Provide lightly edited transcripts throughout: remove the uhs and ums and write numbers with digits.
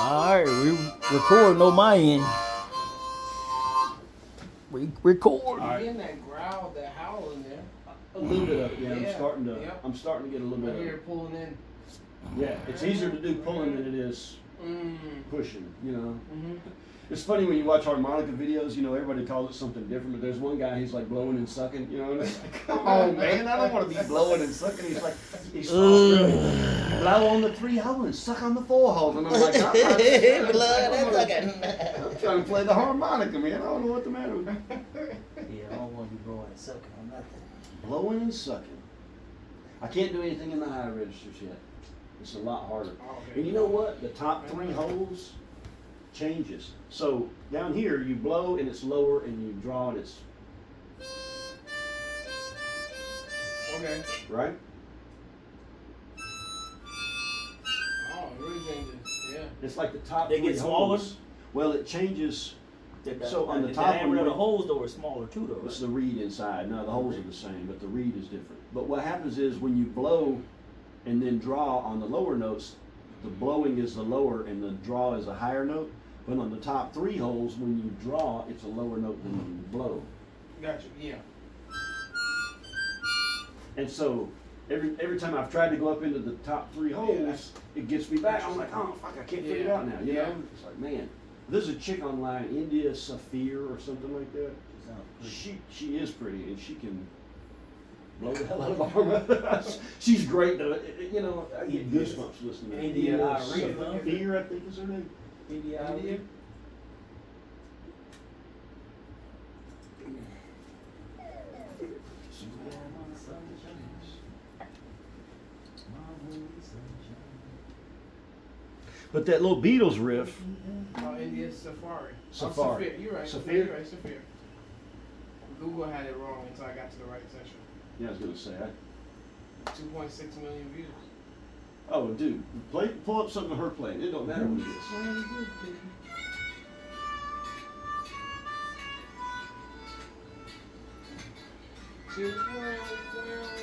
Alright, we recording on my end. We record. Right. Getting that growl, that howl in there. A little bit of it, yeah. Yeah. I'm starting to get a little bit I of hear it. it pulling in. Yeah, it's easier to do pulling than it is pushing, you know. It's funny when you watch harmonica videos, you know, everybody calls it something different, but there's one guy, he's like blowing and sucking, you know, and it's like, come on, man, I don't want to be blowing and sucking. He's like, he's Australian. Blow on the 3 hole and suck on the 4 hole. And I'm like, I'm trying to play the harmonica, man. I don't know what the matter with me. Yeah, I don't want to be blowing and sucking on nothing. Blowing and sucking. I can't do anything in the high registers yet. It's a lot harder. And you know what? The top 3 holes changes. So down here you blow and it's lower, and you draw and it's Okay. right. Oh, it really changed it. Yeah. It's like the top They 3 get smaller? holes. Well, it changes. So on the the top diameter one, of the holes though are smaller too though. it's Right? the reed inside. No, the holes are the same, but the reed is different. But what happens is when you blow and then draw on the lower notes, the blowing is the lower and the draw is a higher note. But on the top 3 holes, when you draw, it's a lower note than when you blow. Gotcha. Yeah. And so every time I've tried to go up into the top 3 holes, it gets me back. I'm like, oh fuck, I can't figure it out now. You know, it's like, man, there's a chick online, India Safir or something like that. She is pretty, and she can blow the hell out of armor. She's great though. You know, I get goosebumps listening to India Safir, I think is her name. India. But that little Beatles riff. Oh, India Safari. Safari. Oh, Saphir. You're right. Saphir? You're right. Saphir. Google had it wrong until I got to the right section. Yeah, I was gonna say. 2.6 million views. Oh, dude, pull up something of her playing. It don't matter what it is.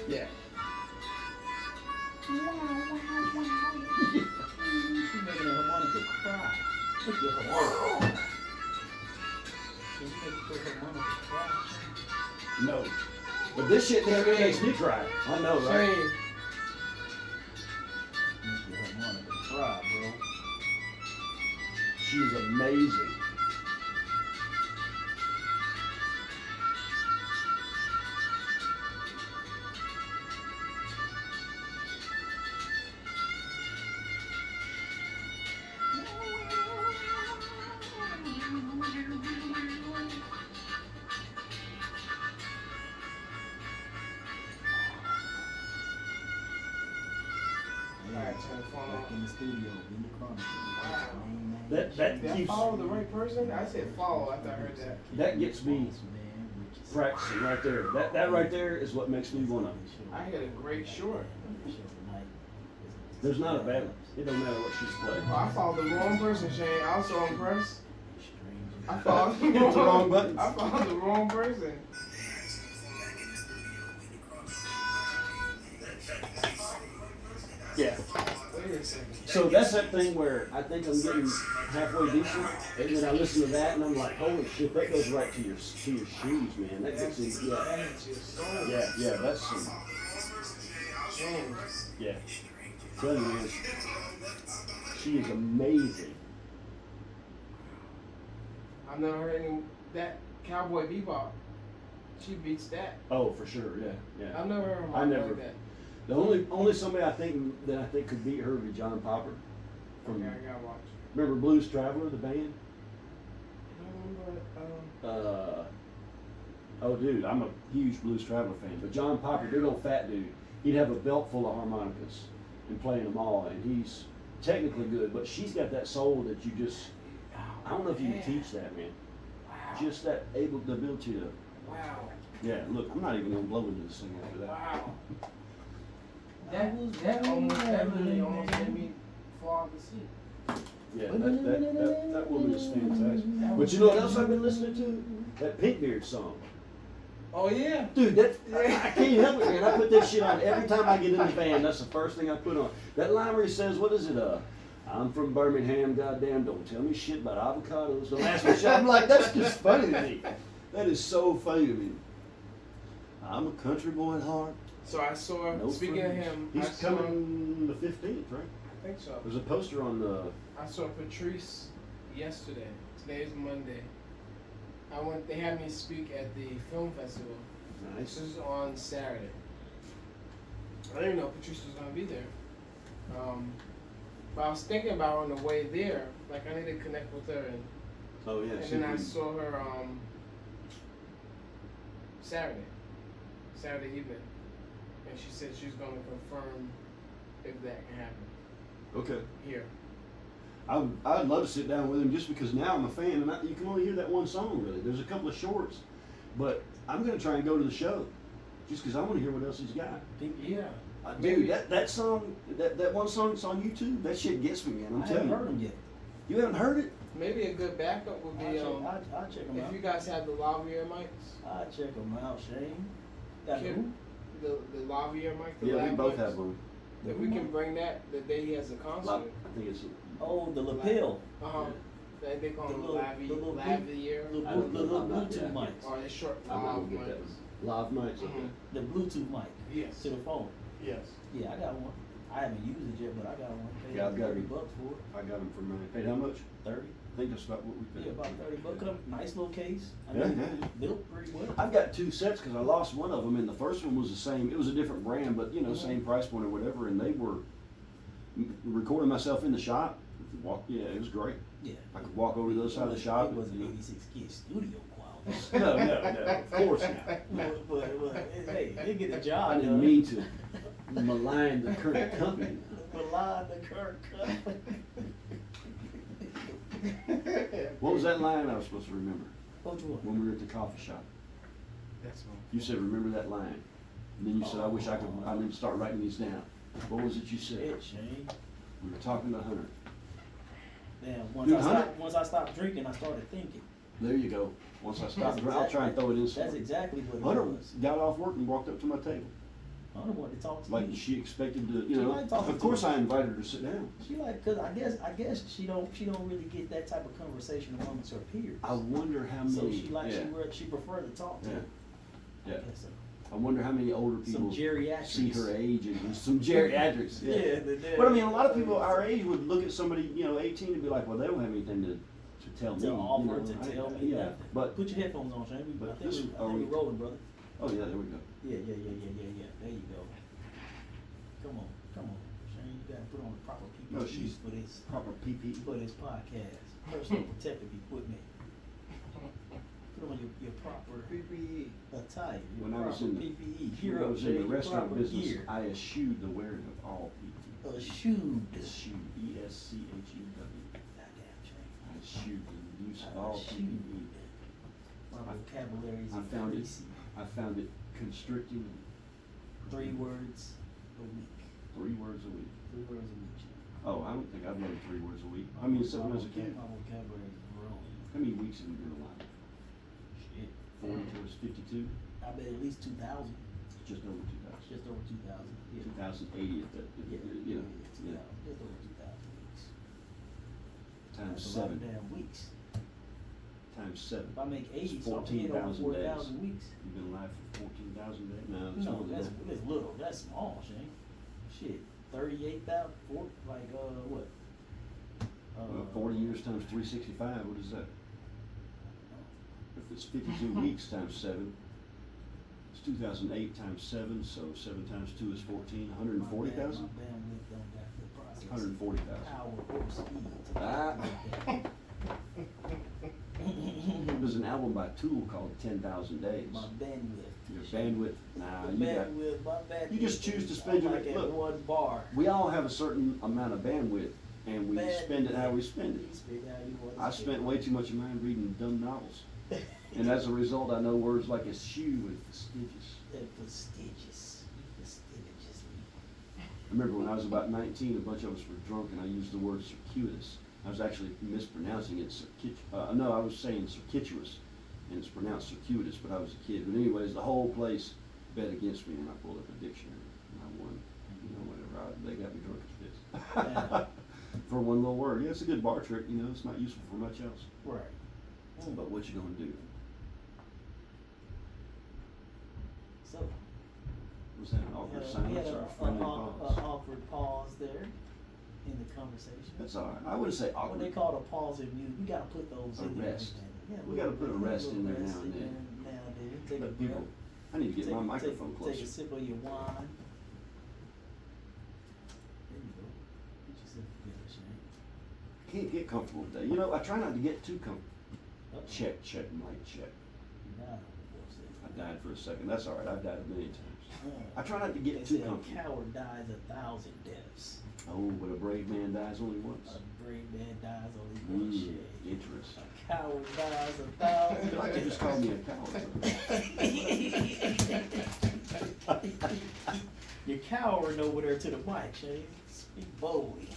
Yeah. She's making a harmonica cry. Look at her harmonica. She's making her harmonica cry. No. But this shit damn near makes me cry. I know, right? Shame. Make your harmonica cry, bro. She's amazing. Alright, turn the phone Back off. in the studio, in the chronicle. That Did I keeps follow the right person? I said follow after I heard that. that gets me practicing right there. That right there is what makes me wanna. I hit a great short. There's not a bad one. It don't matter what she's playing. Oh, I followed the wrong person, Shane. I was so impressed. I followed the Hit the wrong buttons. I followed the wrong person. Yeah. Wait a second. So that's that thing where I think I'm getting halfway decent, and then I listen to that and I'm like, holy shit, that goes right to your shoes, man. That gets in, yeah, That is your soul. yeah, that's some, Shane. yeah. Tell you, man, she is amazing. I've never heard any that Cowboy Bebop. She beats that. Oh, for sure, yeah, yeah. I've never heard her I never. like that. The only somebody I think could beat her would be John Popper. From Okay, I gotta watch. remember Blues Traveler, the band? Oh, dude, I'm a huge Blues Traveler fan. But John Popper, big old fat dude, he'd have a belt full of harmonicas and playing them all, and he's technically good. But she's got that soul that you just, I don't know if you can teach that, man. Wow. Just the ability to, Wow. yeah. Look, I'm not even gonna blow into this thing after that. Wow. That really almost made me fall asleep. Yeah, that woman is fantastic. But you know what else I've been listening to? That Pinkbeard song. Oh yeah. Dude, I can't help it, man. I put that shit on every time I get in the van. That's the first thing I put on. That line where he says, what is it? I'm from Birmingham, goddamn, don't tell me shit about avocados. Don't ask me shit. I'm like, that's just funny to me. That is so funny to me. I'm a country boy at heart. So I saw, No speaking of friends. him, He's I saw, coming the 15th, right? I think so. There's a poster on the. I saw Patrice yesterday. Today's Monday. They had me speak at the film festival. This Nice. is on Saturday. I didn't know Patrice was gonna be there. But I was thinking about on the way there, like I need to connect with her, and Oh yeah. then I saw her Saturday evening, and she said she was gonna confirm if that can happen Okay. here. I'd love to sit down with him just because now I'm a fan, and you can only hear that one song really. There's a couple of shorts, but I'm gonna try and go to the show, just because I want to hear what else he's got. Yeah. Dude, that song, that one song that's on YouTube, that shit gets me, man. I'm I telling haven't you. heard them yet. You haven't heard it? Maybe a good backup would be I'll check them if out. you guys have the Lavalier mics. I'll check them out, Shane. Got Kim, who? the Lavalier mic. The Yeah, we lav both mics. have one. If we can bring that the day he has a I concert. think it's. Oh, the lapel. Uh-huh. They call The them little- Lavalier. the little Lavalier. I don't know, The I'm not- Bluetooth yeah. mics. Or they short I'm not lav gonna get that mics. one. Live nights. Okay. Mhm. The Bluetooth mic Yes. to the phone. Yes. Yeah, I got one. I haven't used it yet, but I got one. Paid Yeah, I've got $30 it. for it. I got them for mine. Paid how much? 30. I think that's about what we paid. Yeah, about $30. Come, nice little case. I Yeah, mean, yeah. built pretty well. I've got two sets because I lost one of them, and the first one was the same. It was a different brand, but you know, Mhm. same price point or whatever. And they were recording myself in the shop. Yeah, it was great. Yeah. I could walk over to the other side of the shop. It wasn't 86 kid studio quality. No, of course not. But, hey, they get the job I didn't done. mean to malign the current company. Malign the current company. What was that line I was supposed to remember Which one? when we were at the coffee shop? That's one. You said, remember that line. And then you said, I wish I could, I need to start writing these down. What was it you said? Shit, Shane. We were talking to Hunter. Damn, Dude, Hunter- once I stopped drinking, I started thinking. There you go. Once I stopped, That's I'll try and throw it in That's somewhere. exactly what Hunter it was. got off work and walked up to my table. Hunter wanted to talk to Like me. she expected to, She you know, liked talking of to course me. I invited her to sit down. She like, cause I guess she don't really get that type of conversation amongst her peers. I wonder how many. So she like yeah, she preferred to talk to. yeah, me. yeah. I guess so. I wonder how many older Some people geriatrics. see her age and some geriatrics. Yeah. Yeah, But I mean, a lot of people our age would look at somebody, you know, 18 and be like, well, they don't have anything to tell me. to you offer know, to I- tell me Yeah, nothing. but Put your headphones on, Shane. but I think this- we're rolling, brother. oh yeah, there we go. Yeah. There you go. Come on, Shane. You gotta put on the proper PPE No, she's- for this Proper PP. podcast. Personal protective equipment. Put on your proper PPE. attire. Your When I was proper in the PPE. Gear When I up, was in Shane, the your restaurant proper business, gear. I eschewed the wearing of all PP. Eschewed. Eschewed. ESCHEW. Goddamn, Shane. I eschewed the use of all Eschewed. PPE. My vocabulary is I found it. increasing. I found it constricting. 3 words a week. 3 words a week. 3 words a week. Shane. Oh, I don't think I've learned 3 words a week. I mean, except when I was a kid. My vocabulary is growing. How many weeks have you been alive? Shit. 40 times 52? I bet at least 2,000. Just over 2,000. Just over 2,000. Yeah. 2,080 if that, Yeah, you know, 2,000. yeah. Just over 2,000 weeks. Times That's a lot of 7. damn weeks. Times 7. If I make 80, It's so I'm getting over 14,000 days. 4,000 weeks. You've been alive for 14,000 days? No, it's No, more than that's that. little. That's small, Shane. Shit, 38,000. Like what? 40 years times 365, what is that? If it's 52 weeks times 7, it's 2008 times 7, so 7 times 2 is 14, 140,000? My bandwidth don't got the process. 140,000. Power or speed. to Ah. calculate There's an album by Tool called 10,000 Days. My bandwidth. Your bandwidth, nah, My you got, bandwidth, my bandwidth. you just choose to spend I'm your, like at look, one bar. we all have a certain amount of bandwidth, and we spend it how we spend You it. spend it how you want to I spend spent way too much of mine reading dumb novels, and as a result, I know words like eschew and fastidious. And fastidious. I remember when I was about 19, a bunch of us were drunk, and I used the word circuitous. I was actually mispronouncing it, no, I was saying circuitous, and it's pronounced circuitous, but I was a kid. But anyways, the whole place bet against me, and I pulled up a dictionary, and I won. You know, whatever. They got me drunk as this. for one little word. Yeah, it's a good bar trick, you know, it's not useful for much else. Right. But what you gonna do? So, Was that an awkward we silence had or a an friendly pause? awkward pause there in the conversation. That's all right. I wouldn't say What they awkward. call a pause in music, we gotta put those A in there. rest. Yeah, We gotta put a rest in there rest now and then. Now and then. Take a But people, breath. I need to get my Take- microphone take closer. a sip of your wine. There you go. Get yourself together, Shane. Can't get comfortable today. You know, I try not to get too comfortable. Uh-oh. Check, mic check. Nah, what's I that? died for a second. That's all right. I've died a million times. I Uh, try not to get They too say a comfortable. coward dies 1,000 deaths. Oh, but a brave man dies only once. A brave man dies only once. Shane. Interesting. A coward dies I 1,000 feel like you deaths. just called me a coward. You're cowering over there to the mic, Shane. Speak boldly.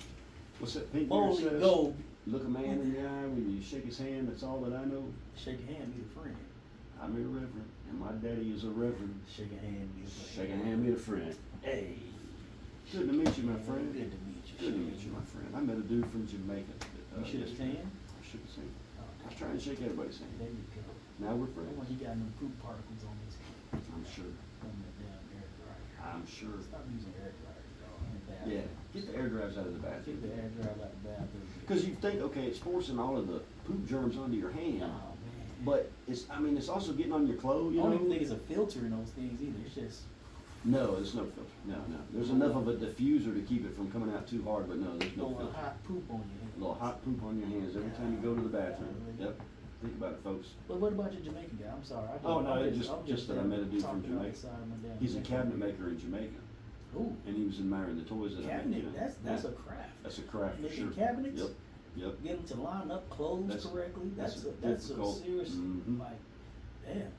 What's that pink beard Boldly says? go. Look a man in the eye when you shake his hand. That's all that I know. Shake a hand, be a friend. I'm a reverend, and my daddy is a reverend. Shake a hand, be a friend. Shake a hand, be a friend. Hey. Good to meet you, my friend. Good to meet you. Good to Shane. meet you, my friend. I met a dude from Jamaica. You should have yesterday. tan. I should have seen. Oh, I was trying to shake everybody's hand. there you go. Now we're Oh, friends. he got no poop particles on his hand. I'm sure. From the damn air dryer. I'm sure. Stop using air dryers, dog. In the bathroom. Yeah. Get the air drives out of the Get bathroom. the air dryer out the bathroom. Because you think, okay, it's forcing all of the poop germs onto your hand, Oh, man. but it's also getting on your clothes. I You don't know? even think it's a filter in those things either. It's just No, there's no filter. No. There's enough of a diffuser to keep it from coming out too hard, but no, there's no throwing filter. hot poop on your hand. A little hot poop on your hands every time you go to the bathroom. Yep. Think about it, folks. But what about your Jamaican guy? I'm sorry. Oh, no, it just that I met a dude from talking out Jamaica. the side of my damn He's a neck. cabinet maker in Jamaica, Ooh, and he was admiring the toys that I cabinet. made. You know. That's Yeah. a craft. That's a craft for Making sure. cabinets. Yep. Get them to line up clothes That's- correctly. that's That's a difficult. serious Mhm. like, damn.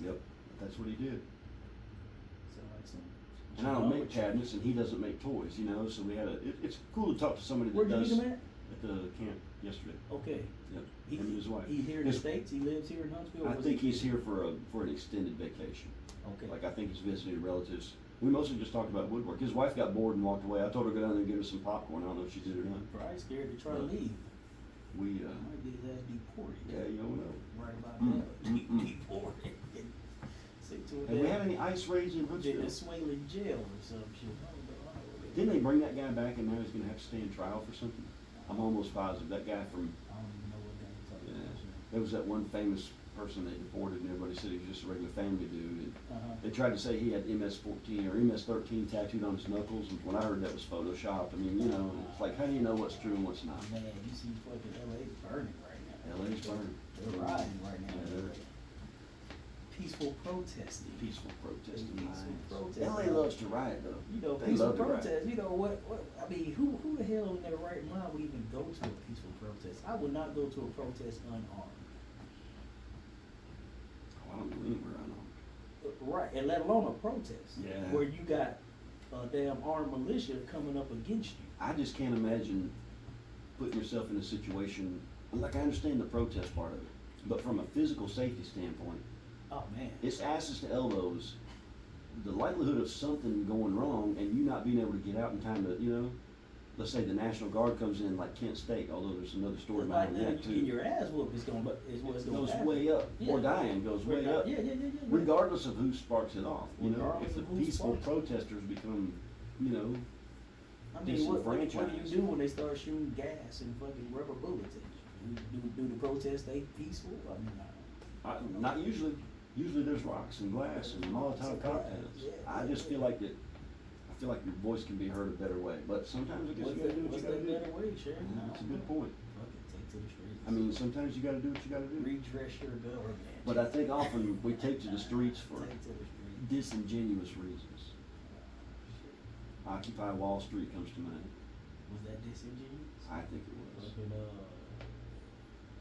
Yep. That's what he did. So like some. And I don't make cabinets, and he doesn't make toys. You know, so we had it's cool to talk to somebody that Where'd you does. meet him at? At the camp yesterday. Okay. Yep. He, Him and his wife. He here in the His- States? He lives here in Huntsville? or I was think he- he's here for an extended vacation. Okay. Like I think he's visiting relatives. We mostly just talked about woodwork. His wife got bored and walked away. I told her to go down there and get her some popcorn. I don't know if she did or not. Probably scared to try to But- leave. We Might get his ass deported. yeah, you don't know. Right about Mm, that. mm, mm. Deported. Stick to a Have we had damn any ice raids in Huntsville? Venezuelan jail or some shit. I don't know. Didn't they bring that guy back and now he's gonna have to stand trial for something? I'm almost positive that guy from I don't even know what they're talking about. there was that one famous person they deported and everybody said he was just a regular family dude. And Uh-huh. they tried to say he had MS-14 or MS-13 tattooed on his knuckles, and when I heard that was photoshopped, I mean, you know, it's like, how do you know what's true and what's not? Man, you see fucking LA burning right now. LA's burning. They're riding right now. Yeah, they're Peaceful protesting. peaceful protesting. Peaceful minds. protesting. LA loves to riot though. You know, They peaceful love to riot. protest. You know what? I mean, who the hell in their right mind would even go to a peaceful protest? I would not go to a protest unarmed. Oh, I don't go anywhere unarmed. Right, and let alone a protest. Yeah. Where you got a damn armed militia coming up against you. I just can't imagine putting yourself in a situation, like I understand the protest part of it, but from a physical safety standpoint, Oh man. it's asses to elbows. The likelihood of something going wrong and you not being able to get out in time to, you know, let's say the National Guard comes in like Kent State, although there's another story Like behind that, that you getting too. your ass whooped is going, is what's It going goes to happen. way up, or Yeah. dying goes way up. Yeah. Regardless of who sparks it off, you know, Regardless if the of who peaceful sparks it. protesters become, you know, I mean, what do disenfranchised. you do when they start shooting gas and fucking rubber bullets at you? Do the protests stay peaceful? I mean, not usually. Usually there's rocks and glass and Molotov cocktails. Yeah. I just feel like that. I feel like your voice can be heard a better way, but sometimes I guess you gotta do what you what's gotta that do. better way, Sharon? Yeah, that's a good point. Fuck it, take to the streets. I mean, sometimes you gotta do what you gotta do. redress your government. But I think often we take to the streets for Take to the streets. disingenuous reasons. Shit. Occupy Wall Street comes to mind. Was that disingenuous? I think it was. Fucking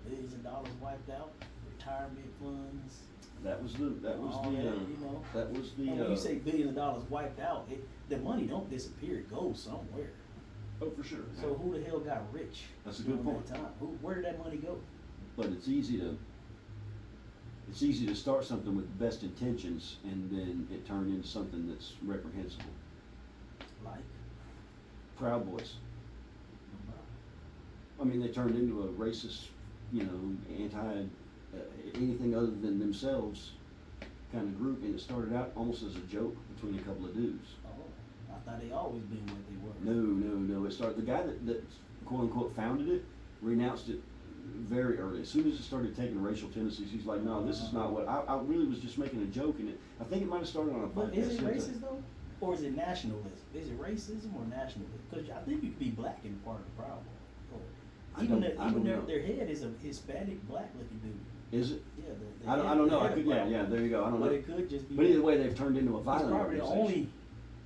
billions of dollars wiped out, retirement funds. That was the. all that, you know. That was the. And when you say billions of dollars wiped out, the money don't disappear; it goes somewhere. Oh, for sure. So who the hell got rich? That's a good during point. that time? Where did that money go? But it's easy to. It's easy to start something with the best intentions and then it turned into something that's reprehensible. Like, Proud Boys. I mean, they turned into a racist, you know, anti, anything other than themselves kind of group, and it started out almost as a joke between a couple of dudes. Oh, I thought they always been what they were. No. It started, the guy that quote unquote founded it renounced it very early. As soon as it started taking racial tendencies, he's like, no, this is not what, I really was just making a joke, and I think it might have started on a podcast. But is it racist though? Or is it nationalism? Is it racism or nationalism? Because I think you could be black and part of the problem. I Even don't know. their head is a Hispanic black looking dude. Is it? Yeah, I don't know. I could, yeah, there you go. I don't know. But it could just be. But either way, they've turned into a he's violent probably the organization.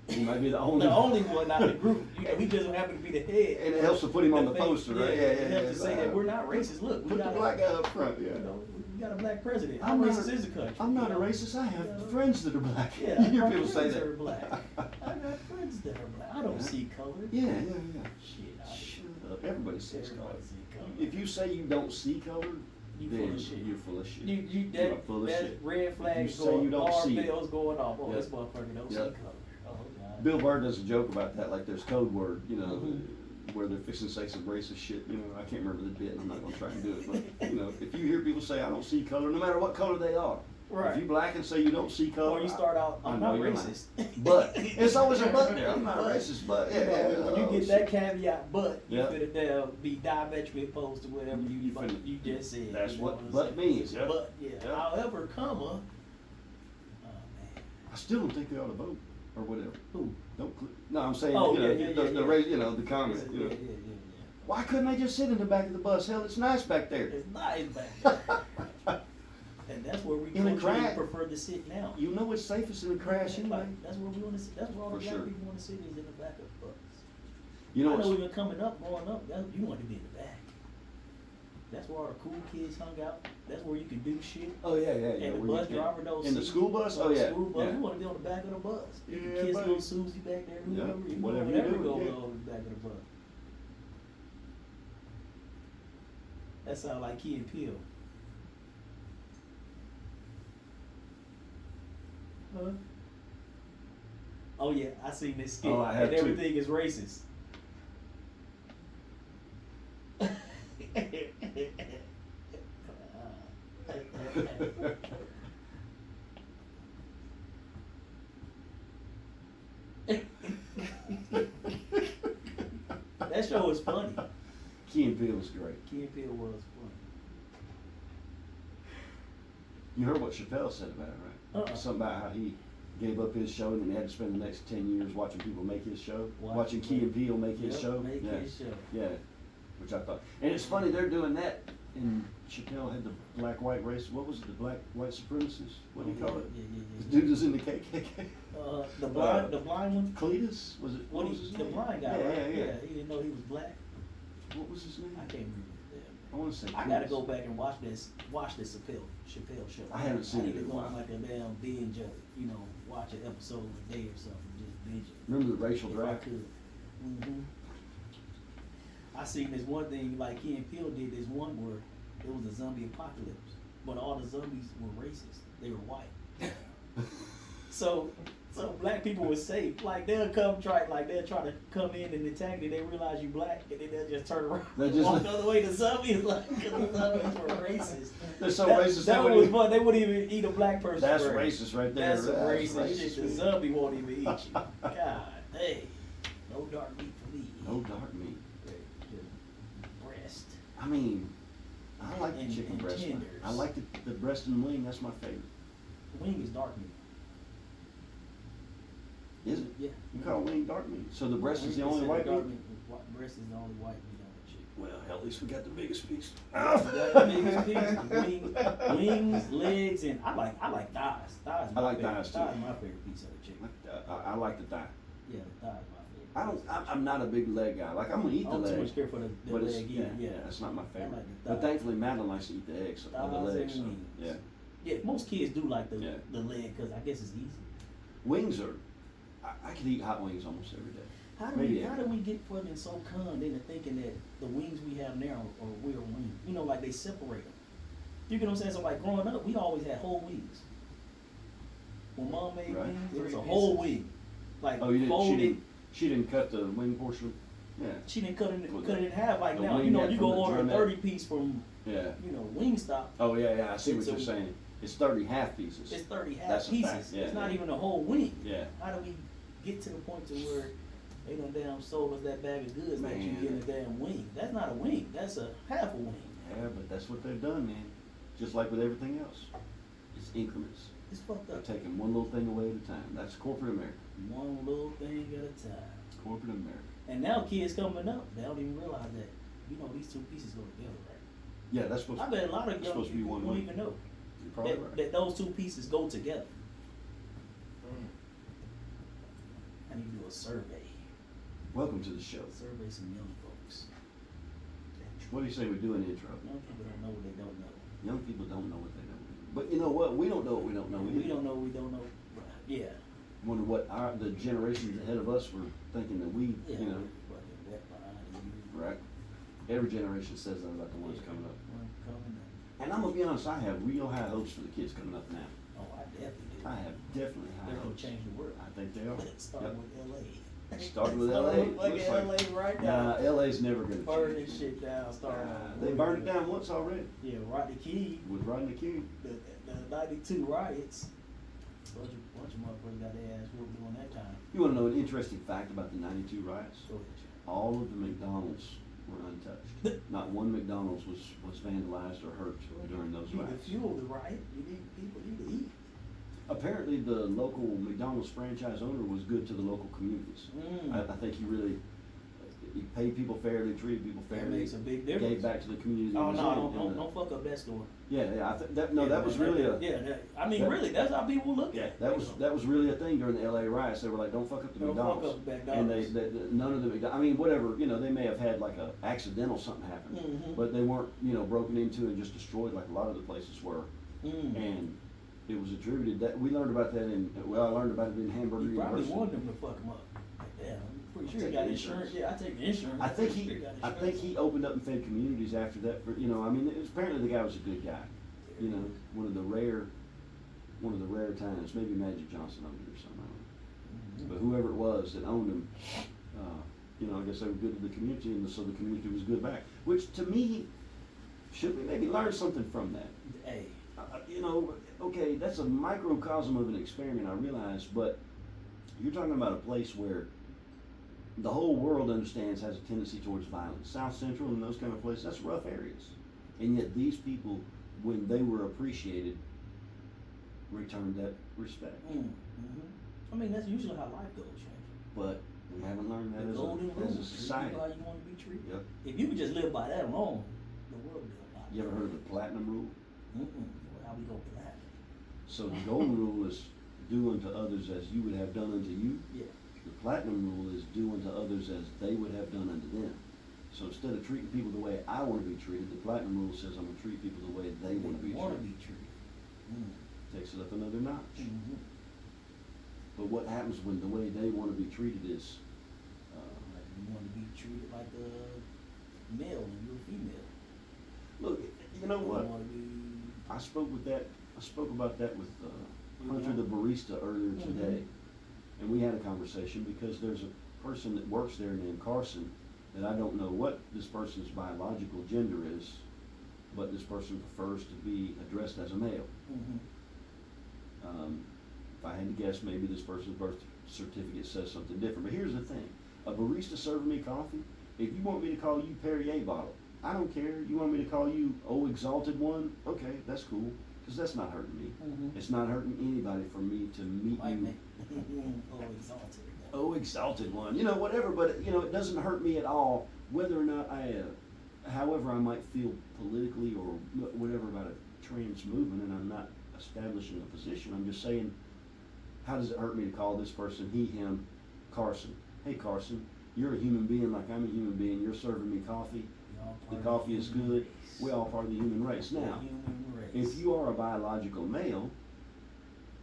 only. He might be the only. The only one out of the group. We just happen to be the head. And it helps to put him on the face, poster, right? It helps to say that we're not racist. Look, we Put the got black guy up front, yeah. You know, we got a black president. How I'm not racist a- is the country? I'm not you a know? racist. I have You know? friends that are black. Yeah, You hear my people say friends that. are black. I got friends that are black. I don't see color. Yeah. Shit, I Shut up. Everybody sees color. Everybody see color. If you say you don't see color, You then full of shit. you're full of shit. You are full of that shit. red flags say going, you don't alarm see it. bells going off. Oh, Yep. this motherfucker don't see Yep. color. Oh God. Bill Burr does a joke about that, like there's code word, you know, Mhm. where they're fixing to say some racist shit. You know, I can't remember the bit, and I'm not gonna try and do it. But you know, if you hear people say I don't see color, no matter what color they are, Right. if you black and say you don't see color, Or you start out, I I'm know not you're racist. But it's always a but there. I'm not But, racist, but You know, yeah. when you get that caveat, but you Yep. finna now be diametrically opposed to whatever You finna- you just said. That's you know what I'm but saying? means. Yep. But yeah, Yep. however, comma. Oh man, I still don't think they ought to vote or whatever. who? Don't. No, I'm saying Oh, you know, yeah, the yeah. race, you know, the comment. Yeah, You know. yeah. Why couldn't they just sit in the back of the bus? Hell, it's nice back there. It's nice back there. And that's where we In the culturally crack. prefer to sit now. You know it's safest in the crash anyway. That's where we want to sit. That's where all the For black sure. people want to sit is in the back of the bus. You know I know what's even coming up, growing up, you want to be in the back. That's where all the cool kids hung out. That's where you can do shit. Oh yeah. And the where bus you can- driver knows. In the school bus? Oh yeah. School bus. yeah. You want to be on the back of the bus. You Yeah, can kiss buddy. little Susie back there. Yeah, Whoever. You whatever whatever you do, goes yeah. on in the back of the bus. That sounds like Key and Peele. Huh? Oh yeah, I seen this skit. Oh, I have and too. everything is racist. That show was funny. Key and Peele was great. Key and Peele was funny. You heard what Chappelle said about it, right? Uh-uh. Something about how he gave up his show and then he had to spend the next 10 years watching people make his show. Watching Key and Peele make his Yep, show. Make yeah. his show. Yeah. Which I thought. And it's funny, they're doing that. And Chappelle had the black-white race. What was it? The black-white supremacists? What do you call it? Yeah. The dude was in the KKK. The blind one. Cletus? Was it? What was his The name? blind guy, Yeah, right? yeah. He didn't know he was black. What was his name? I can't remember. I want to say I gotta Cletus. go back and watch this Chappelle show. I haven't seen I need it to in a go while. on like a damn binge of it, you know, watch an episode a day or something, just binge it. Remember the racial If I draft? could. Mm-hmm. I seen this one thing, like Key and Peele did this one where it was a zombie apocalypse, but all the zombies were racist. They were white. So black people were safe. Like they'll they'll try to come in and attack you. They realize you black, and then they'll just turn around They and just- walk the other way. The zombies like, cause the zombies were racist. They're so That- racist. That they one wouldn't was fun. They wouldn't even eat a black person. That's brain. racist right there. That's some racist shit. The man. zombie won't even eat you. God, hey, no dark meat for me. No dark meat. Breast. I mean, I like the And- chicken and breast. one. tenders. I like the breast and wing. That's my favorite. Wing is dark meat. Is it? Yeah. You call wing dark meat. So the breast is the Wing only white dark meat? Breast is the only white meat on the chicken. Well, hell, at least we got the biggest piece. The biggest piece, wings, legs, and I like thighs. Thighs. I like thighs, too. Thighs is my favorite piece of the chicken. I like the thigh. Yeah, the thigh is my favorite. I'm not a big leg guy. Like, I'm gonna eat the I don't too leg. much care for the But it's, leg. yeah, Yeah. that's not my favorite. like the But thigh. thankfully, Madeline likes to eat the eggs, or the Thighs legs. So, and wings. yeah. Yeah, most kids do like Yeah. the leg because I guess it's easy. Wings are, I could eat hot wings almost every day. How do Maybe how every do we get fucking so conned into thinking that the wings we have now are real wings? You know, like they separate them. You get what I'm saying? So like growing up, we always had whole wings. When mom made Right. wings, it was a Three whole pieces. wing, like Oh, you didn't, folded. she didn't cut the wing portion? Yeah. She didn't cut Well, it in half like the now. You know, wingette you from go the order a drumette. 30-piece from, Yeah. you know, Wingstop. Oh yeah, I see what It's you're a- saying. It's 30 half pieces. It's 30 half That's a pieces. fact, yeah, It's not yeah. even a whole wing. Yeah. How do we get to the point to where they done damn sold us that bag of goods that you Man. get a damn wing? That's not a wing. That's a half a wing. Yeah, but that's what they've done, man. Just like with everything else. It's increments. It's fucked They're up. taking one little thing away at a time. That's corporate America. One little thing at a time. Corporate America. And now kids coming up, they don't even realize that, you know, these two pieces go together, right? Yeah, that's supposed I bet a lot of It's young supposed to be people one don't wing. even know You're probably that, right. that those two pieces go together. Mm. I need to do a survey. Welcome to the show. Survey some young folks. What do you say we do an intro? Young people don't know what they don't know. Young people don't know what they don't know. But you know what? We don't know what we don't know. We don't know, we don't know. Yeah. Wonder what the generations ahead of us were thinking that we, Yeah. you know, But the wet behind you. right? Every generation says that about the ones Yeah, coming up. one coming up. And I'm gonna be honest, I have real high hopes for the kids coming up now. Oh, I definitely do. I have definitely high They're gonna hopes. change the world. I think they are. Starting Yep. with LA. Starting with Starting LA. with fucking Looks like- LA right Nah, now. LA's never gonna Burn change. this shit down. Starting They burned it down once already Yeah, Rodney King, with Rodney King. the 92 riots. Bunch of motherfuckers got their ass whooped during that time. You wanna know an interesting fact about the 92 riots? Go ahead, All of the McDonald's were untouched. Not one McDonald's was vandalized or hurt during those You need to riots. fuel the riot. People need to eat. Apparently, the local McDonald's franchise owner was good to the local communities. I think he paid people fairly, treated people That fairly, makes a big difference. gave back to the community. Oh he was no! in, Don't fuck up that store. Yeah, I think that no, Yeah, that was man, really a Yeah, I mean, that- really, that's how people look yeah, at it. that was really a thing during the LA riots. They were like, don't fuck up the Don't fuck McDonald's. up the And McDonald's. none of the McDonald's, I mean, whatever, you know, they may have had like a accidental something happen, Mhm. but they weren't, you know, broken into and just destroyed like a lot of the places were. And it was attributed that we learned about that I learned about it in Hamburger He probably University. wanted them to fuck him up. Yeah, I'm pretty sure he Take got the insurance. insurance. Yeah, I take the insurance. I think I'm pretty he, sure got I think insurance. he opened up and fed communities after that. For, you know, I mean, apparently the guy was a good guy. You know, one of the rare times. Maybe Magic Johnson owned it or something. I don't know. But whoever it was that owned him, you know, I guess they were good to the community, and so the community was good back. Which to me, should we maybe learn something from that? Hey, You know, okay, that's a microcosm of an experiment, I realize, but you're talking about a place where the whole world understands has a tendency towards violence. South Central and those kind of places, that's rough areas. And yet these people, when they were appreciated, returned that respect. I mean, that's usually how life goes, right? But we haven't learned that The as golden rule. a Treat society. people how you want to be treated. Yep. If you could just live by that alone, the world would be a lot. You ever heard of the platinum rule? How we go for that? So the golden rule is do unto others as you would have done unto you. Yeah. The platinum rule is do unto others as they would have done unto them. So instead of treating people the way I want to be treated, the platinum rule says I'm going to treat people the way they want to be treated. Takes it up another notch. But what happens when the way they want to be treated is, Like you want to be treated like a male and you're a female. look, you know what? You want to be. I spoke about that with Hunter the barista earlier today. And we had a conversation because there's a person that works there named Carson that I don't know what this person's biological gender is, but this person prefers to be addressed as a male. If I had to guess, maybe this person's birth certificate says something different. But here's the thing. A barista serving me coffee, if you want me to call you Perrier bottle, I don't care. You want me to call you Oh Exalted One? Okay, that's cool. Because that's not hurting me. It's not hurting anybody for me to meet you. Oh, exalted. Oh, Exalted One. You know, whatever. But, you know, it doesn't hurt me at all whether or not however I might feel politically or whatever about a trans movement, and I'm not establishing a position. I'm just saying, how does it hurt me to call this person he, him, Carson? Hey, Carson, you're a human being like I'm a human being. You're serving me coffee. The coffee is good. We're all part of the human race. Now, if you are a biological male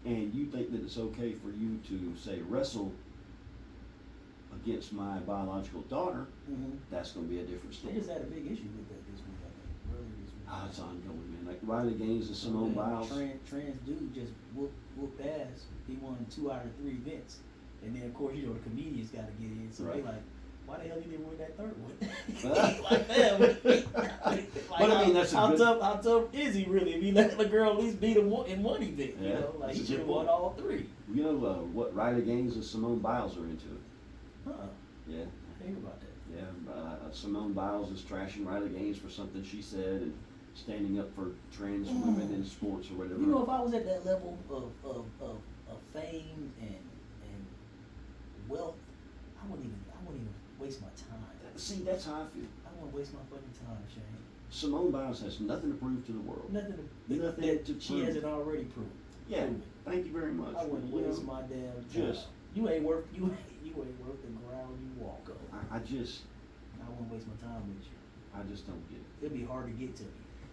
and you think that it's okay for you to, say, wrestle against my biological daughter, that's going to be a different They story. just had a big issue with that this week, I think. Earlier this week. It's ongoing, man. Like Riley Gaines and Simone Biles. Trans dude just whooped ass. He won 2 out of 3 events. And then, of course, you know, the comedians got to get in. So Right. they like, why the hell he didn't win that third one? Like that. But I mean, that's a how good- tough. How tough is he really? If he let the girl at least beat him in one event, you Yeah, know, like that's he a should good have won point. all three. You know what Riley Gaines and Simone Biles are into it. Yeah, I hear about that. yeah. Simone Biles is trashing Riley Gaines for something she said and standing up for trans women in sports or whatever. You know, if I was at that level of fame and wealth, I wouldn't even waste my time. See, that's how I feel. I wouldn't waste my fucking time, Shane. Simone Biles has nothing to prove to the world. Nothing Nothing that to she prove. hasn't already proved. Yeah, Proven. thank you very much. I wouldn't You know, waste my damn time. just- You ain't worth the ground you walk on. I just wouldn't waste my time with you. I just don't get it. It'd be hard to get to me.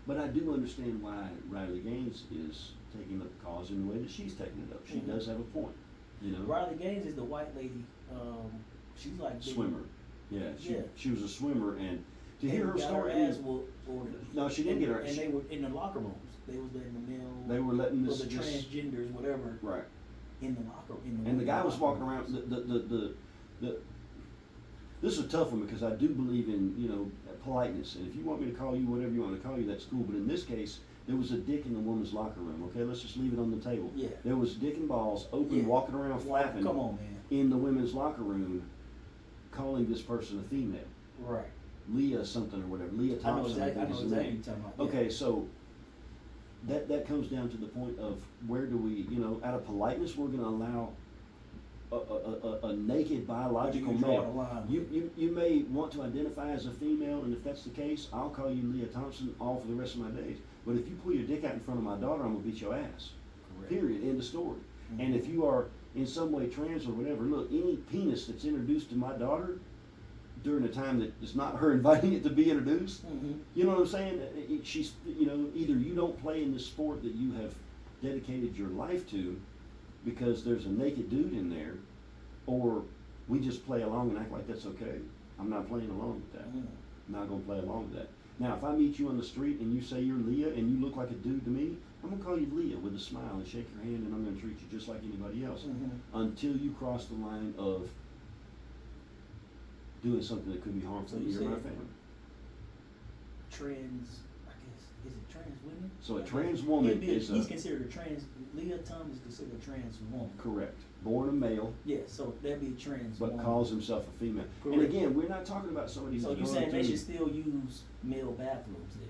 But I do understand why Riley Gaines is taking up the cause in the way that she's taking it up. She Mhm. does have a point, you know. Riley Gaines is the white lady. She's like Swimmer. Yeah, Yeah. she was a swimmer, and to They hear her got story, ass whooped, No, she didn't get her- And they were in the locker rooms. They was in the male. they were letting or this, the transgenders, whatever, right. in the locker. And the guy was locker walking around. rooms. This is a tough one because I do believe in, you know, politeness. And if you want me to call you whatever you want to call you, that's cool. But in this case, there was a dick in the woman's locker room. Okay, let's just leave it on the table. Yeah. There was dick and balls open, Yeah. walking around flapping Come on, man. in the women's locker room, calling this person a female. Right. Leah something or whatever. Leah I know Thompson, I exactly. I think know is the exactly name. what you're talking about. Okay, so that comes down to the point of where do we, you know, out of politeness, we're going to allow a naked biological Where do you draw male. the line? You may want to identify as a female, and if that's the case, I'll call you Leah Thompson all for the rest of my days. But if you pull your dick out in front of my daughter, I'm gonna beat your ass. Correct. Period. End of story. Mhm. And if you are in some way trans or whatever, look, any penis that's introduced to my daughter during a time that is not her inviting it to be introduced, Mhm. you know what I'm saying? She's, you know, either you don't play in the sport that you have dedicated your life to because there's a naked dude in there, or we just play along and act like that's okay. I'm not playing along with that. Mhm. I'm not gonna play along with that. Now, if I meet you on the street and you say you're Leah and you look like a dude to me, I'm gonna call you Leah with a smile and shake your hand, and I'm gonna treat you just like anybody else Mhm. until you cross the line of doing something that could be harmful So to you me or my said- family. Trans. I guess is it trans women? So a trans woman is He's a, considered a trans. Leah Thomas is considered a trans woman. correct, born a male, Yeah. So that'd be a trans but woman. calls himself a female. And Correct. again, we're not talking about somebody who's So you going saying they through- should still use male bathrooms then?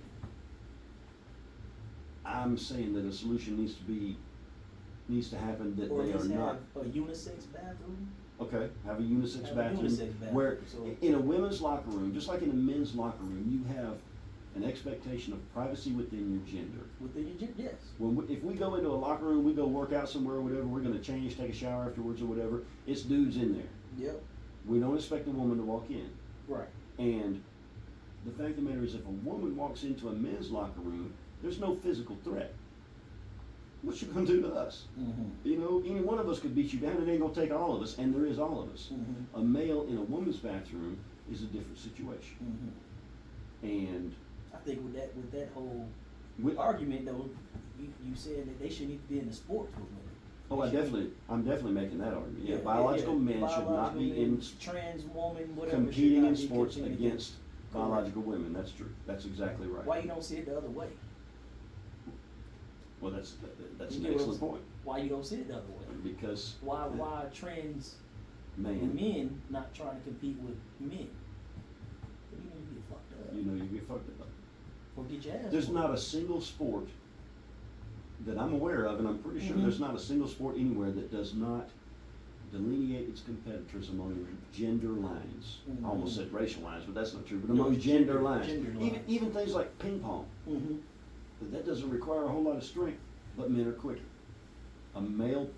I'm saying that a solution needs to happen that Or they at are least not. have a unisex bathroom? Okay, have a unisex Have a bathroom, unisex bathroom, where, so- in a women's locker room, just like in a men's locker room, you have an expectation of privacy within your gender. Within your gym, yes. If we go into a locker room, we go work out somewhere or whatever, we're gonna change, take a shower afterwards or whatever, it's dudes in there. Yep. We don't expect a woman to walk in. Right. And the fact of the matter is, if a woman walks into a men's locker room, there's no physical threat. What's she gonna do to us? Mm-hmm. You know, any one of us could beat you down. It ain't gonna take all of us, and there is all of us. Mm-hmm. A male in a woman's bathroom is a different situation. Mm-hmm. And I think with that whole we, argument though, you said that they shouldn't even be in the sports with women. oh, I'm definitely making that argument. Yeah, biological men should not be Biological in men, trans woman, whatever. competing should in not be sports competing against biological women. That's true. That's exactly right. Why you don't see it the other way? Well, that's You an get what excellent I'm- point. Why you don't see it the other way? Because Why trans man, men not trying to compete with men? You know you get fucked up. you know, you get fucked up. Or get your ass There's whooped. not a single sport that I'm aware of, and I'm pretty sure Mhm. there's not a single sport anywhere that does not delineate its competitors among gender lines. I almost said racial lines, but that's not true. But No, among it's gender gender- lines. gender Even, lines. even things like ping pong. Mhm. But that doesn't require a whole lot of strength, but men are quicker. A male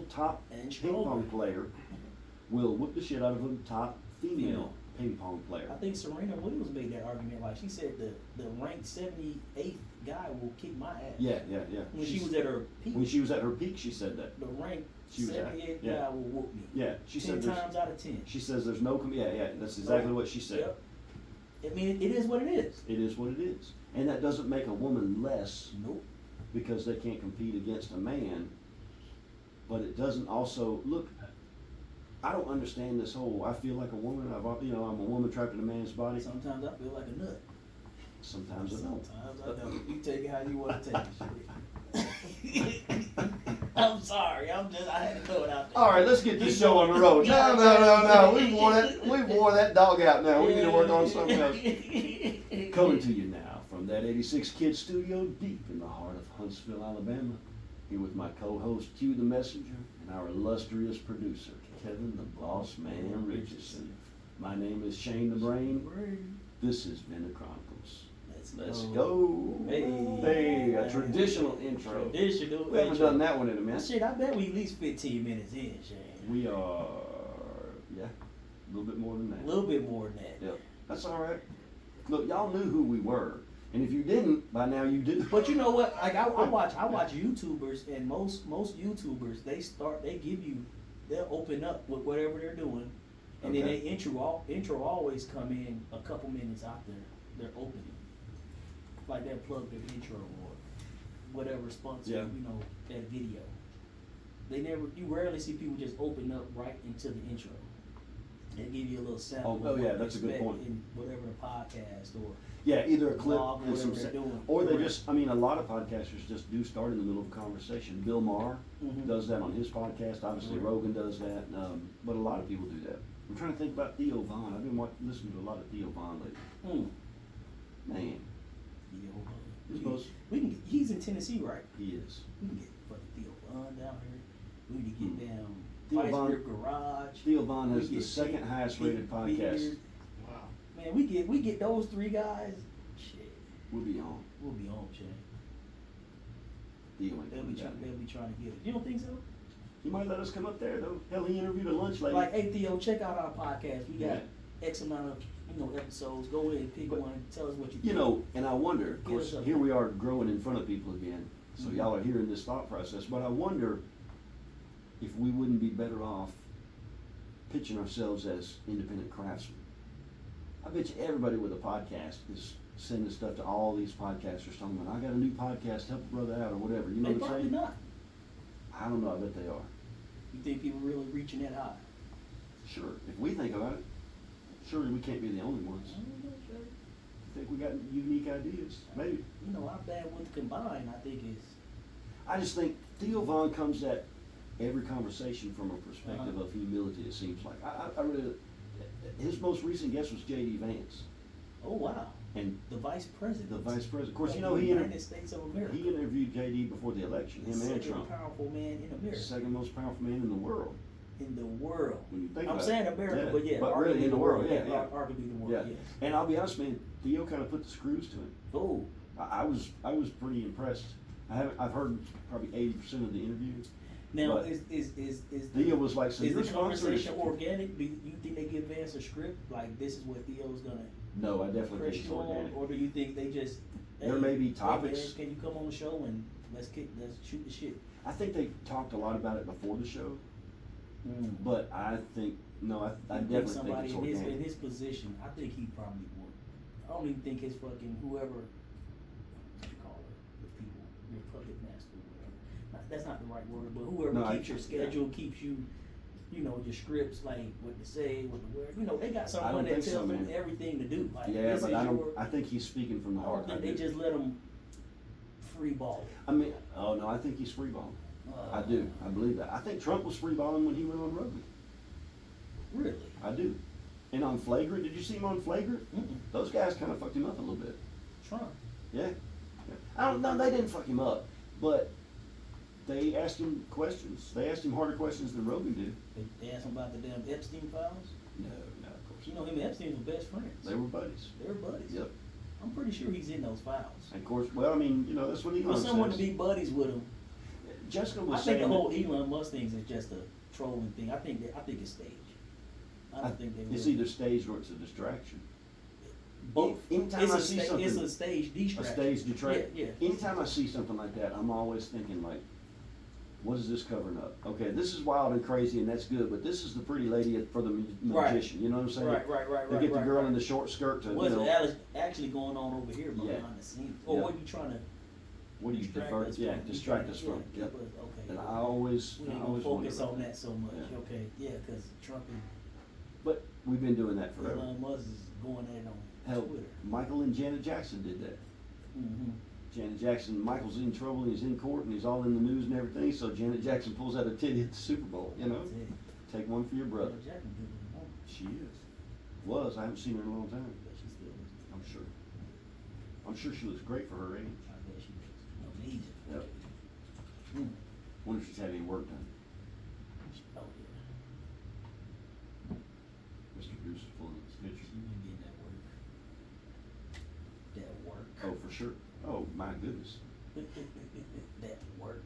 top And ping pong stronger. player will whip the shit out of a top female ping pong player. I think Serena Williams made that argument. Like she said, the ranked 78th guy will kick my ass. Yeah. When she She's- was at her peak, when she was at her peak, she said that. the ranked She was at- 78th yeah. guy will whoop me. Yeah, she 10 said there's, times out of 10. she says there's no, that's exactly what she said. Yep. I mean, it is what it is. It is what it is. And that doesn't make a woman less Nope. because they can't compete against a man, but it doesn't also, look, I don't understand this whole, I feel like a woman, I'm a woman trapped in a man's body. Sometimes I feel like a nut. Sometimes I don't. Sometimes I don't. You take it how you want to take it. I'm sorry. I had to throw it out there. All right, let's get this show on the road. No. We wore that dog out now. We need to work on something else. Coming to you now from that 86 Kid studio deep in the heart of Huntsville, Alabama. Here with my co-host Q the Messenger and our illustrious producer, Kevin the Boss Man Richardson. My name is Shane the Brain. This is Vinner Chronicles. Let's go. Hey, a traditional intro. Traditional We haven't intro. done that one in a minute. Shit, I bet we at least 15 minutes in, Shane. We are, yeah, a little bit more than that. A little bit more than that. Yep, that's all right. Look, y'all knew who we were, and if you didn't, by now you do. But you know what? Like I watch YouTubers, and most YouTubers they'll open up with whatever they're doing, and then Okay. they intro always come in a couple minutes after their opening, like they'll plug their intro or whatever sponsor Yeah. that video. You rarely see people just open up right into the intro. They give you a little sample. Oh, of yeah, what that's a to good expect point. In whatever Yeah, podcast or either a clip vlog or and some, whatever they're doing. or they Correct. just. I mean, a lot of podcasters just do start in the middle of a conversation. Bill Maher Mhm. does that on his podcast. Obviously, Correct. Rogan does that, but a lot of people do that. I'm trying to think about Theo Vaughn. I've been listening to a lot of Theo Vaughn lately. Man, He's in Tennessee, right? he is. We can get fucking Theo Vaughn down here. We need to get down Theo Vice Vaughn- Grip Garage. Theo Vaughn We has the get second Big- highest Big rated podcast. Beard. Wow. Man, we get those three guys. Shit, We'll be on. we'll be on, Shane. Theo ain't They'll coming be down here. trying to get it. You don't think so? He might let us come up there though. Hell, he interviewed a lunch lady. Like, hey Theo, check out our podcast. We got Yeah. X amount of episodes. Go in and pick But, one. Tell us what you You think. know, and I wonder, of Give course, us a- here we are growing in front of people again, so Mhm. y'all are hearing this thought process, but I wonder if we wouldn't be better off pitching ourselves as independent craftsmen. I bet you everybody with a podcast is sending stuff to all these podcasters talking about, I got a new podcast, help a brother out or whatever, you know They what I'm probably saying? not. I don't know, I bet they are. You think people really reaching that high? Sure, if we think about it, surely we can't be the only ones. I don't know, Shane. I think we got unique ideas, maybe. Our bandwidth combined, I think is. I just think Theo Vaughn comes at every conversation from a perspective of humility, it seems like. I really, his most recent guest was J.D. Vance, Oh wow, and the vice president. the vice president. Of course, of you know, the he United States of America. interviewed J.D. before the election, The him and second Trump. powerful man in America. Second most powerful man in the world, In the world. when you think I'm about saying it. America, but yeah, But really arguably in the world, yeah. Arguably the world, Yeah. yes. And I'll be honest, man, Theo kind of put the screws to him. Oh, I was pretty impressed. I've heard probably 80% of the interview. now But is Theo was like, so is your the sponsor is. conversation organic? Do you think they give Vance a script like this is what Theo's gonna No, I definitely press think it's you on, organic. or do you think they just There may be hey, topics. Vance, can you come on the show and let's shoot the shit? I think they talked a lot about it before the show, but I think, no, I I definitely think somebody it's in his organic. position, I think he probably would. I don't even think his fucking whoever, what you call it, the people, your puppet master, whatever. That's not the right word, but whoever No, keeps your schedule, keeps you, your scripts, like what to say, what to wear. They got I someone don't that think so, tells them man. everything to do. Like, Yeah, this but is I think he's speaking from the I heart. don't think they do. just let him free ball. I mean, oh no, I think he's freeballing. I do. I believe that. I think Trump was freeballing when he went on Rogan. Really? I do. And on Flagrant, did you see him on Flagrant? Mm-mm. Those guys kind of fucked him up a little bit. Trump. Yeah. I don't know. They didn't fuck him up, but they asked him questions. They asked him harder questions than Rogan did. They asked him about the damn Epstein files. No, of course. Him and Epstein were best friends. They were buddies. They were buddies. Yep. I'm pretty sure he's in those files. And of course, well, I mean, that's what For Elon someone says. to be buddies with him, Jessica I was think saying the that- whole Elon Musk thing is just a trolling thing. I think it's staged. I don't think they it's really. either staged or it's a distraction. Both. Anytime it's I a see sta- something, It's a stage a distraction. stage distraction. Yeah. Anytime I see something like that, I'm always thinking like, what is this covering up? Okay, this is wild and crazy and that's good, but this is the pretty lady for the Right. magician. You know what I'm saying? Right. They get the girl in the short skirt to, What's actually going on over here behind Yeah. the scenes? Or Yeah. what you trying to? what do you divert, yeah, distract us from, yeah, yep. keep us- okay. And I always We ain't gonna wondered focus about on that so much, Yeah. okay, yeah, cause Trump and But we've been doing that forever. Elon Musk is going at it on Hell, Twitter. Michael and Janet Jackson did that. Mm-hmm. Janet Jackson, Michael's in trouble and he's in court and he's all in the news and everything, so Janet Jackson pulls out a titty at the Super Bowl, you know? Take one for your brother. Jackson good with the woman, She is. Was, I haven't seen her in a long time. but she still is. I'm sure. I'm sure she looks great for her age. I bet she was amazing. Yep. Mm. Wonder if she's had any work done. Oh, yeah. Mr. Goose is pulling his She picture. been getting that work. Oh, for sure. Oh, my goodness. That work.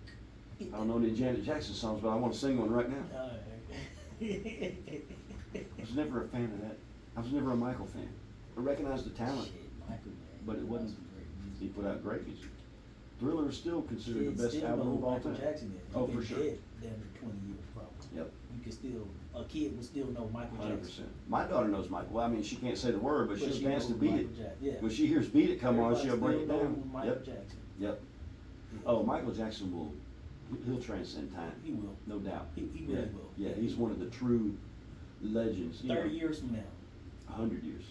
I don't know any Janet Jackson songs, but I want to sing one right now. Shit, I was never a fan of that. I was never a Michael fan. I recognized the talent. Michael, man. But it he wasn't- writes some great music. He put out great music. Thriller is still considered Kids the best still know album who of all Michael time. Jackson is. Oh, He for been sure. dead damn near 20 years probably. Yep. You can still, a kid would still know Michael 100%. Jackson. My daughter knows Michael. Well, I mean, she can't say the word, but she'll she dance to knows beat Michael it. Jackson, yeah. When she hears beat it come on, Everybody she'll break it still know down. Michael Yep. Jackson. Yep. Yeah. Oh, Michael Jackson will, he'll transcend time. He will. No doubt. He really Yeah. will. Yeah, he's one of the true legends. You 30 know, years from now, 100 years.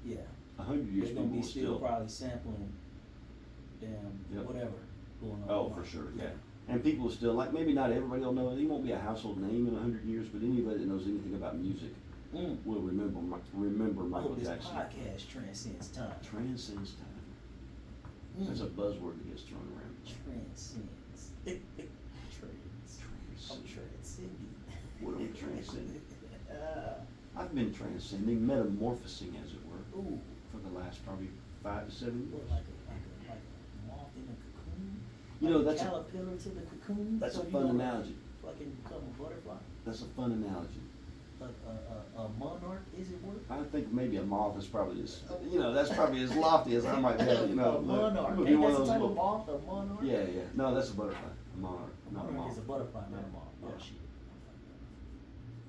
yeah. 100 years They're gonna people be will still probably sampling Yep. whatever going on. Oh, for sure, yeah. And people will still, like, maybe not everybody will know, he won't be a household name in 100 years, but anybody that knows anything about music Mm. will remember I Michael hope this Jackson. podcast transcends time. Transcends time. That's a buzzword that gets thrown around. Transcends. I'm transcending. What are we transcending? Uh, I've been transcending, metamorphosing, as it were, ooh, for the last probably 5 to 7 what, years. like a moth in a cocoon? You know, Like that's a a- caterpillar to the cocoon. That's so a you fun don't analogy. Fucking become a butterfly. That's a fun analogy. A monarch, is it work? I think maybe a moth is probably as, that's probably as lofty as I might be able, A look, monarch. it would be Ain't one that of the those type of little- moth? A monarch. Yeah, yeah. No, that's a butterfly, a monarch, A not a monarch moth. is a butterfly, not Yeah, a moth. yeah. Oh shit.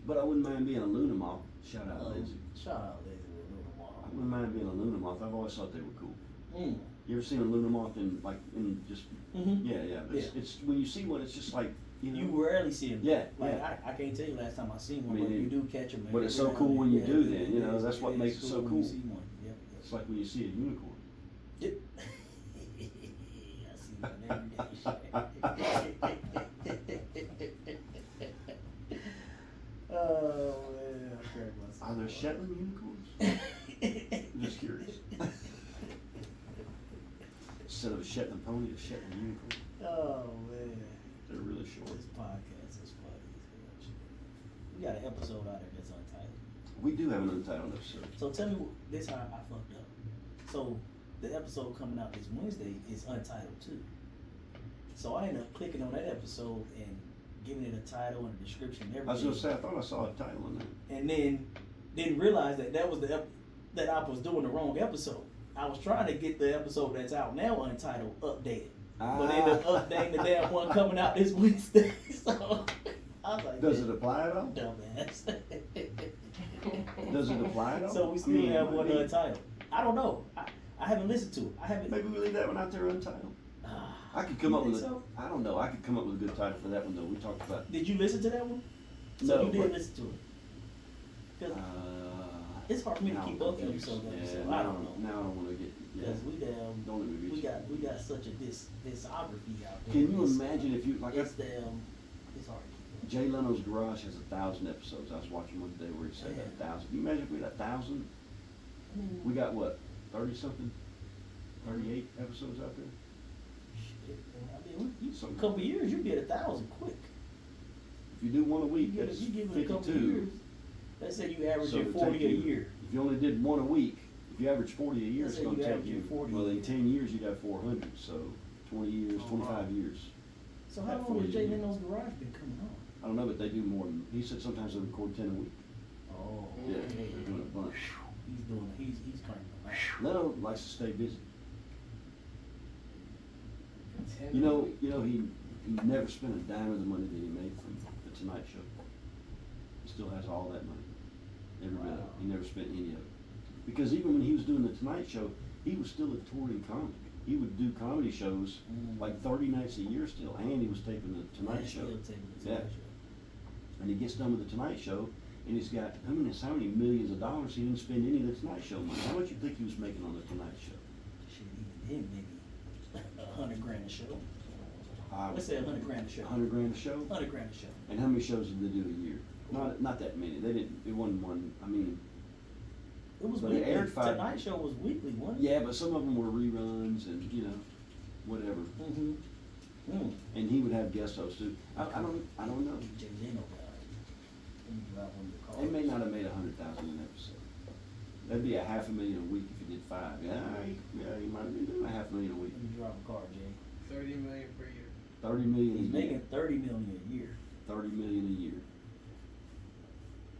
But I wouldn't mind being a Luna moth. Shout out, Lazy. Shout out Lazy with Luna I Moth. wouldn't mind being a Luna moth. I've always thought they were cool. Mm. You ever seen a Luna moth in just? Mhm. Yeah, yeah. But Yeah. It's when you see one, it's just like You rarely see them. Yeah, Like yeah. I can't tell you last time I seen one, Me but you neither. do catch them. But it's so cool when you do then, that's what makes it so when cool. You see one. Yep. It's like when you see a unicorn. Yep. I see one every day. Oh man, I cracked myself. Are there Shetland unicorns? I'm just curious. Instead of a Shetland pony, a Shetland unicorn. Oh man. They're really short. This podcast is funny as hell. We got an episode out there that's untitled. We do have an untitled episode. So tell me this how I fucked up. So the episode coming out this Wednesday is untitled too. So I ended up clicking on that episode and giving it a title and a description and everything. I was gonna say, I thought I saw a title in there. And then didn't realize that was that I was doing the wrong episode. I was trying to get the episode that's out now untitled updated. But ended up updating the damn one coming out this Wednesday. So I was like, Does it apply at all? dumbass. Does it apply at all? So we still I mean, have one maybe- untitled. I don't know. I haven't listened to it. I haven't. Maybe we leave that one out there untitled. I could come You up think with so? I don't know. I could come up with a good title for that one though. We talked about. Did you listen to that one? So No, you did but- listen to it. 'Cause it's hard for me to now keep I'm up confused. episode to Yeah, episode. now, I don't know. Now I don't want to get. Yeah. Because Don't let me reach. we got such a discography out there. Can you It's- imagine if you like? It's it's hard to keep Jay Leno's Garage has 1,000 episodes. I was watching one today where he said Yeah. 1,000. Can you imagine if we had 1,000? up. I mean, We got what, 30 something, 38 episodes out there. shit, man. I mean, a Something. couple of years, you get 1,000 quick. If you do one a You week, give that's it a couple of 52. years. Let's say you average So your it'd 40 take a you- year. If you only did one a week, if you average 40 a year, Let's it's say going you to take average you. your 40 Well, a in year. 10 years, you'd have 400. So 20 years, Oh, 25 wow. years. So how At long 40 has Jay a year. Leno's Garage been coming on? I don't know, but they do more than. He said sometimes they record 10 a week. Oh, Yeah, okay. they're doing a bunch. He's cranking them out. Leno likes to stay busy. 10 You know, he never spent a dime of the money that he made from the Tonight Show. He still has all that money, every bit of it. Wow. He never spent any of it. Because even when he was doing the Tonight Show, he was still a touring comic. he would do comedy shows like 30 nights a year still, and he was taping the Tonight Show. Yeah. And he gets done with the Tonight Show, and he's got how many millions of dollars he didn't spend any of the Tonight Show money. How much you think he was making on the Tonight Show? Shit, even him maybe $100,000 a show. Let's say $100,000 a show. 100 grand a show. 100,000 a show. And how many shows did they do a year? Not that many. They didn't. It wasn't one. I mean, It was but it weekly. aired five- Tonight Show was weekly, wasn't it? yeah, but some of them were reruns and whatever. Mm-hmm. Mm. And he would have guest hosts too. I don't know. Jay Leno guy. Let me drop one of the They may cards. not have made 100,000 an episode. That'd be $500,000 a week if he did 5. Yeah, he might have been doing $500,000 a week. Let me drop a card, Jay. 30 million per year. 30 million He's a year. making $30 million a year. 30 million a year.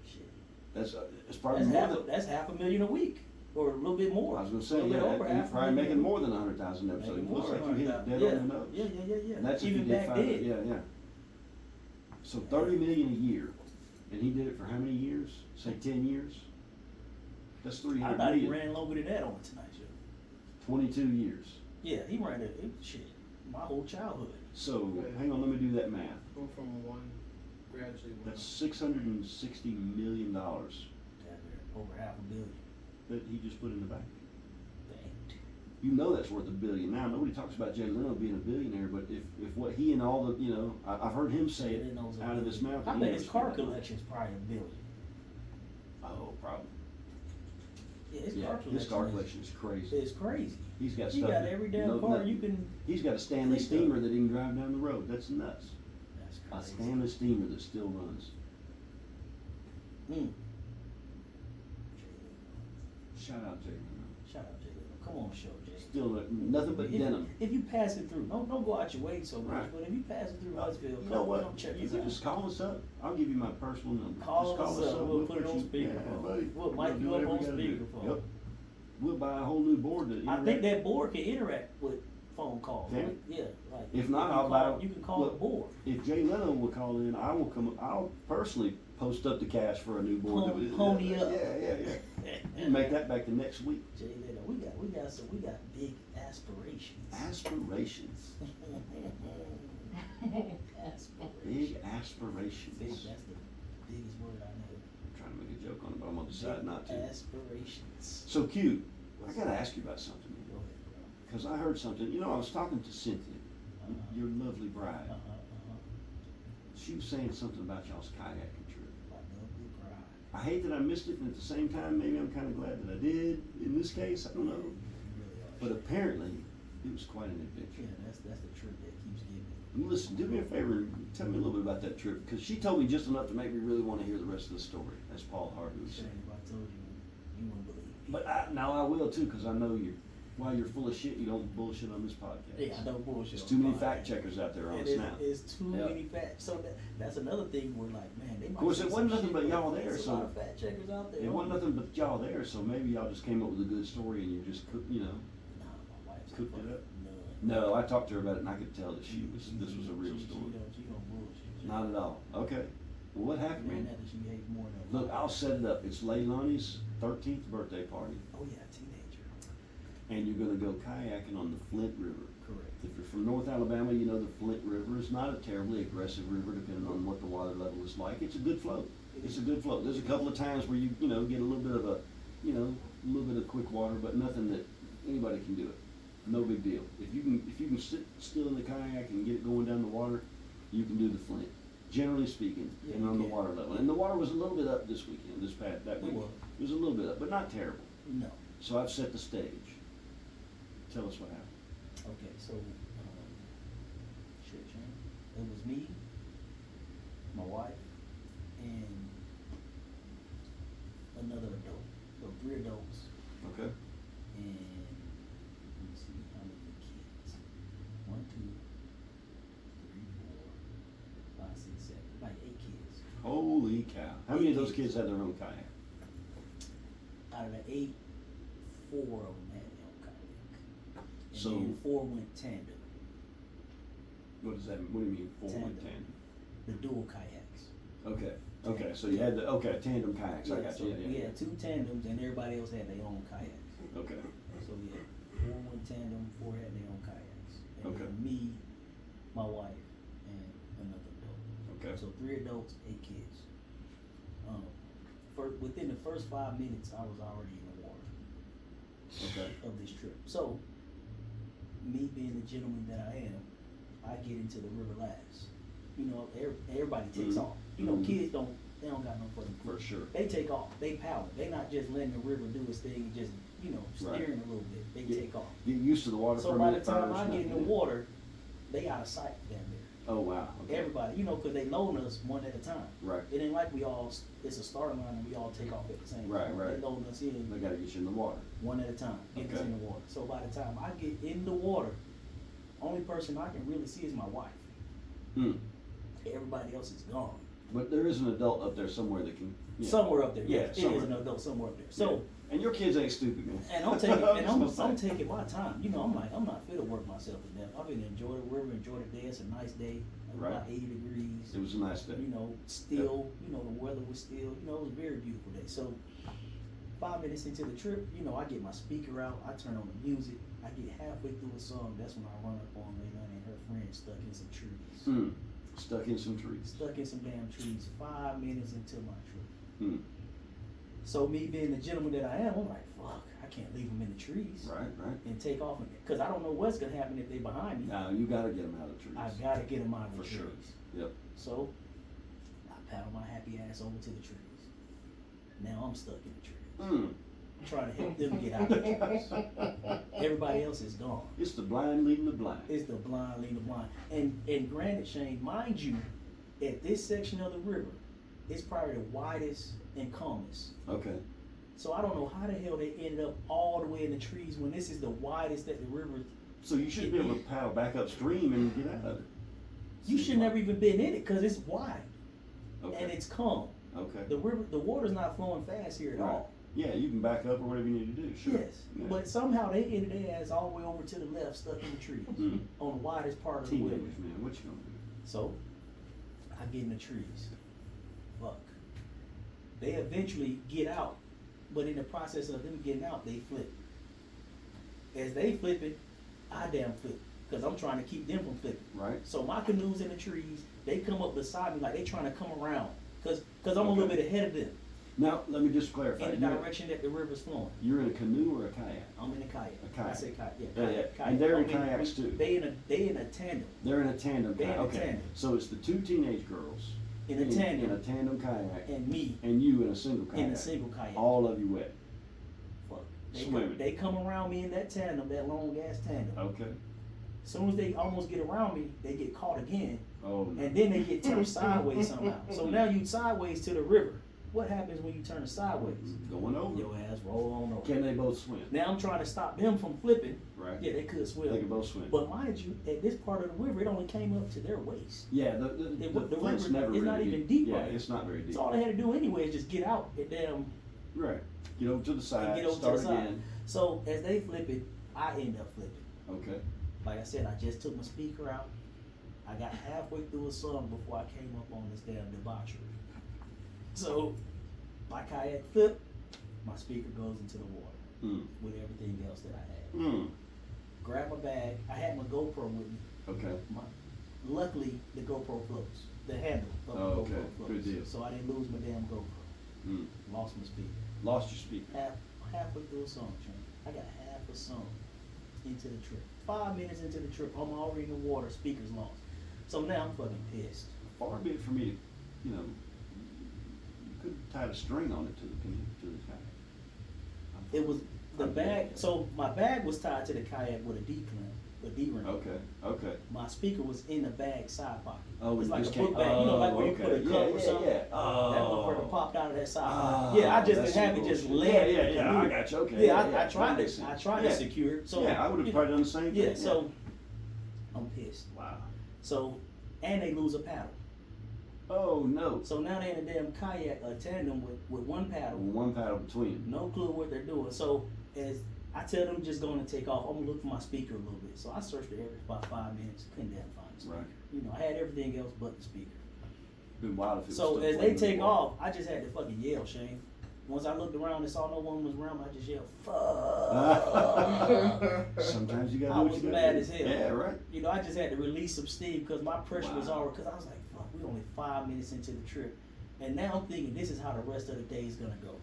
Shit. That's probably That's more half. than. That's $500,000 a week, or a little bit more. I was gonna A say, little bit yeah, over he's half a probably million. making more than 100,000 an episode. Making It looks more like than you hit 100,000. dead on the nose. Yeah. And that's if Even you did back 5. then. Yeah. So 30 million a year, and he did it for how many years? Say 10 years. That's 300 I thought he million. ran longer than that on the Tonight Show. 22 years. Yeah, he ran it. Shit, my whole childhood. So hang on, let me do that math. Go from one, gradually one. That's $660 million that Damn near over $500 million. he just put in the bank. Dang. You know that's worth $1 billion. Now nobody talks about Jay Leno being a billionaire, but if what he and all the I've heard him say it Leno's a out of his billion. mouth. I he bet never his car spent that much. collection's probably $1 billion. Oh, probably. Yeah, his Yeah, car his car collection collection is crazy. is crazy. He's got He stuff. got that- every damn no- car no- you can. He's got a Stanley think of. steamer that he can drive down the road. That's nuts. A That's crazy. Stanley steamer that still runs. Mm. Shout out Jay Leno. Shout out Jay Leno. Come on, show Jay. Still nothing but if, denim. If you pass it through, don't go out your way so much. Right. But if you pass it through Huntsville, You know what? come check You us can out. just call us up. I'll give you my personal number. Call Just us up. We'll put it on you- speakerphone. Yeah, buddy. We'll mic do you up whatever on gotta do. speakerphone. Yep. We'll buy a whole new board to I think interact. that board can interact with phone calls. Can Right? it? Yeah, like If not, you I'll call, buy- You can call look, the board. If Jay Leno will call in, I will come. I'll personally post up the cash for a new board. that would- Pony up. Yeah. Make that back to next week. Jay Leno, we got big aspirations. Aspirations. Aspirations. Big aspirations. Big, that's the biggest word I know. I'm trying to make a joke on it, but I'm gonna decide Big not to. Aspirations. So Q, I gotta ask you about something, Go ahead, bro. because I heard something. I was talking to Cynthia, your lovely bride. She was saying something about y'all's kayaking trip. My lovely bride. I hate that I missed it, and at the same time, maybe I'm kind of glad that I did. In this case, I don't know. You really are. But apparently, it was quite an adventure. yeah, that's the trip that keeps giving. And listen, do me a favor and tell me a little bit about that trip, because she told me just enough to make me really want to hear the rest of the story. That's Paul Harvey was Shane, saying. if I told you, you wouldn't believe me. But now I will too, because I know while you're full of shit, you don't bullshit on this podcast. Yeah, I don't bullshit. There's on too many the fact podcast. checkers out there on It us is, now. it's too Yep. many fact. So that's another thing. We're like, man, they might. Of course, say it wasn't some nothing shit, but y'all there, there's so- a lot of fact checkers out there. It wasn't nothing but y'all there, so maybe y'all just came up with a good story and you just cooked, Nah, my wife's Cooked it fucking up? none. No, I talked to her about it and I could tell that this was a real story. She don't bullshit. Not at all. Okay. Well, what happened, Man, man? that she hates more than. Look, I'll set it up. It's Leilani's 13th birthday party, Oh yeah, teenager. and you're gonna go kayaking on the Flint River. Correct. If you're from North Alabama, you know the Flint River is not a terribly aggressive river, depending on what the water level is like. It's a good float. It's a good float. There's a couple of times where you get a little bit of a quick water, but nothing that anybody can do it. No big deal. If you can sit still in the kayak and get it going down the water, you can do the Flint. Generally speaking, Yeah, and you on the can. water level. And the water was a little bit up this weekend, that It week. was. It was a little bit up, but not terrible. No. So I've set the stage. Tell us what happened. Okay, so shit, Shane. It was me, my wife, and another adult. So 3 adults. Okay. And let me see how many kids. 1, 2, 3, 4, 5, 6, 7, like 8 kids. Holy cow. How many of those kids had their own kayak? Out of the 8, 4 of them had their own kayak. And So- then 4 went tandem, What does that mean? What do you mean 4 Tandem. with tandem? the dual kayaks. Okay, so you had tandem kayaks, I got so you, we had 2 tandems and everybody else had their own kayaks. Okay, So we had 4 went in tandem, 4 had their own kayaks. And Okay. then me, my wife, and another adult. Okay. So 3 adults, 8 kids. Within the first 5 minutes, I was already in the water Okay. of this trip. So, me being the gentleman that I am, I get into the river last. You know, everybody takes Mhm. off. You know, Mhm. kids they don't got no fucking clue. For sure. They take off. They paddle. They not just letting the river do its thing and just, you know, Right. steering a little bit. They Get- take off. Get used to the water So for a by the minute time first, I get in the yeah. water, they out of sight down there. Oh, wow. Okay. Everybody, you know, because they load us one at a time. Right. It ain't like it's a starting line and we all take off at the same Right, time. right. They load us in They gotta get you in the water. one at a time, get us Okay. in the water. So by the time I get in the water, only person I can really see is my wife. Hmm. Everybody else is gone. But there is an adult up there somewhere that can. Yeah. Somewhere up there. Yeah, Yes, it somewhere. is an adult somewhere up there. So, Yeah. And your kids ain't stupid, man. and I'm taking, and I'm Just taking my time. You know, I'm not fit to work myself to death. I've been enjoy the river, enjoy the day. It's a nice day. Right. About 80 degrees. It was a nice day. You know, still, you know, the weather was still, you know, it was a very beautiful day. So 5 minutes into the trip, you know, I get my speaker out, I turn on the music, I get halfway through a song, that's when I run up on Leilani and her friend stuck in some trees. Hmm. Stuck in some trees. Stuck in some damn trees, 5 minutes into my trip. Hmm. So me being the gentleman that I am, I'm like, fuck, I can't leave them in the trees Right, right. and take off, because I don't know what's gonna happen if they behind me. Now you gotta get them out of the trees. I gotta get them out of the For trees. sure. Yep. So I paddle my happy ass over to the trees. Now I'm stuck in the trees. Hmm. Trying to help them get out of the trees. Everybody else is gone. It's the blind leading the blind. It's the blind leading the blind. And granted, Shane, mind you, at this section of the river, it's probably the widest and calmest. Okay. So I don't know how the hell they ended up all the way in the trees when this is the widest that the river. So you should be able to paddle back upstream and get out of it. You should never even been in it because it's wide Okay. and it's calm. Okay. The river, the water's not flowing fast here at Right. all. Yeah, you can back up or whatever you need to do. Sure. Yes, Yeah. but somehow they ended their ass all the way over to the left, stuck in the trees, Mhm. on the widest part of the Teenagers, river. man, what you gonna do? So, I get in the trees. Fuck. They eventually get out, but in the process of them getting out, they flip. As they flipping, I damn flip, because I'm trying to keep them from flipping. Right. So my canoe's in the trees, they come up beside me like they trying to come around, because I'm a Okay. little bit ahead of them Now let me just clarify. in the direction that the river's flowing. You're in a canoe or a kayak? I'm in a kayak. A kayak. I say kayak. Yeah, Yeah, kayak. yeah. And they're in I mean, kayaks too. They in a tandem. They're in a tandem They're in kayak. a Okay. tandem. So it's the two teenage girls In a tandem. in a tandem kayak, And me and you in a single kayak. in a single kayak. All of you wet. Fuck. Swimming. They come around me in that tandem, that long ass tandem. Okay. As soon as they almost get around me, they get caught again, Oh no. and then they get turned sideways somehow. So now you sideways to the river. What happens when you turn sideways? Going over. Your ass roll on over. Can they both swim? Now I'm trying to stop them from flipping. Right. Yeah, they could swim. They can both swim. But mind you, at this part of the river, it only came up to their waist. Yeah, the The flint's river never is really not even deep. deep Yeah, right here. it's not very deep. So all they had to do anyway is just get out and damn Right. Get over to the side. and get over start to the side. again. So as they flip it, I end up flipping. Okay. Like I said, I just took my speaker out. I got halfway through a song before I came up on this damn debauchery. So my kayak flipped, my speaker goes into the water Hmm. with everything else that I had. Hmm. Grab my bag. I had my GoPro with me. Okay. Luckily, the GoPro floats. The handle of the Oh, okay. GoPro floats. Good deal. So I didn't lose my damn GoPro. Hmm. Lost my speaker. Lost your speaker. Halfway through a song, Trent. I got half a song into the trip. 5 minutes into the trip, I'm already in the water, speaker's lost. So now I'm fucking pissed. Far be it for me, you know, you could tie a string on it to the canoe, to the kayak. It was the Okay. bag, so my bag was tied to the kayak with a D clamp, a D ring. Okay. Okay. My speaker was in the bag side pocket. Oh, it's you like a just book can't- bag, you know, like oh, where you okay. put a Yeah, cup or yeah, something. yeah. That Oh. motherfucker popped out of that side Ah, pocket. Yeah, I just that's didn't have some it just bullshit. laying. Yeah, in the yeah, canoe. I got you. Okay. Yeah, I that tried makes to, I sense. tried Yeah. to secure it. So Yeah, I would have you probably know, done the same yeah, thing. so I'm pissed. Wow. So, and they lose a paddle. Oh no. So now they're in a damn kayak, a tandem with one paddle. One paddle between. No clue what they're doing. So as I tell them just going to take off, I'm gonna look for my speaker a little bit. So I searched the area for about 5 minutes, couldn't damn find the speaker. Right. You know, I had everything else but the speaker. Been wild if it was So still as they floating in the take water. off, I just had to fucking yell, Shane. Once I looked around and saw no one was around, I just yelled, "Fuck!" Sometimes you gotta I do what was you mad gotta do. as hell. Yeah, right. You know, I just had to release some steam because my pressure was Wow. already. Because I was like, "Fuck, we only 5 minutes into the trip," and now I'm thinking this is how the rest of the day is gonna go.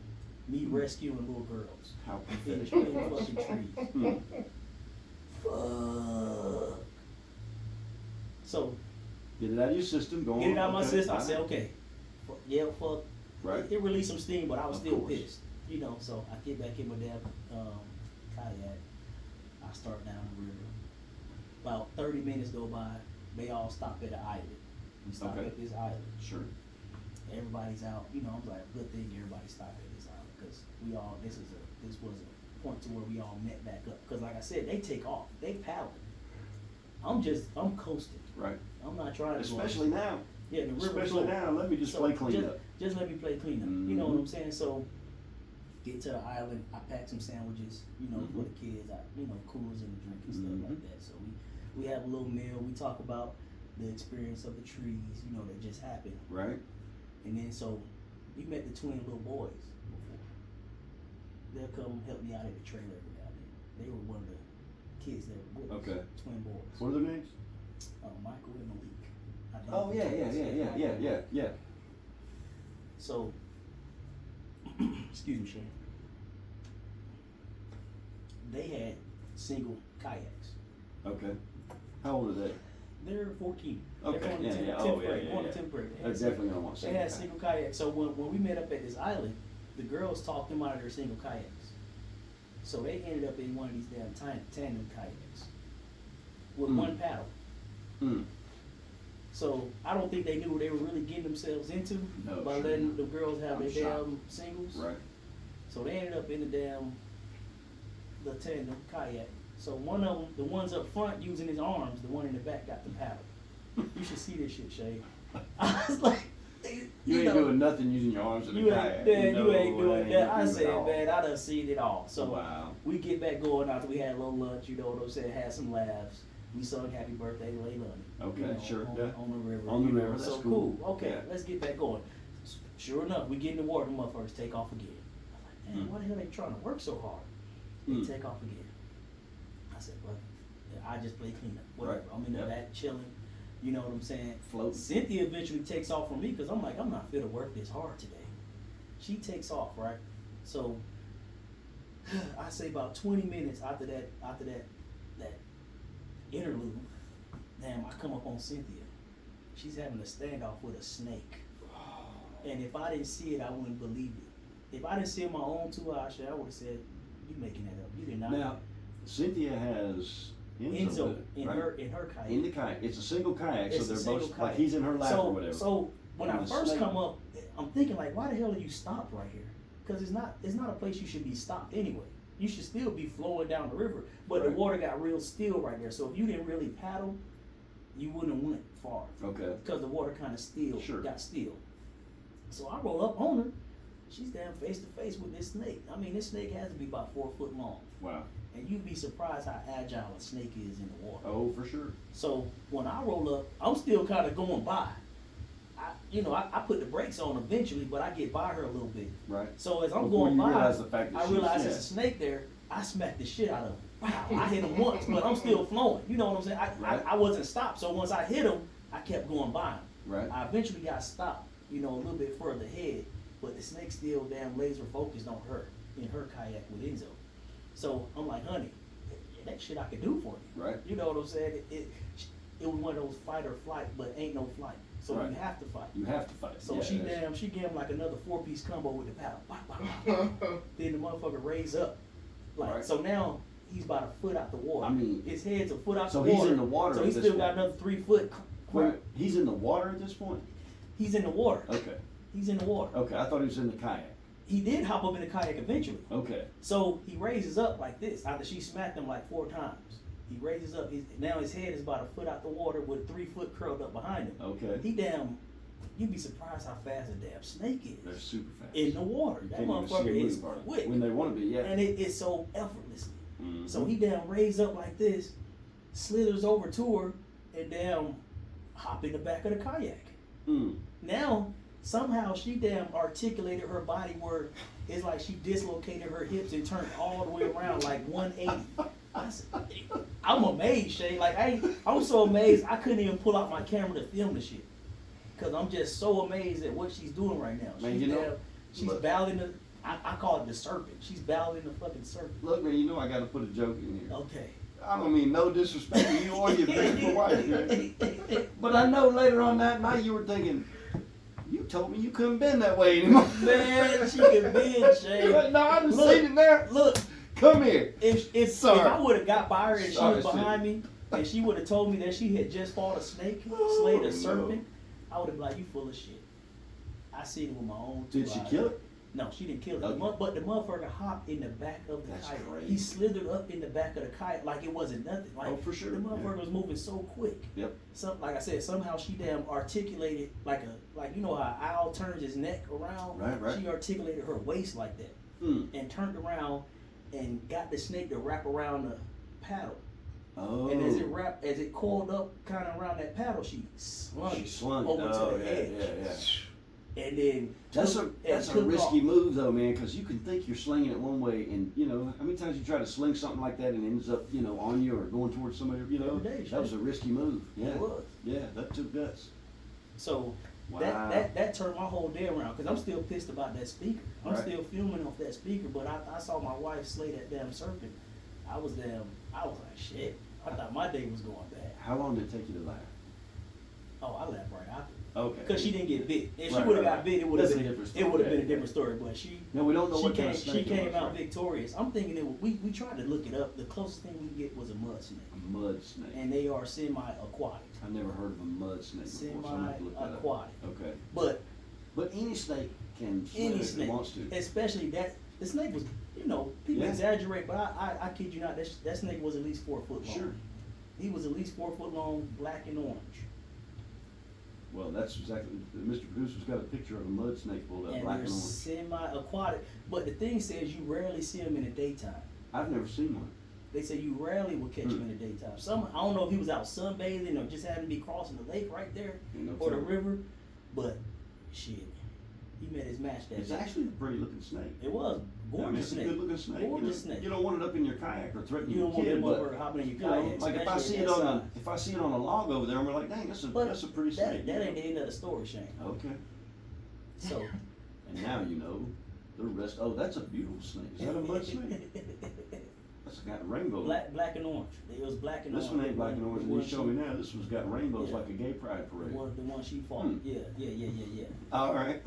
Me rescuing little girls How in pathetic. fucking trees. Hmm. Fuck. So Get it out of your system. Go on. get it out of my Okay, system. I fine. said, okay, yeah, fuck. Right. It released some steam, but I was Of still course. pissed. You know, so I get back in my damn kayak. I start down the river. About 30 minutes go by. They all stop at an island. We stop Okay. at this island. Sure. Everybody's out. You know, I'm like, good thing everybody stopped at this island because this was a point to where we all met back up. Because like I said, they take off. They paddle. I'm coasting. Right. I'm not trying to. Especially now. Yeah, the river. Especially flow. now. Let me just So play cleanup. Just let me play cleanup. You know Mhm. what I'm saying? So get to the island. I packed some sandwiches, you know, for the kids. Coolers and a drink and stuff like that. So we have a little meal. We talk about the experience of the trees, you know, that just happened. Right. And then so we met the twin little boys before. They'll come help me out at the trailer every now and then. They were one of the kids that were with us. Okay. Twin boys. What are their names? Michael and Malik. I think Oh the twins. yeah. So, excuse me, Shane. They had single kayaks. Okay. How old are they? They're 14. Okay, They're going yeah, to 10th, yeah. 10th Oh, grade. yeah, Going yeah. to 10th grade. They're definitely gonna want to They had single kayaks. So when we met up at this island, the girls talked them out of their single kayaks. So they ended up in one of these damn tandem kayaks with one paddle. Hmm. So I don't think they knew what they were really getting themselves into No, by sure letting not. the girls have I'm their shocked. damn singles. Right. So they ended up in the tandem kayak. So one of them, the ones up front using his arms, the one in the back got the paddle. You should see this shit, Shay. I was like, You ain't know, doing nothing using your arms in the you kayak. ain't, No, you ain't it doing ain't that. I nothing said, at all. man, I done seen it all. So Wow. we get back going after we had a little lunch, you know what I'm saying, had some laughs. We sung happy birthday to Leilani. Okay, sure, on, yeah. on the river. On the you know, river, that's so cool. Okay, Yeah. let's get back going. Sure enough, we get in the water, the motherfuckers take off again. I'm like, man, why the hell they trying to work so hard? They take off again. I said, well, I just play cleanup. Whatever. Right. I'm in the Yep. back chilling. You know what I'm saying? Floating. Cynthia eventually takes off from me because I'm like, I'm not fit to work this hard today. She takes off, right? So I say about 20 minutes after that interlude, damn, I come up on Cynthia. She's having a standoff with a snake. And if I didn't see it, I wouldn't believe it. If I didn't see it with my own 2 eyes, I would have said, "You making that up? You did not." Now, Cynthia has Enzo with it, right? in her kayak. In the kayak. It's a single kayak, It's so a they're single both like kayak. he's in her lap or whatever. So when And I the first snake- come up, I'm thinking like, why the hell are you stopped right here? Because it's not a place you should be stopped anyway. You should still be flowing down the river, but the Right. water got real still right there. So if you didn't really paddle, you wouldn't have went far Okay. because the water kind of Sure. got still. So I roll up on her. She's down face to face with this snake. I mean, this snake has to be about 4 foot long. Wow. And you'd be surprised how agile a snake is in the water. Oh, for sure. So when I roll up, I'm still kind of going by. I put the brakes on eventually, but I get by her a little bit. Right. So as I'm Before going you by, realize the fact that I she's- realize yeah. there's a snake there. I smack the shit out of him. Wow, I hit him once, but I'm still flowing. You know what I'm saying? Right. I wasn't stopped. So once I hit him, I kept going by him. Right. I eventually got stopped, a little bit further ahead, but the snake still damn laser focused on her in her kayak with Enzo. So I'm like, honey, that shit I could do for you. Right. You know what I'm saying? It was one of those fight or flight, but ain't no flight. So Right. you have to fight. You have to fight. So Yeah, she that's- gave him like another 4-piece combo with the paddle. Bop, bop, bop, bop. Then the motherfucker raised up. Like Right. so now he's about a foot out the water. I mean, his head's a foot out so the he's water. in the water So at he's this still got point. another 3 foot. Wait, he's in the water at this point? He's in the water. Okay. He's in the water. Okay, I thought he was in the kayak. He did hop up in the kayak eventually. Okay. So he raises up like this after she smacked him like 4 times. He raises up. Now his head is about a foot out the water with 3 foot curled up behind him. Okay. He damn. You'd be surprised how fast a damn snake is. They're super fast. In the water. You That can't even see motherfucker them is move hardly. quick. When they want to be, yeah. And it is so effortlessly. Mhm. So he damn raised up like this, slithers over to her, and damn hop in the back of the kayak. Mm. Now somehow she damn articulated her body where it's like she dislocated her hips and turned all the way around like 180. I'm amazed, Shay. Like I'm so amazed I couldn't even pull out my camera to film the shit. Cause I'm just so amazed at what she's doing right now. Man, She's look. battling the, I call it the serpent. She's battling the fucking serpent. Look, man, you know I gotta put a joke in here. Okay. I don't mean no disrespect to you or your beautiful wife, man. But I know later on that night you were thinking, you told me you couldn't bend that way anymore. Man, she can bend, Shay. No, I done Look, seen it there. Look, Come here. if Sorry. I would have got by her and she Sorry, was behind me, and she would have told me that she had just fought a snake, slayed no. a serpent, I would have been like, you full of shit. I seen it with my own two Did she eyes. kill it? No, she didn't kill it. Okay. But the motherfucker hopped in the back of the That's kite. crazy. He slithered up in the back of the kite like it wasn't nothing. Like Oh, for sure, the motherfucker yeah. was moving so quick. Yep. Like I said, somehow she damn articulated like you know how an owl turns his neck around. Right. She articulated her waist like that and turned around and got the snake to wrap around the paddle. Oh. And as it coiled up kind of around that paddle, she slung She it slung it. over Oh, to the yeah, edge. yeah. And then That's took a off. risky move though, man, because you can think you're slinging it one way, and you know how many times you try to sling something like that and it ends up, you know, on you or going towards somebody, you know. Every day, That was a risky move. Yeah. It was. Yeah, that took guts. So Wow. that turned my whole day around because I'm still pissed about that speaker. I'm Right. still filming off that speaker, but I saw my wife slay that damn serpent. I was like, shit. I thought my day was going bad. How long did it take you to laugh? Oh, I laughed right after. Okay. Because she didn't get bit. If she Right, would have right, got bit, it would That's have a been different story. it would have been a Yeah, different yeah. story. But she No, we don't know what kind of she snake it came was, out right? victorious. I'm thinking we tried to look it up. The closest thing we could get was a mud snake, A mud snake. and they are semi-aquatic. I've never heard of a mud snake before, so I'm gonna have to look that up. Semi-aquatic. Okay. But Any snake can swim any if snake, it wants to. especially that the snake was, people Yeah. exaggerate, but I kid you not, that snake was at least 4 foot long. Sure. He was at least 4 foot long, black and orange, Well, that's exactly. Mr. Producer's got a picture of a mud snake pulled up, and black they're and orange. semi-aquatic. But the thing says you rarely see them in the daytime. I've never seen one. They say you rarely will catch him in the daytime. I don't know if he was out sunbathing or just happened to be crossing the lake right there Ain't no or the telling. river, but shit, he met his match that It's day. actually a pretty looking snake. It was I mean, gorgeous it's a snake. good looking snake. Gorgeous snake. You don't want it up in your kayak or threatening You your don't want kid, them but over hopping in your you know, kayak. like if I especially see at it that on size. if I see it on a log over there, I'm like, dang, that's But a pretty that snake. that you ain't know? the end of the story, Shane. Okay. So And now you know the rest. Oh, that's a beautiful snake. Is that a mud snake? That's got a rainbow. black and orange. It was black and This orange. one ain't black and orange. The And one you show me now. This one's got rainbows Yeah. like a gay pride parade. The one she fought. Hmm. Yeah. All right.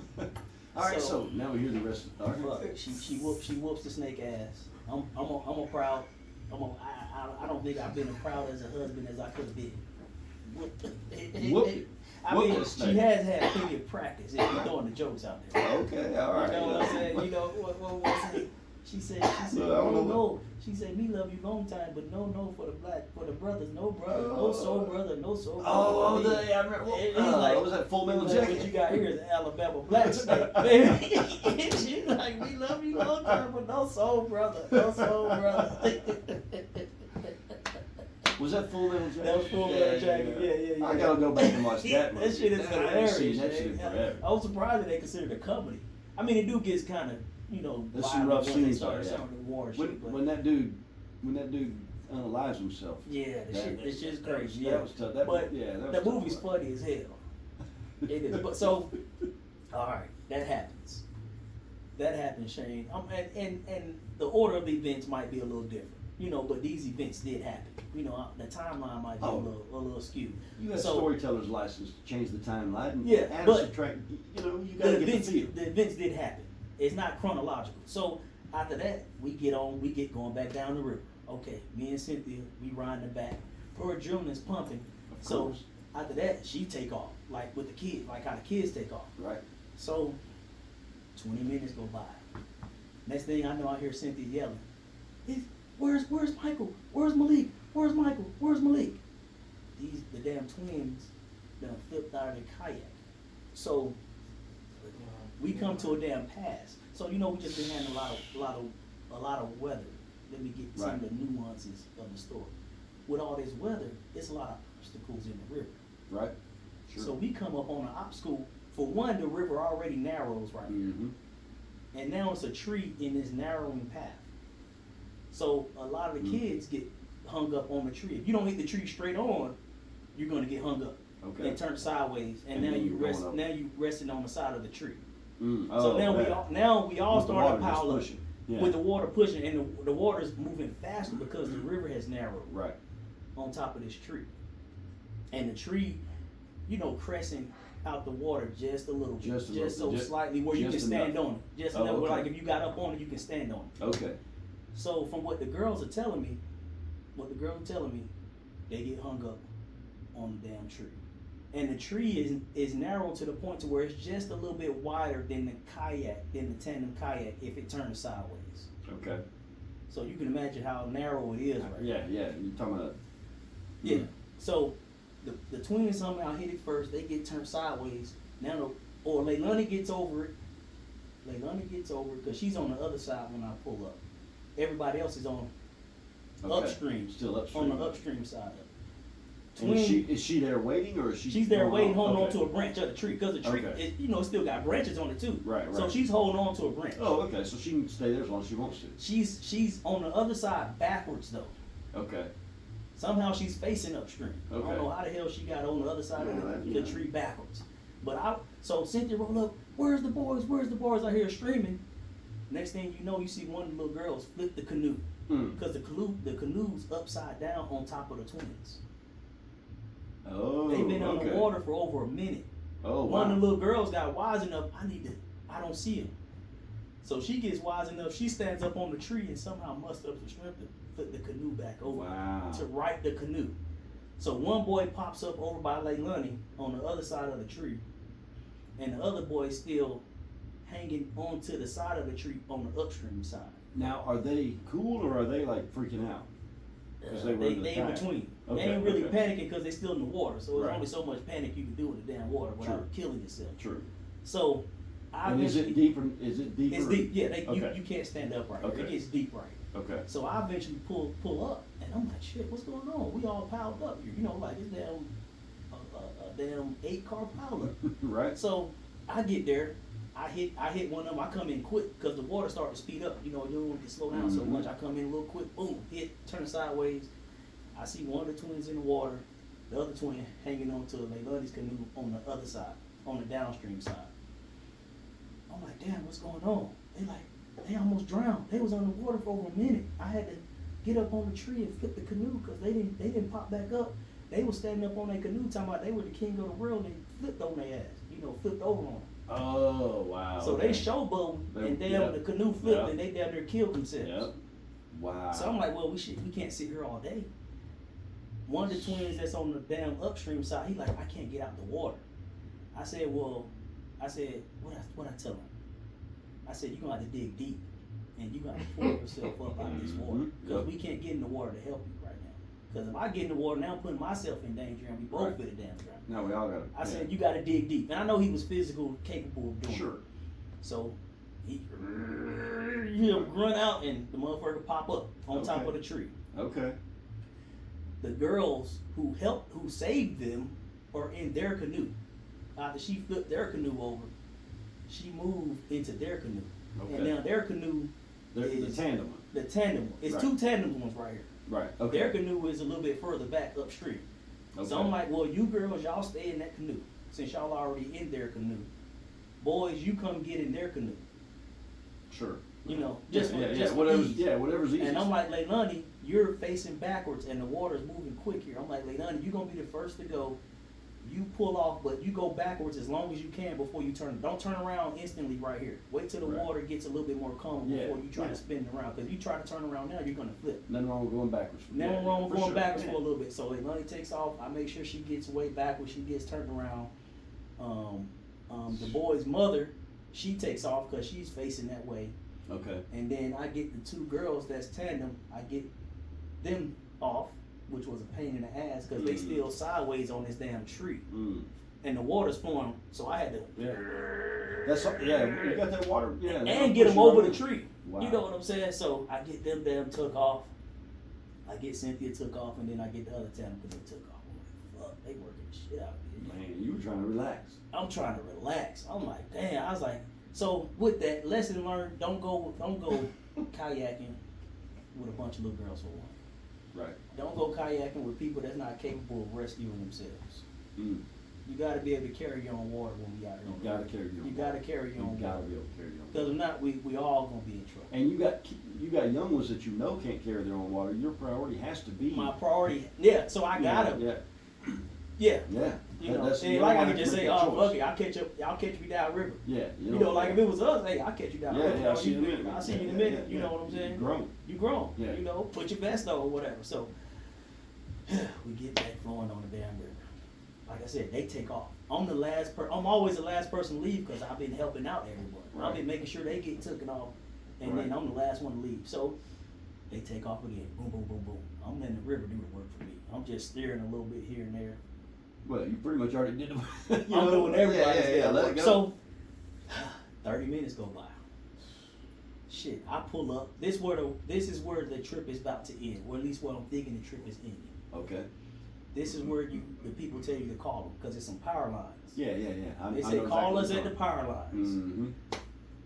All right. So- So now we hear the rest. All right. But she whoops the snake ass. I'm a proud. I don't think I've been as proud as a husband as I could have been. Whoop it. I Whoop mean, the she snake. has had plenty of practice. If you're throwing the jokes out there. Okay. All right. You know what I'm saying? You know what I'm saying? She said, Look, I don't know no. She said, me love you long time, but no for the brothers, no brother, no soul brother, no soul brother. Oh, He- I remember. He's like, what was that Full Metal he's like, Jacket? what you got here is an Alabama black snake, baby. She's like, we love you long time, but no soul brother, no soul brother. Was that Full Metal Jacket? That was Full Metal Jacket, yeah. I gotta go back and watch that movie. That shit is I haven't seen hilarious. that shit in man. forever. I was surprised that they considered it a comedy. I mean, it do gets kind of, There's some violent rough when they scenes start there, yeah. some of the war and When, shit, but when that dude unalives himself. yeah, this shit's crazy. That Yeah, was tough. That but was, yeah, that was the tough movie's to watch. funny as hell. It is. But so, all right, that happens. That happens, Shane. And the order of the events might be a little different, but these events did happen. The timeline might be a little skewed. You have So- storyteller's license to change the timeline. And Yeah, add or but subtract. You The gotta get events, the feel. the events did happen. It's not chronological. So after that, we get going back down the river. Okay, me and Cynthia, we riding the back. Her adrenaline's pumping. Of So course. after that, she take off, like with the kids, like how the kids take off. Right. So 20 minutes go by. Next thing I know, I hear Cynthia yelling, "Where's Michael? Where's Malik? Where's Michael? Where's Malik?" The damn twins done flipped out of the kayak. So we come to a damn pass. So we just been having a lot of weather. Let me get some of the nuances of the story. With all this weather, it's a lot of obstacles in the river. Right. Sure. So we come up on an obstacle for one, the river already narrows right here. Mm-hmm. And now it's a tree in this narrowing path. So a lot of the kids get hung up on the tree. If you don't hit the tree straight on, you're gonna get hung up Okay. and turn sideways. And, And now then you you're rest. going up. Now you resting on the side of the tree. Mm. So Oh, now we all With the start water to just pile up pushing. Yeah. with the water pushing, and the water is moving faster because the river has narrowed Right. on top of this tree. And the tree, cresting out the water just a little bit, Just a just little so bit, slightly where you can just stand enough. on it. Just Oh, enough where, okay. like if you got up on it, you can stand on it. Okay. So from what the girls are telling me, they get hung up on the damn tree. And the tree is narrow to the point to where it's just a little bit wider than the tandem kayak if it turns sideways. Okay. So you can imagine how narrow it is right Yeah, yeah. You're talking about. Yeah. So the twins somehow hit it first. They get turned sideways. Now, or Leilani gets over it. Because she's on the other side when I pull up. Everybody else is on upstream. Still upstream. On the upstream side. And is she there waiting, or is she? She's there waiting, holding on Okay. to a branch of the tree because the tree, Okay. it still got branches on it too. Right, So right. she's holding on to a branch. Oh, okay. So she can stay there as long as she wants to. She's on the other side backwards though. Okay. Somehow she's facing upstream. I Okay. don't know how the hell she got on the other side Yeah, of the yeah. tree backwards. So Cynthia rolled up, where's the boys? I hear her screaming. Next thing you know, you see one of the little girls flip the canoe. Mm. Because the canoe's upside down on top of the twins. Oh. They've been okay. underwater for over a minute. Oh, wow. One of the little girls got wise enough, I don't see him. So she gets wise enough, she stands up on the tree and somehow musters up the strength to flip the canoe back over Wow. to right the canoe. So one boy pops up over by Leilani on the other side of the tree, and the other boy is still hanging onto the side of the tree on the upstream side. Now, are they cool or are they like freaking out? 'Cause they were in the They in pack. between. Okay, They ain't really okay. panicking because they still in the water. So there's Right. only so much panic you can do in the damn water without True. killing yourself. True. So I And is it eventually- deeper? Is it deeper? It's deep. Yeah, Okay. you can't stand up right. Okay. It gets deep right. Okay. So I eventually pull up, and I'm like, shit, what's going on? We all piled up here, like it's damn a damn 8-car pileup. Right. So I get there, I hit one of them. I come in quick because the water started to speed up. You don't want to slow down so Mhm. much. I come in a little quick, boom, turn sideways. I see one of the twins in the water, the other twin hanging on to Leilani's canoe on the other side, on the downstream side. I'm like, damn, what's going on? They almost drowned. They was underwater for over a minute. I had to get up on the tree and flip the canoe because they didn't pop back up. They was standing up on their canoe talking about they were the king of the world and flipped on their ass, flipped over on them. Oh, wow. So okay. they showboating and damn Yep. the canoe flipped Yep. and they down there killed themselves. Yep. Wow. So I'm like, well, we can't sit here all day. One of the twins that's on the damn upstream side, he like, I can't get out the water. I said, what I tell him? I said, you're gonna have to dig deep and you're gonna have to pull yourself up out of this water. Because Yep. we can't get in the water to help you right now. Because if I get in the water now, I'm putting myself in danger and we both Right. fit a damn drown. No, we all got it. I said, you gotta dig deep. And I know he was physically capable of doing Sure. it. So he run out and the motherfucker pop up on top Okay. of the tree. Okay. The girls who saved them are in their canoe. After she flipped their canoe over, she moved into their canoe. Okay. And now their canoe The is tandem one. the tandem one. It's Right. two tandem ones right here. Right. Okay. Their canoe is a little bit further back upstream. Okay. So I'm like, well, you girls, y'all stay in that canoe since y'all already in their canoe. Boys, you come get in their canoe. Sure. Just for whatever's ease. whatever's easiest. And I'm like, Leilani, you're facing backwards and the water's moving quick here. I'm like, Leilani, you're gonna be the first to go. You pull off, but you go backwards as long as you can before you turn. Don't turn around instantly right here. Wait till the Right. water gets a little bit more calm Yeah, before you try yeah. to spin around. Because if you try to turn around now, you're gonna flip. Nothing wrong with going backwards. Nothing wrong with for going sure. backwards Yeah. for a little bit. So Leilani takes off. I make sure she gets way backwards. She gets turned around. The boy's mother, she takes off because she's facing that way. Okay. And then I get the two girls that's tandem. I get them off, which was a pain in the ass because they still sideways on this damn tree, Mm. and the water's flowing. So I had to Yeah. That's you got that water. Yeah. and get them over the tree. Wow. You know what I'm saying? So I get them took off. I get Cynthia took off, and then I get the other tandem because they took off. I'm up. They working the shit out of me. Man, you were trying to relax. I'm trying to relax. I'm like, damn. I was like, so with that lesson learned, don't go kayaking with a bunch of little girls for one. Right. Don't go kayaking with people that's not capable of rescuing themselves. Mm. You got to be able to carry your own water when we out here. You gotta carry your own. You got to carry your own You gotta water. be able to carry your own. Because if not, we all gonna be in trouble. And you got young ones that you know can't carry their own water. Your priority has to be. My priority, yeah. So I gotta, Yeah. yeah. Yeah. You know, That's- and you like don't I wanna can just make say, that oh choice. fuck it, y'all catch me down river. Yeah. You know, like if it was us, hey, I'll catch you down Yeah, river. yeah, I'll see you in a minute. I'll see you in a Yeah, minute. yeah, You know yeah. what I'm saying? Grown. You grown. Yeah. You know, put your vest on or whatever. So we get back flowing on the damn river. Like I said, they take off. I'm always the last person to leave because I've been helping out everyone. Right. I've been making sure they get taken off, and then Right. I'm the last one to leave. So they take off again. Boom, boom, boom, boom. I'm letting the river do the work for me. I'm just steering a little bit here and there. Well, you pretty much already did it. I'm doing everybody's damn Let work. it go. So 30 minutes go by. Shit, I pull up. This is where the trip is about to end, or at least where I'm thinking the trip is ending. Okay. This is where the people tell you to call them because it's some power lines. Yeah. They say call us at the power lines. Mm-hmm.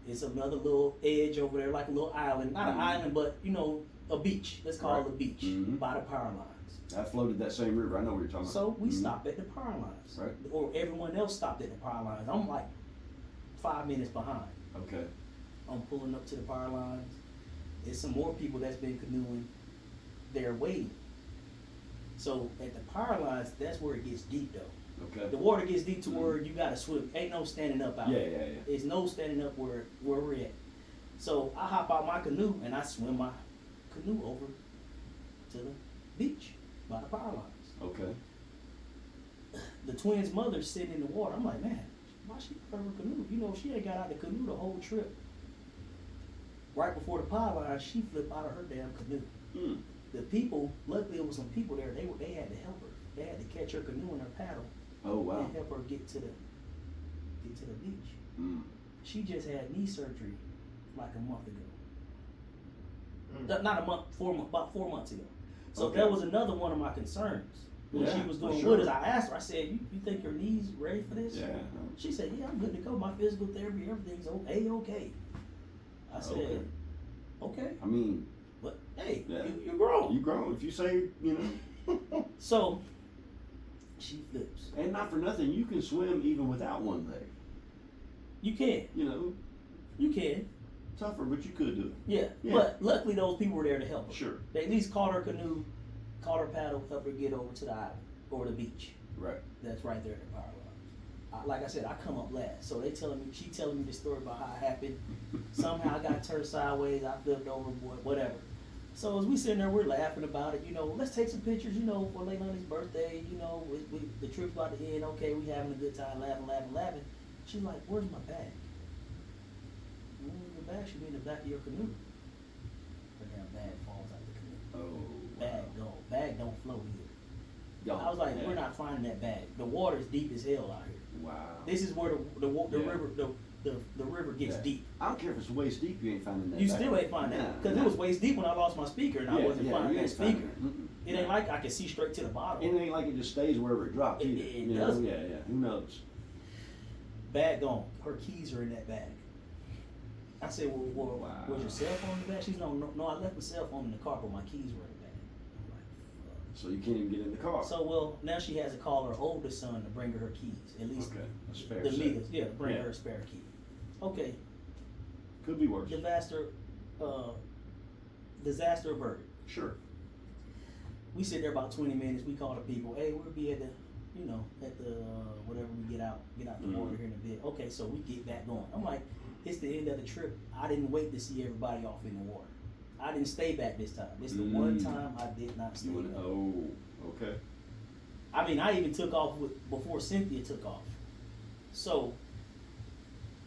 It's another little edge over there, like a little island. Not an island, but you know, a beach. Let's call it a beach Mhm. by the power lines. I floated that same river. I know what you're talking So about. we Mhm. stop at the power lines, Right. or everyone else stopped at the power lines. I'm like 5 minutes behind. Okay. I'm pulling up to the power lines. There's some more people that's been canoeing. They're waiting. So at the power lines, that's where it gets deep though. Okay. The water gets deep to where you gotta swim. Ain't no standing up out there. Yeah. It's no standing up where we're at. So I hop out my canoe and I swim my canoe over to the beach by the power lines. Okay. The twins' mother's sitting in the water. I'm like, man, why she out of her canoe? You know, she ain't got out the canoe the whole trip. Right before the power line, she flipped out of her damn canoe. Mm. The people, luckily there was some people there. They had to help her. They had to catch her canoe and her paddle Oh wow. and help her get to the beach. Mm. She just had knee surgery like a month ago. Mm. Not a month, about 4 months ago. So Okay. that was another one of my concerns. When Yeah, she was for doing sure. with us, I asked her, I said, you think your knees ready for this? Yeah. She said, yeah, I'm good to go. My physical therapy, everything's okay. I said, okay. I mean, But hey, Yeah. you're grown. you grown. If you say, So she flips. and not for nothing, you can swim even without one leg. You can. You can. Tougher, but you could do it. Yeah. Yeah. But luckily those people were there to help her. Sure. They at least caught her canoe, caught her paddle, helped her get over to the island or the beach. Right. That's right there at the power line. Like I said, I come up last. So she telling me the story about how it happened. Somehow I got turned sideways, I flipped overboard, whatever. So as we sitting there, we're laughing about it. Let's take some pictures, for Leilani's birthday. The trip's about to end. Okay, we having a good time, laughing. She's like, where's my bag? The bag should be in the back of your canoe. Her damn bag falls out the canoe. Oh. Bag don't float either. Y'all- I was like, yeah. we're not finding that bag. The water is deep as hell out here. Wow. This is where the Yeah. river the river gets Yeah. deep. I don't care if it's waist deep, you ain't finding that. You back. still ain't finding that because Nah. it was waist deep when I lost my speaker and I wasn't finding you that ain't speaker. finding it. It ain't like I can see straight to the bottom. And it ain't like it just stays wherever it drops It- either. it you know? doesn't. Yeah. Who knows? Bag gone. Her keys are in that bag. I said, well, Wow. was your cell phone in the bag? She's no, I left my cell phone in the car, but my keys were in the bag. I'm like, fuck. So you can't even get in the car. So now she has to call her oldest son to bring her keys. At least Okay. A spare the set. leaders, bring Yeah. her a spare key. Okay. Could be worse. Disaster averted. Sure. We sit there about 20 minutes. We call the people. Hey, we'll be at the, whatever we get out the water here in a bit. Okay, so we get back going. I'm like, it's the end of the trip. I didn't wait to see everybody off in the water. I didn't stay back this time. This is the one time I did not stay back. Okay. I mean, I even took off before Cynthia took off. So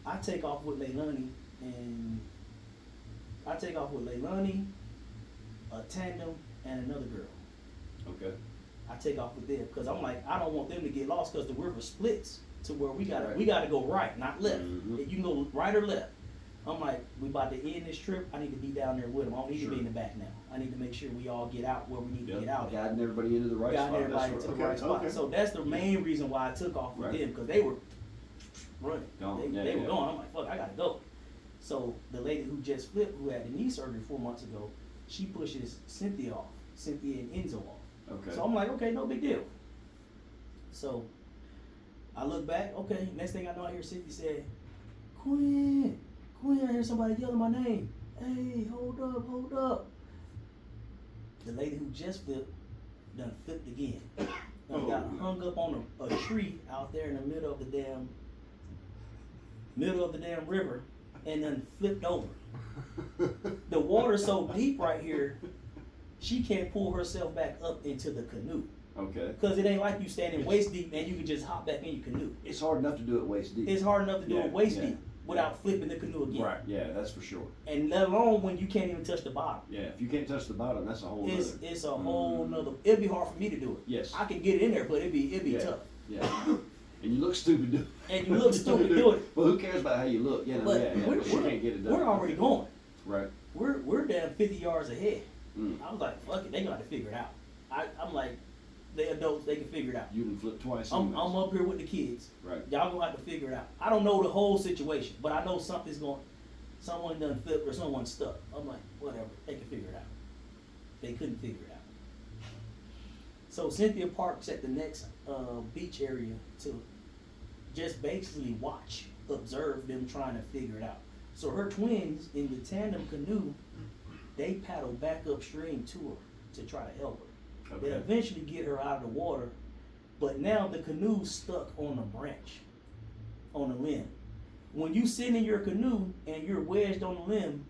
I take off with Leilani, a tandem, and another girl. Okay. I take off with them because I'm like, I don't want them to get lost because the river splits to where we gotta Right. we gotta go right, not left. Mhm. You can go right or left. I'm like, we about to end this trip. I need to be down there with him. I don't need to be in the back now. I need to make sure we all get out where we need to get out. Guiding everybody into the right Guiding spot. everybody That's to the right. right spot. Okay. So that's the main reason why I took off with Right. them, because they were running. Gone. They were going. I'm like, fuck, I gotta go. So the lady who just flipped, who had the knee surgery 4 months ago, she pushes Cynthia off. Cynthia and Enzo off. Okay. So I'm like, okay, no big deal. So I look back, okay, next thing I know, I hear Cynthia say, Quinn, I hear somebody yelling my name. Hey, hold up. The lady who just flipped, done flipped again. Done got hung up on a tree out there in the middle of the damn river, and then flipped over. The water's so deep right here, she can't pull herself back up into the canoe. Okay. Because it ain't like you standing waist deep and you can just hop back in your canoe. It's hard enough to do it waist deep. It's hard enough to do Yeah, it waist yeah. deep without flipping the canoe again. Right. Yeah, that's for sure. And let alone when you can't even touch the bottom. Yeah, if you can't touch the bottom, that's a whole nother. It's a whole nother. It'd be hard for me to do it. Yes. I could get it in there, but it'd be Yeah. tough. Yeah. And you look stupid doing it. And you look stupid doing it. Well, who cares about how you look? You know, But yeah, we're, but you can't get it done. we're already going. Right. We're down 50 yards ahead. Mm. I was like, fuck it, they gonna have to figure it out. I'm like, they adults, they can figure it out. You done flipped twice. I'm anyways. up here with the kids. Right. Y'all gonna have to figure it out. I don't know the whole situation, but I know someone done flipped or someone stuck. I'm like, whatever, they can figure it out. They couldn't figure it out. So Cynthia parks at the next beach area to just basically watch, observe them trying to figure it out. So her twins in the tandem canoe, they paddle back upstream to her to try to help her. They Okay. eventually get her out of the water, but now the canoe's stuck on a branch, on a limb. When you sit in your canoe and you're wedged on the limb,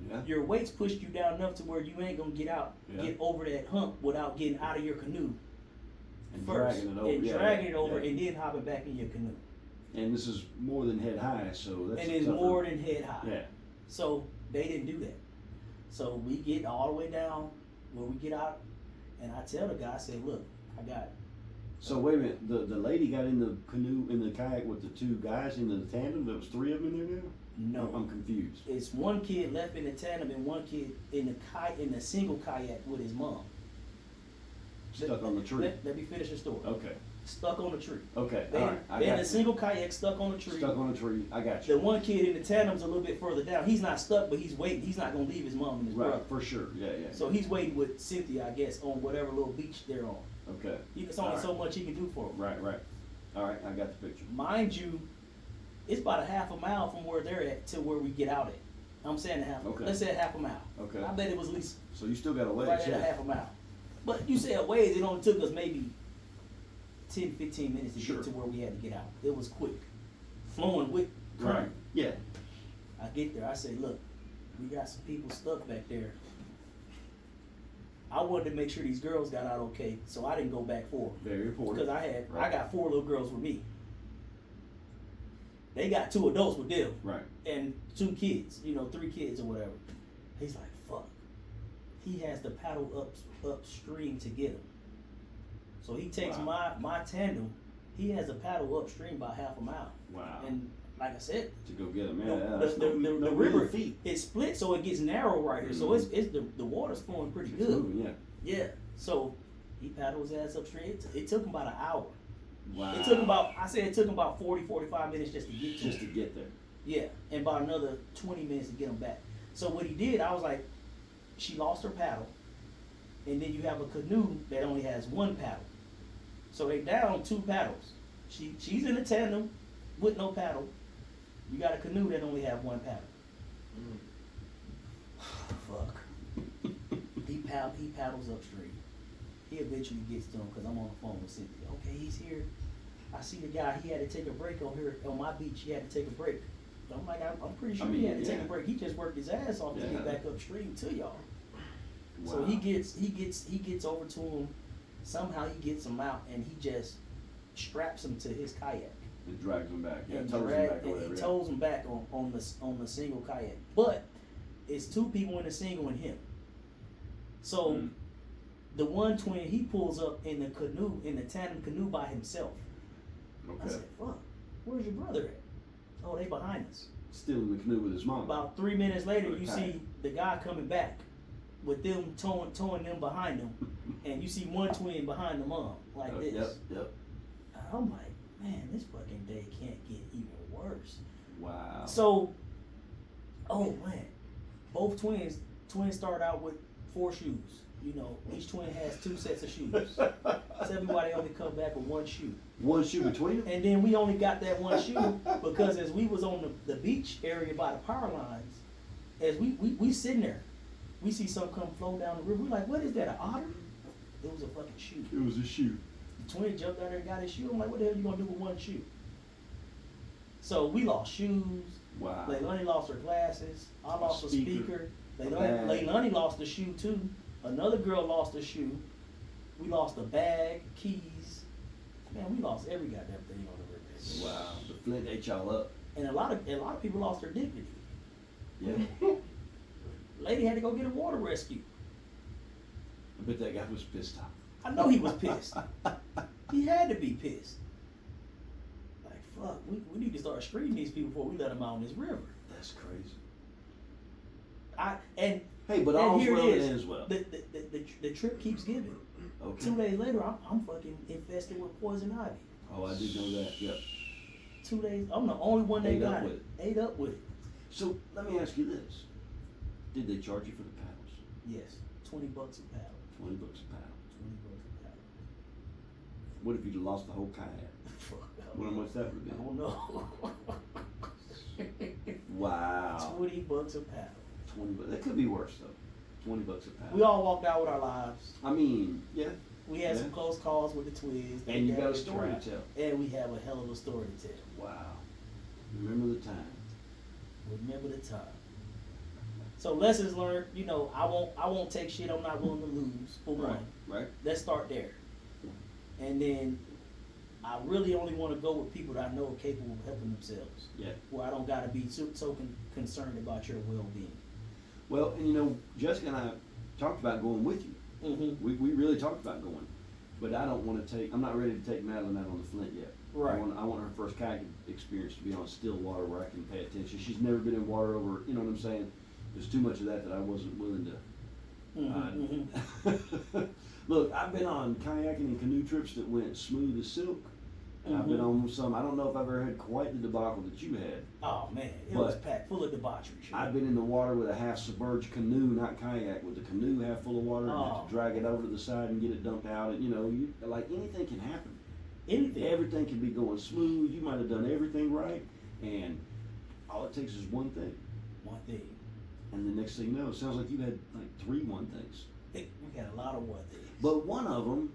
Yeah. your weight's pushed you down enough to where you ain't gonna get out, Yeah. get over that hump without getting out of your canoe And first, dragging it over. and yeah, dragging yeah, it over, yeah. and then hopping back in your canoe. And this is more than head high, so that's And it's tougher. more than head high. Yeah. So they didn't do that. So we get all the way down where we get out, and I tell the guy, I say, look, I got it. So wait a minute, the lady got in the canoe, in the kayak with the two guys in the tandem? There was three of them in there now? No. I'm confused. It's one kid left in the tandem and one kid in the single kayak with his mom. Stuck on the tree. Let me finish the story. Okay. Stuck on the tree. Okay. They, All right. I they in got the you. single kayak stuck on the tree. Stuck on a tree. I got The you. one kid in the tandem's a little bit further down. He's not stuck, but he's waiting. He's not gonna leave his mom and his Right. brother. For sure. Yeah. Yeah. So he's waiting with Cynthia, I guess, on whatever little beach they're on. Okay. It's only All right. so much he can do for him. Right. Right. All right. I got the picture. Mind you, it's about a half a mile from where they're at to where we get out at. I'm saying Okay. let's say a half a mile. Okay. I bet it was at least So you still got a ways. right at a Yeah. half a mile. But you said ways, it only took us maybe 10, 15 minutes to Sure. get to where we had to get out. It was quick. Flowing with Right. current. Yeah. I get there, I say, look, we got some people stuck back there. I wanted to make sure these girls got out okay, so I didn't go back forward. Very important. Because I Right. got 4 little girls with me. They got 2 adults with them. Right. And 2 kids, 3 kids or whatever. He's like, fuck. He has to paddle upstream to get him. So he takes Wow. my tandem, he has to paddle upstream about half a mile. Wow. And like I said, To go get them. the, Yeah. That's the no river million feet. it's split, so it gets narrow right here. So Mhm. it's the water's flowing pretty It's good. moving, yeah. Yeah. So he paddles his ass upstream. It took him about an hour. Wow. It took him about 40, 45 minutes just to get to Just him. to get there. Yeah, and about another 20 minutes to get him back. So what he did, I was like, she lost her paddle, and then you have a canoe that only has 1 paddle. So they down 2 paddles. She's in a tandem with no paddle. You got a canoe that only have 1 paddle. Fuck. He paddles upstream. He eventually gets to him because I'm on the phone with Cynthia. Okay, he's here. I see the guy. He had to take a break on here on my beach. He had to take a break. I'm like, I'm pretty sure he had to take a yeah. break. He just worked his ass off to Yeah. get back upstream to y'all. Wow. So he gets over to him. Somehow he gets him out and he just straps him to his kayak. It drags them back. Yeah. And Tows them drag- back or and whatever. he yeah. tows him back on the single kayak. But it's 2 people in the single and him. So Mm. the one twin, he pulls up in the canoe, in the tandem canoe by himself. I Okay. said, fuck, where's your brother at? Oh, they behind us. still in the canoe with his mom. About 3 minutes later, Or you kayak. see the guy coming back with them towing them behind them, and you see one twin behind the mom like this. Yep. And I'm like, man, this fucking day can't get even worse. Wow. So, oh man, both twins start out with 4 shoes. You know, each twin has 2 sets of shoes. Tell me why they only come back with 1 shoe. One shoe between them? And then we only got that 1 shoe because as we was on the beach area by the power lines, as we sitting there, we see something come flow down the river. We're like, what is that, an otter? It was a fucking shoe. It was a shoe. The twin jumped out there and got his shoe. I'm like, what the hell you gonna do with 1 shoe? So we lost shoes. Wow. Leilani lost her glasses. I lost a speaker. bag. Leilani lost a shoe too. Another girl lost a shoe. We lost a bag, keys. Man, we lost every goddamn thing on the river. Wow. The Flint ate y'all up. And a lot of people lost their dignity. Yeah. Lady had to go get a water rescue. I bet that guy was pissed off. I know he was pissed. He had to be pissed. Like, fuck, we need to start screening these people before we let them out on this river. That's crazy. And But all's here well it that is. ends well. The trip keeps giving. Okay. 2 days later, I'm fucking infested with poison ivy. Oh, I did know that. Yep. 2 days, I'm the only one that Ate up got with it. Ate up with it. So let me ask you this: did they charge you for the paddles? Yes, $20 a paddle. $20 a paddle. $20 a paddle. What if you'd lost the whole kayak? Fuck, What much that would I be? don't know. Wow. $20 a paddle. 20 bucks. That could be worse though. $20 a paddle. We all walked out with our lives. I mean, yeah. We had Yeah. some close calls with the twins. They And you got a damaged story track. to tell. And we have a hell of a story to tell. Wow. Remember the time. Remember the time. So lessons learned. You know, I won't take shit I'm not willing to lose. For one, Right. let's start there. And then I really only want to go with people that I know are capable of helping themselves. Yeah. Where I don't gotta be so concerned about your well-being. Well, and you know, Jessica and I talked about going with you. Mm-hmm. We really talked about going, but I don't want to take. I'm not ready to take Madeline out on the Flint yet. Right. I want her first kayak experience to be on still water where I can pay attention. She's never been in water over. You know what I'm saying? There's too much of that I wasn't willing to. Mm-hmm, mm-hmm. Look, I've been on kayaking and canoe trips that went smooth as silk. And I've been Mhm. on some. I don't know if I've ever had quite the debacle that you had. Oh man, it But was packed full of debauchery. Shit. I've been in the water with a half submerged canoe, not kayak, with the canoe half full of water, and have Oh. to drag it over to the side and get it dumped out. And you know, like anything can happen. Anything. Everything can be going smooth. You might have done everything right, and all it takes is one thing. One thing. And the next thing you know, it sounds like you had like 3 one things. We got a lot of one things. But one of them,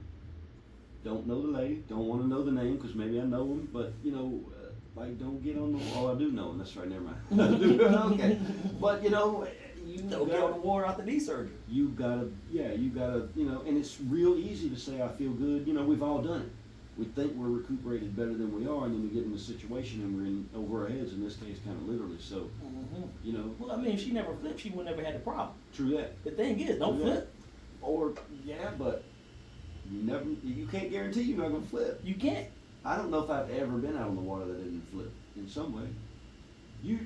don't know the lady, don't want to know the name because maybe I know him, but you know, like don't get on the. Oh, I do know him. That's right. Never mind. Okay, but you know, you Don't get on the water after knee surgery. you gotta, you know, and it's real easy to say I feel good. You know, we've all done it. We think we're recuperated better than we are, and then we get in a situation and we're in over our heads. In this case, kind of literally. So, Mm-hmm. you know, Well, I mean, if she never flipped, she would never had the problem. true that. The thing is, don't True that. flip. Or yeah, but you can't guarantee you're not gonna flip. You can't. I don't know if I've ever been out on the water that didn't flip in some way. You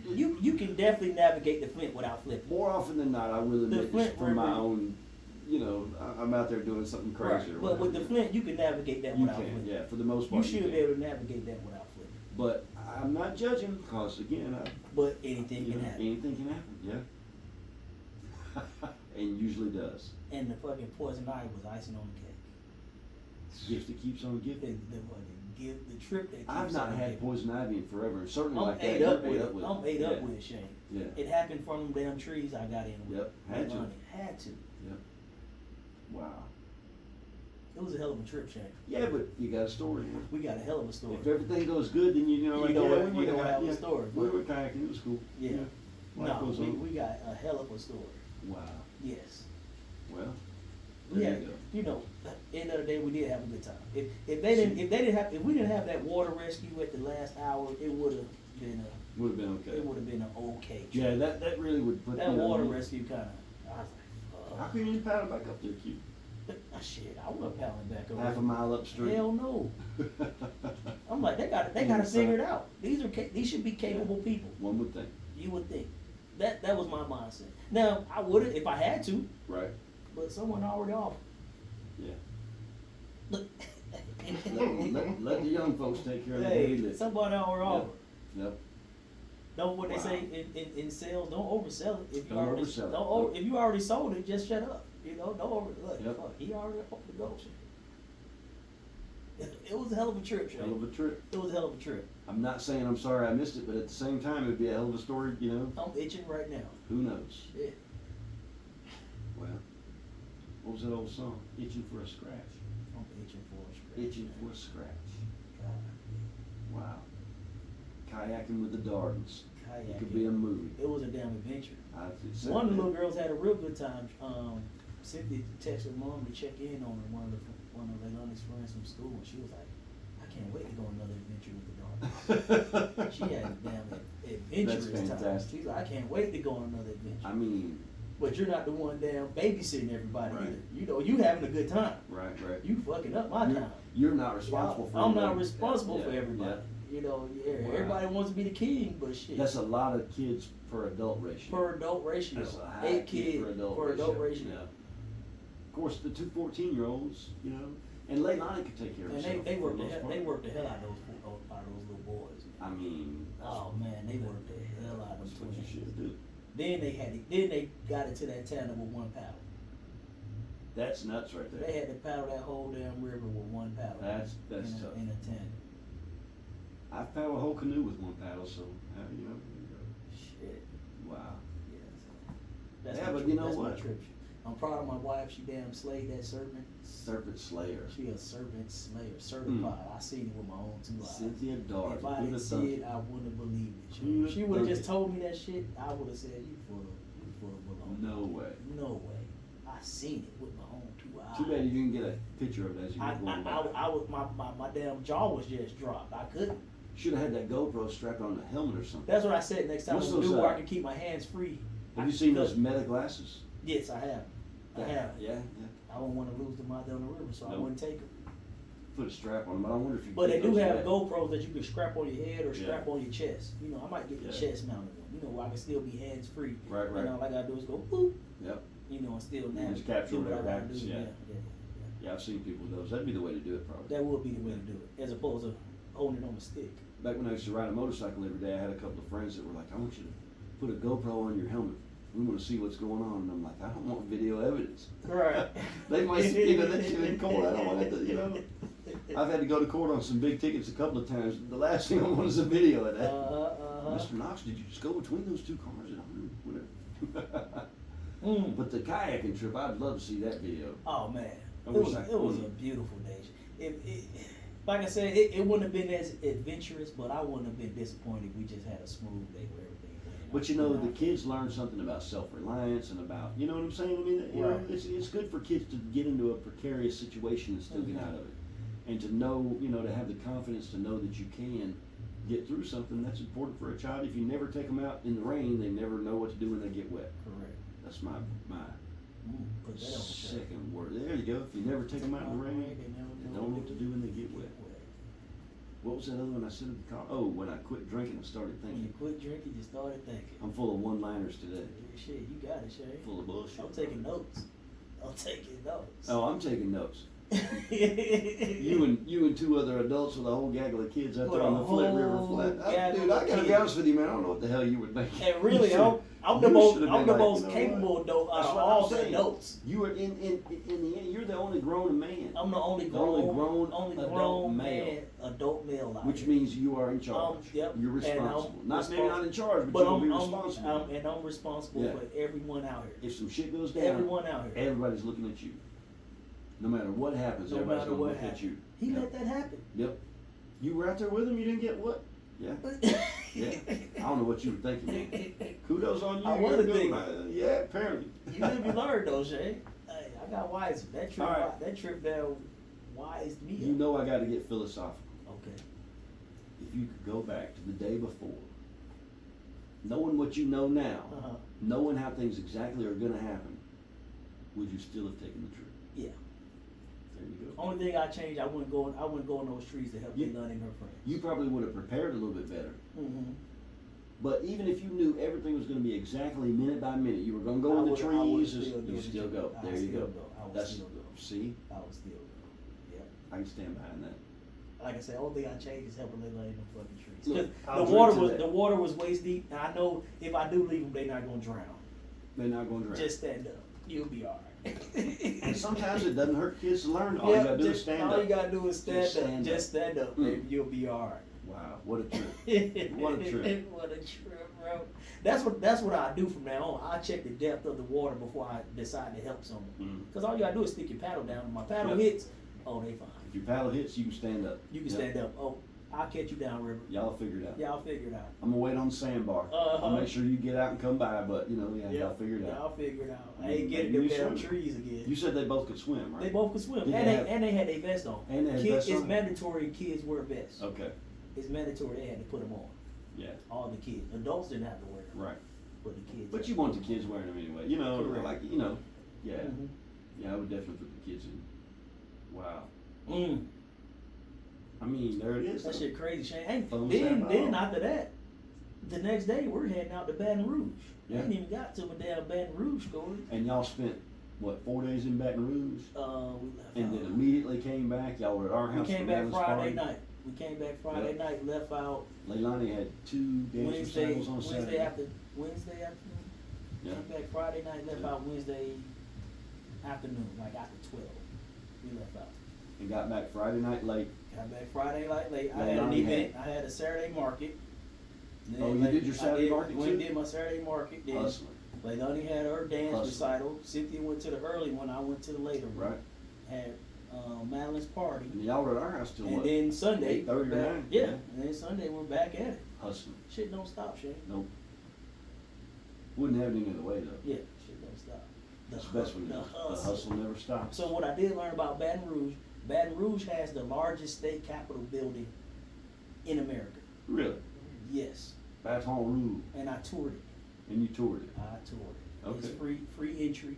can definitely navigate the Flint without flipping. More often than not, I will admit Flint it's from my River- own. You know, I'm out there doing something crazy. Or But with the whatever. Flint, you can navigate that you without can, flipping. yeah, for the most You part. should can. be able to navigate that without flipping. But I'm not judging because again, But anything you can know, happen. anything can happen. Yeah, and usually does. And the fucking poison ivy was icing on the cake. Gift that keeps on giving. The trip that keeps I've not on had giving. poison ivy in forever, and certainly I'm like that. ate you're up with it. I'm ate yeah. up with it, Shane. Yeah. It happened from them damn trees I got in with. Yep. Had to. Had to. Yep. Wow. It was a hell of a trip, Shane. Yeah, but you got a story. We got a hell of a story. If everything goes good, then you know, You like know yeah, what, we you gonna know, have a yeah, story, We but- were kayaking. It was cool. Yeah. Life No, goes on. we got a hell of a story. Wow. Yes. Well, We there had, you go. you know, end of the day, we did have a good time. If we didn't have that water rescue at the last hour, it would have been Would have been okay. an okay trip. Yeah, that really would put That you know, water you- rescue kind of, I was How like, can you paddle back up there, cute? shit, I wasn't paddling back over. Half a there. mile upstream. Hell no. I'm like, they got to figure it out. These should be capable people. One would think. You would think. That was my mindset. Now I would have if I had to, Right. but someone already offered. Yeah. Look. Let the young folks take care of the heavy Hey, lifting. somebody already offered. Yep. Don't what they Wow. say in sales. Don't oversell it. If you Don't already oversell it. don't over, if you already sold it, just shut up. You know, don't over. Look, Yep. fuck, he already offered to go. It was a hell of a trip, Shay. Hell of a trip. It was a hell of a trip. I'm not saying I'm sorry I missed it, but at the same time, it'd be a hell of a story, you know? I'm itching right now. Who knows? Shit. Well, what was that old song? Itching for a scratch. I'm itching for a scratch. Itching for a scratch. God. Wow. Kayaking with the Dardens. It could Kayaking. be a movie. It was a damn adventure. It said One of the that. little girls had a real good time. Cynthia texted mom to check in on her, one of Leilani's friends from school, and she was like, I can't wait to go on another adventure with the dog. She had a damn adventurous That's time. fantastic. She's like, I can't wait to go on another adventure. I mean, But you're not the one damn babysitting everybody Right. either. You know, you having a good time. right. You fucking up my You're- time. You're not responsible for I'm not everybody. responsible for Yeah, everybody. yeah. You know, Wow. everybody wants to be the king, but shit. That's a lot of kids per adult ratio. per adult ratio. That's a high 8 kid kids per adult per adult ratio. ratio. Yeah. Of course, the two 14-year-olds, you know, and Leilani could take care of And herself. they for work the the most hell, part. they work the hell out of those little boys. I mean, Oh man, they worked the hell out of that's them what you twins. should do. Then they got it to that tandem with one paddle. That's nuts right there. They had to paddle that whole damn river with one paddle. That's in tough. in a tandem. I've paddled a whole canoe with one paddle, so you know. Shit. Wow. Yeah. So that's Yeah, my but trip. you know That's what? my trip. I'm proud of my wife. She damn slayed that serpent. Serpent Slayer. She a serpent slayer, certified. I seen it with my own 2 eyes. Cynthia Dart. If I didn't see it, I wouldn't have believed it. Who'da If she would have thunk just it? told me that shit, I would have said, you full of baloney. No way. No way. I seen it with my own 2 eyes. Too bad you didn't get a picture of it as you were I going by. was, my damn jaw was just dropped. I couldn't. Should have had that GoPro strapped on the helmet or something. That's what I said. Next time What's we'll do those, where I can keep my hands free. Have you seen those Meta glasses? Yes, I have. I have. Yeah. I don't want to lose them out there on the river, so I Nope. wouldn't take them. Put a strap on them, but I wonder if you. But they keep do those have wet. GoPros that you can strap on your head or Yeah. strap on your chest. You know, I might get the Yeah. chest mounted one. You know, where I can still be hands free. Right, right. And all I gotta do is go boop. Yep. You know, and still And navigate. just capture do what I whatever gotta happens, do. yeah. Yeah. Yeah, I've seen people with those. That'd be the way to do it, probably. That would be the way to do it, as opposed to holding it on a stick. Back when I used to ride a motorcycle every day, I had a couple of friends that were like, I want you to put a GoPro on your helmet. We want to see what's going on. And I'm like, I don't want video evidence. Right. They might see, you know, that shit in court. I don't want that, you know. I've had to go to court on some big tickets a couple of times. The last thing I want is a video of that. Mr. Knox, did you just go between those two cars? And I'm whatever. But the kayaking trip, I'd love to see that video. Oh man, I it wish was I it was a could. beautiful day. Like I said, it wouldn't have been as adventurous, but I wouldn't have been disappointed if we just had a smooth day where everything went. But you know, the kids learn something about self-reliance and about, you know what I'm saying? I mean, you know, Right. it's good for kids to get into a precarious situation and still get out of it. And to know, you know, to have the confidence to know that you can get through something, that's important for a child. If you never take them out in the rain, they never know what to do when they get wet. Correct. That's my Put that on the shirt. second word. There you go. If you never take them out in the rain, They they don't know what to do when they get wet. What was that other one I said in the car? Oh, when I quit drinking, I started When you thinking. quit drinking, you started thinking. I'm full of one-liners today. Shit, you got it, Shay. Full of bullshit. I'm taking notes. I'm taking notes. Oh, I'm taking notes. You and two other adults with a whole gaggle of kids out With there on a the Flint River whole Flat. gaggle Dude, I of gotta be kids. honest with you, man. I don't know what the hell you were thinking. And really, You I'm should- the you should have been like, most you know capable what? adult out That's of what I'm all the saying. adults. You were in the end. You're the only grown man, I'm the only The only grown, grown adult grown male. man, adult male out which here. means you are in charge. Yep, You're and I'm responsible. Not maybe respons- not in charge, but, But you're gonna be I'm responsible. I'm responsible Yeah. for everyone out here. If some shit goes down, Everyone out here. everybody's looking at you. No matter what happens, No everybody's matter gonna what look at happens. you. He Yep. let that happen. Yep. You were out there with him. You didn't get what? Yeah. Yeah. I don't know what you were thinking, man. Kudos on you. I You're wanna good. think. Yeah, apparently. You live, you learn though, Shay. Hey, I got wiser. That trip, All right. that trip down wised me You up. know I got to get philosophical. Okay. If you could go back to the day before, knowing what you know now, Uh-huh. knowing how things exactly are going to happen, would you still have taken the trip? Yeah. There you go. Only thing I changed, I wouldn't go in those trees to help You- Leilani and her friends. You probably would have prepared a little bit better. Mm-hmm. But even if you knew everything was gonna be exactly minute by minute, you were gonna go I in the would- I would trees, still do you it still again. go. I There would you still go. go. I would That's, still go. see, I would still go. Yeah. I can stand behind that. Like I said, only thing I changed is helping Layla in the fucking trees. Look, 'Cause I'll the drink water to was that. the water was waist deep, and I know if I do leave them, they're not gonna drown. They're not gonna drown. Just stand up, you'll be all right. And sometimes it doesn't hurt kids to learn. All you gotta do is stand all you up. gotta do is stand Just up. stand Just stand up, Mm. baby. You'll be all right. Wow, what a trip. What a trip. What a trip, bro. That's what I do from now on. I check the depth of the water before I decide to help someone. Mm. Cause all you gotta do is stick your paddle down. When my paddle Yep. hits, oh, they fine. If your paddle hits, you can stand up. You can Yep. stand up. Oh, I'll catch you down, River. Y'all figure it out. Y'all figure it out. I'm gonna wait on the sandbar. Uh-huh. I'll make sure you get out and come by, but you know, yeah, y'all figure it out. Y'all figure it out. I ain't getting Maybe them you damn swim. trees again. You said they both could swim, right? They both could swim, Did and they they have- and they had their vest on. And they had Kids, vests it's on? mandatory. Kids wear vests. Okay, It's mandatory. They had to put them on. yeah, All the kids. Adults didn't have to wear them. right. But the kids. But had you to. want the kids wearing them anyway, you know, Correct. like, you know, yeah. Mhm. Yeah, I would definitely put the kids in. Wow. Mm. I mean, there it is. That though. shit crazy, Shane. Hey, Thumbs then down. then after that, the next day we're heading out to Baton Rouge. Yeah. I didn't even got to my damn Baton Rouge story. And y'all spent, what, 4 days in Baton Rouge? We left And out. then immediately came back, y'all were at our We house came for back Madeleine's Friday party. night. We came back Friday Yep. night, left out Leilani had 2 dance Wednesday recitals on Saturday. Wednesday afternoon. Yeah. Came back Friday night, left Yeah. out Wednesday afternoon, like after 12. We left out. And got back Friday night late. Got back Friday night late. I had an Leilani event. I had a Saturday market. Then, Oh, you like, did your Saturday market Went and too? did my Saturday market. Then Hustling, Leilani had her dance Hustling. recital. Cynthia went to the early one. I went to the later one. right? Had Madeline's party. And y'all were at our house till And what? then Sunday, 8:30 or we're back. 9? Yeah. Yeah. And then Sunday we're back at it. Hustling. Shit don't stop, Shane. Nope. Wouldn't have it any other way though. Yeah, shit don't stop. That's the best one. The The hustle never stops. So what I did learn about Baton Rouge has the largest state capitol building in America. Really? Yes. Baton Rouge. And I toured it. And you toured it. I toured it. Okay. It's free entry.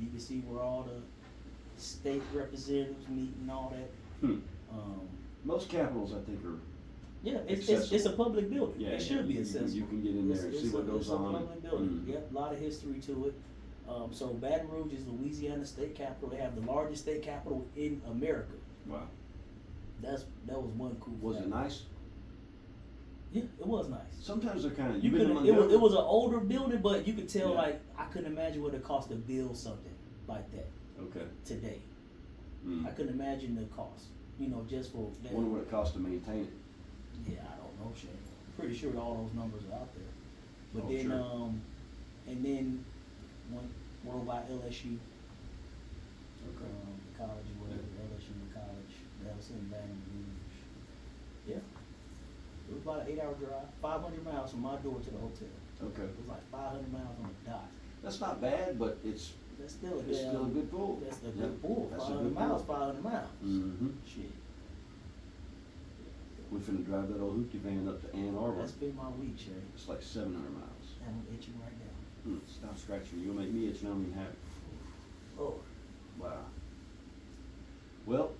You can see where all the state representatives meet and all that. Hmm. Um, Most capitals, I think, are. yeah, it's Accessible. a public building. Yeah, it should be you- accessible. You can get in there and see what goes it's on. a public building. Mm. Yep, a lot of history to it. So Baton Rouge is Louisiana state capital. They have the largest state capital in America. Wow. That was one cool. Was it fact. nice? Yeah, it was nice. Sometimes they're kind of. You You've been could to it was Montgomery? an older building, but you could tell Yeah. like I couldn't imagine what it cost to build something like that Okay. today. Mm. I couldn't imagine the cost. You know, just for that. Wonder what it costs to maintain it. Yeah, I don't know, Shane. Pretty sure all those numbers are out there. But Oh, then, sure. and then we're by LSU, Okay. college or whatever, LSU college. That was in Baton Rouge. Yeah. It was about an 8-hour drive, 500 miles from my door to the hotel. Okay. It was like 500 miles on the dot. That's not bad, but it's That's still a still a good pull. That's a Yeah, good pull. that's a 500 good miles, pull. 500 miles. Mm-hmm. Shit. We finna drive that old hoopty van up to Ann Arbor. That's been my week, Shay. It's like 700 miles. I'm itching right now. Stop scratching. You'll make me itch and I don't even have it. Lord, Wow. Well,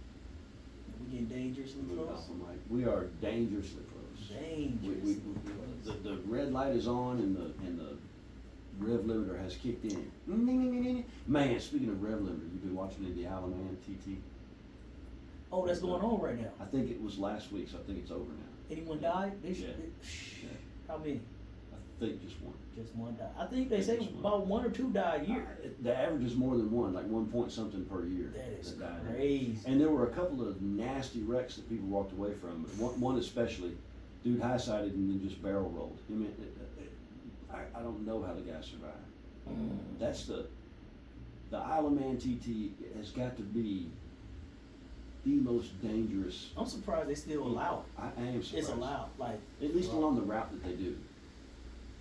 we getting dangerously move close. off the mic. We are dangerously close. Dangerously close. The red light is on and the rev limiter has kicked in. Man, speaking of rev limiter, you've been watching the Isle of Man TT. Oh, that's going on right now. I think it was last week, so I think it's over now. Anyone died? Yeah. Yeah. How many? I think just one. Just one died. I think they Yeah, say just one. about 1 or 2 die a year. The average is more than one, like 1 point something per year. That is died. crazy. And there were a couple of nasty wrecks that people walked away from. But one especially, dude high-sided and then just barrel rolled. I mean, I don't know how the guy survived. That's the Isle of Man TT has got to be the most dangerous. I'm surprised they still allow it. I am surprised. It's allowed. Like, At least along the route that they do.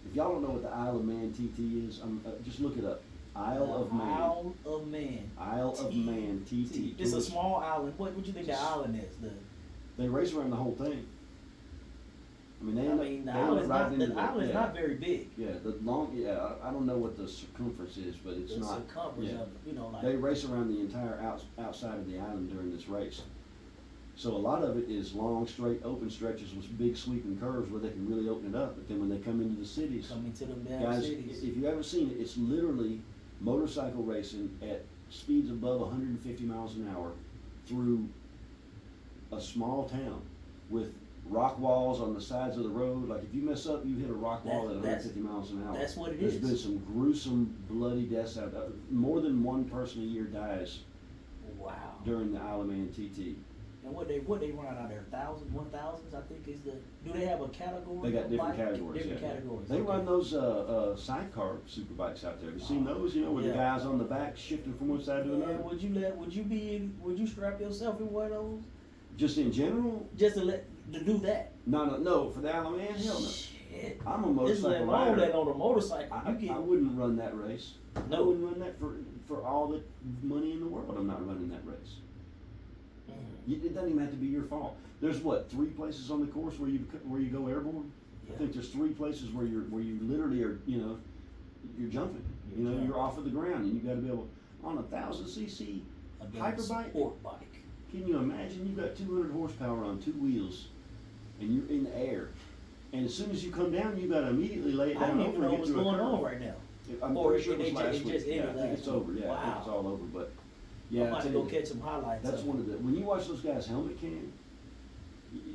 If y'all don't know what the Isle of Man TT is, just look it up. Isle of Man. Isle of Man. Isle of Man TT. It's a small island. What would you think the island is? They race around the whole thing. I mean, The they island is right not. into The island is not very big. Yeah, I don't know what the circumference is, but it's The not. circumference Yeah. of it, you know, like. They race around the entire outside of the island during this race. So a lot of it is long, straight, open stretches with big sweeping curves where they can really open it up. But then when they come into the cities, Coming to them damn guys, cities. if you haven't seen it, it's literally motorcycle racing at speeds above 150 miles an hour through a small town with rock walls on the sides of the road. Like if you mess up, you hit a rock wall at That's- 150 miles an hour. That's what it There's is. been some gruesome, bloody deaths out there. More than one person a year dies Wow. during the Isle of Man TT. And what they run out there, 1,000s, I think is the, do they have a category? They got of different bike? categories. Different yeah. categories. They okay. run those sidecar super bikes out there. Have you seen those? You know, where the Yeah. guys on the back shifting from one side to Yeah, another. would you strap yourself in one of those? Just in general, Just to do that? no. For the Isle of Man, hell no. Shit. I'm a It's motorcycle like all that rider. on a motorcycle. I You get, wouldn't run that race. I No. wouldn't run that for all the money in the world. I'm not running that race. It doesn't even have to be your fault. There's what, 3 places on the course where you go airborne? Yeah. I think there's 3 places where you literally are, you know, you're jumping. You're jumping. You're off of the ground and you got to be able on a 1,000cc a damn hyperbike. sport bike. Can you imagine you've got 200 horsepower on 2 wheels and you're in the air, and as soon as you come down, you got to immediately lay it I down don't over even know and get what's through a going curve. on right now. I'm Or pretty sure it it was just- last it week. just Yeah, ended I think last it's over. week. Yeah, I think it's Wow. all over. But I'm yeah, I about to tell go you, catch some highlights. that's of one it. of the, when you watch those guys helmet cam,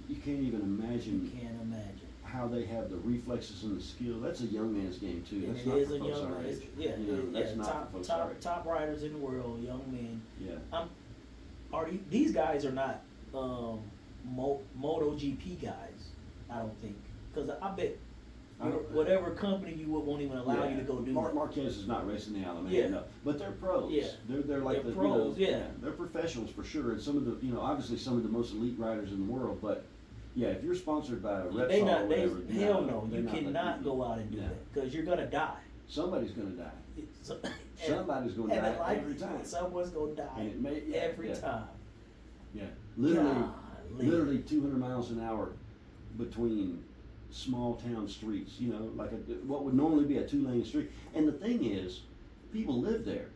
you can't even You imagine can't imagine. how they have the reflexes and the skill. That's a young man's game too. And That's it not is for a folks young our man. age. Yeah, You know, that's yeah. not Top for folks our age. top riders in the world, young men. Yeah. These guys are not MotoGP guys? I don't think, because I bet I don't- whatever company you would won't even allow you to go do Mark that. Marquez is not racing the Isle of Man, Yeah. no. But they're pros. Yeah. They're like They're the pros, you know, yeah. they're professionals for sure. And some of the obviously some of the most elite riders in the world. But yeah, if you're sponsored by a Repsol They or not. They whatever, hell no. they're You not letting cannot you go out and do No. that because you're gonna die. Somebody's gonna die. So- Somebody's gonna and die like, every time. Someone's gonna die And it may every yeah. time. Yeah. Literally Golly. literally 200 miles an hour between small town streets, you know, like what would normally be a 2-lane street. And the thing is, people live there.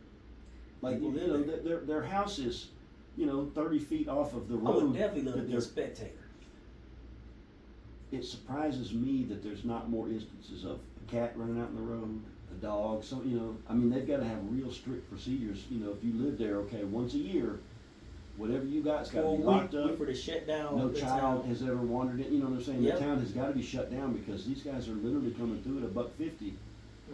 Like, People you live know, their house is, you know, 30 feet off of the I road. would definitely love to that be a they're- spectator. It surprises me that there's not more instances of a cat running out in the road, a dog, so, you know, I mean, they've gotta have real strict procedures, you know, if you live there, okay, once a year, whatever you got's gotta For a be week, locked up. for the shutdown. No the child town. has ever wandered in, you know what I'm saying? Yep. The town has gotta be shut down because these guys are literally coming through at $1.50,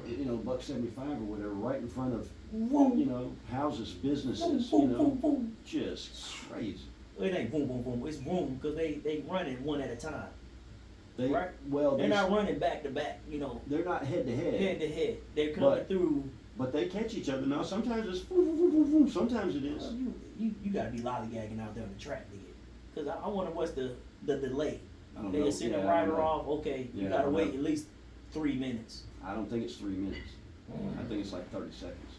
you know, $1.75 or whatever, right in front of, Boom. you know, houses, businesses, Boom, you boom, know, boom, boom. just crazy. It ain't boom, boom, boom. It's boom because they running one at a time. They, Right. well, They're not running back to back. You know, they're not head to head head, to head. They're coming But- through. but they catch each other now. Sometimes it's, boom, boom, boom, boom, sometimes it is. Well, you gotta be lollygagging out there on the track to get. Because I wonder what's the delay. I don't They know. just send Yeah, a I don't rider know. off. Okay, you Yeah, I gotta don't wait know. at least 3 minutes. I don't think it's 3 minutes. I think it's like 30 seconds.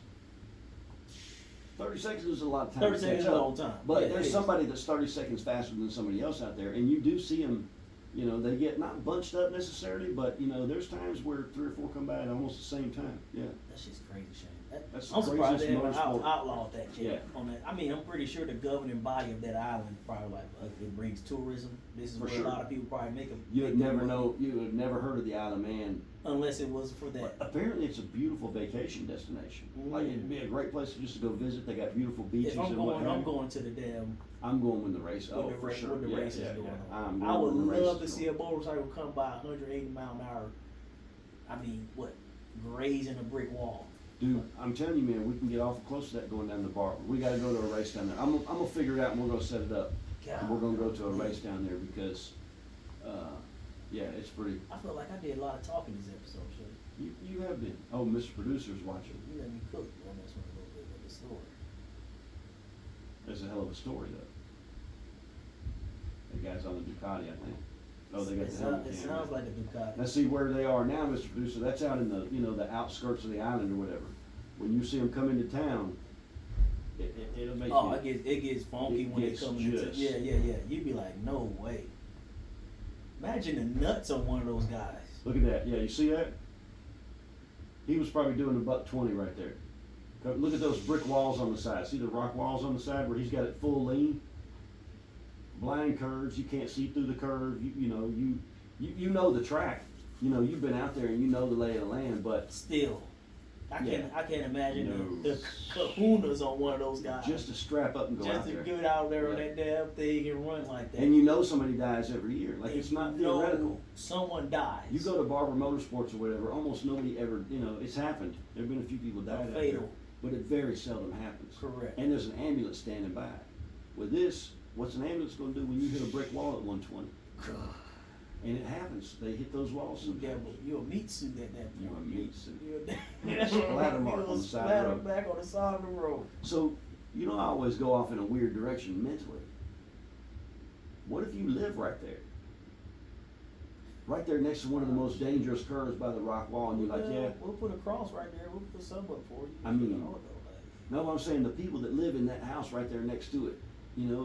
30 seconds is a lot of time 30 to seconds catch is a up. long time. But Yeah, it there's is. somebody that's 30 seconds faster than somebody else out there, and you do see them, you know, they get not bunched up necessarily, but, you know, there's times where 3 or 4 come by at almost the same time, yeah. That's just crazy, Shane. That's the I'm surprised they craziest haven't motorsport. outlawed that shit Yeah. on that. I mean, I'm pretty sure the governing body of that island probably like, it brings tourism. This is For where sure. a lot of people probably make a. You would make their never money, know, you would never heard of the Isle of Man. unless it was for But that. apparently it's a beautiful vacation destination. Like, it'd be a great place just to go visit, they got beautiful beaches If I'm and what going, have I'm you. going to the damn. I'm going when the race, When oh, the for race, sure, when the yeah, race is yeah, going yeah. on. I'm I going would when the race love to is see a going. motorcycle come by 180 mile an hour. I mean, what? Grazing a brick wall. Dude, I'm telling you, man, we can get awful close to that going down the bar. We gotta go to a race down there. I'm gonna figure it out and we're gonna set it up. And we're gonna go to a race down there because, yeah, it's pretty, I feel like I did a lot of talking this episode, Shane. you have been. Oh, Mr. Producer's watching. You let me cook on this one a little bit with the story. That's a hell of a story though. The guy's on the Ducati, I think. Oh, they got It the sound- helmet It cam. sounds like a Ducati. Now see where they are now, Mr. Producer, that's out in the, you know, the outskirts of the island or whatever. When you see them come into town, it'll make Oh, you. it gets funky It when they gets come into. just- Yeah. You'd be like, no way. Imagine the nuts on one of those guys. Look at that, yeah, you see that? He was probably doing $120 right there. Look at those brick walls on the side, see the rock walls on the side where he's got it full lean? blind curves, you can't see through the curve, you know the track. You know, you've been out there and you know the lay of the land, but Still, I can't imagine No. the kahunas on one of those guys. just to strap up and go Just out to there. get out there on Yeah. that damn thing and run like that. And you know somebody dies every year. Like, it's not You know theoretical. someone dies. You go to Barber Motorsports or whatever, almost nobody ever, it's happened. There've been a few people died out there, fatal. but it very seldom happens. Correct. And there's an ambulance standing by. With this, what's an ambulance gonna do when you hit a brick wall at 120? And it happens. They hit those walls sometimes. You're a meat suit at that point. You're a meat suit. You're a Splatter mark you're on a the side of the splatter road. back on the side of the road. So, I always go off in a weird direction mentally. What if you live right there? Right there next to one of the most dangerous curves by the rock wall, and you're like, yeah. We'll put a cross right there. We'll put some up for you. I mean, You know, like, No, I'm saying the people that live in that house right there next to it,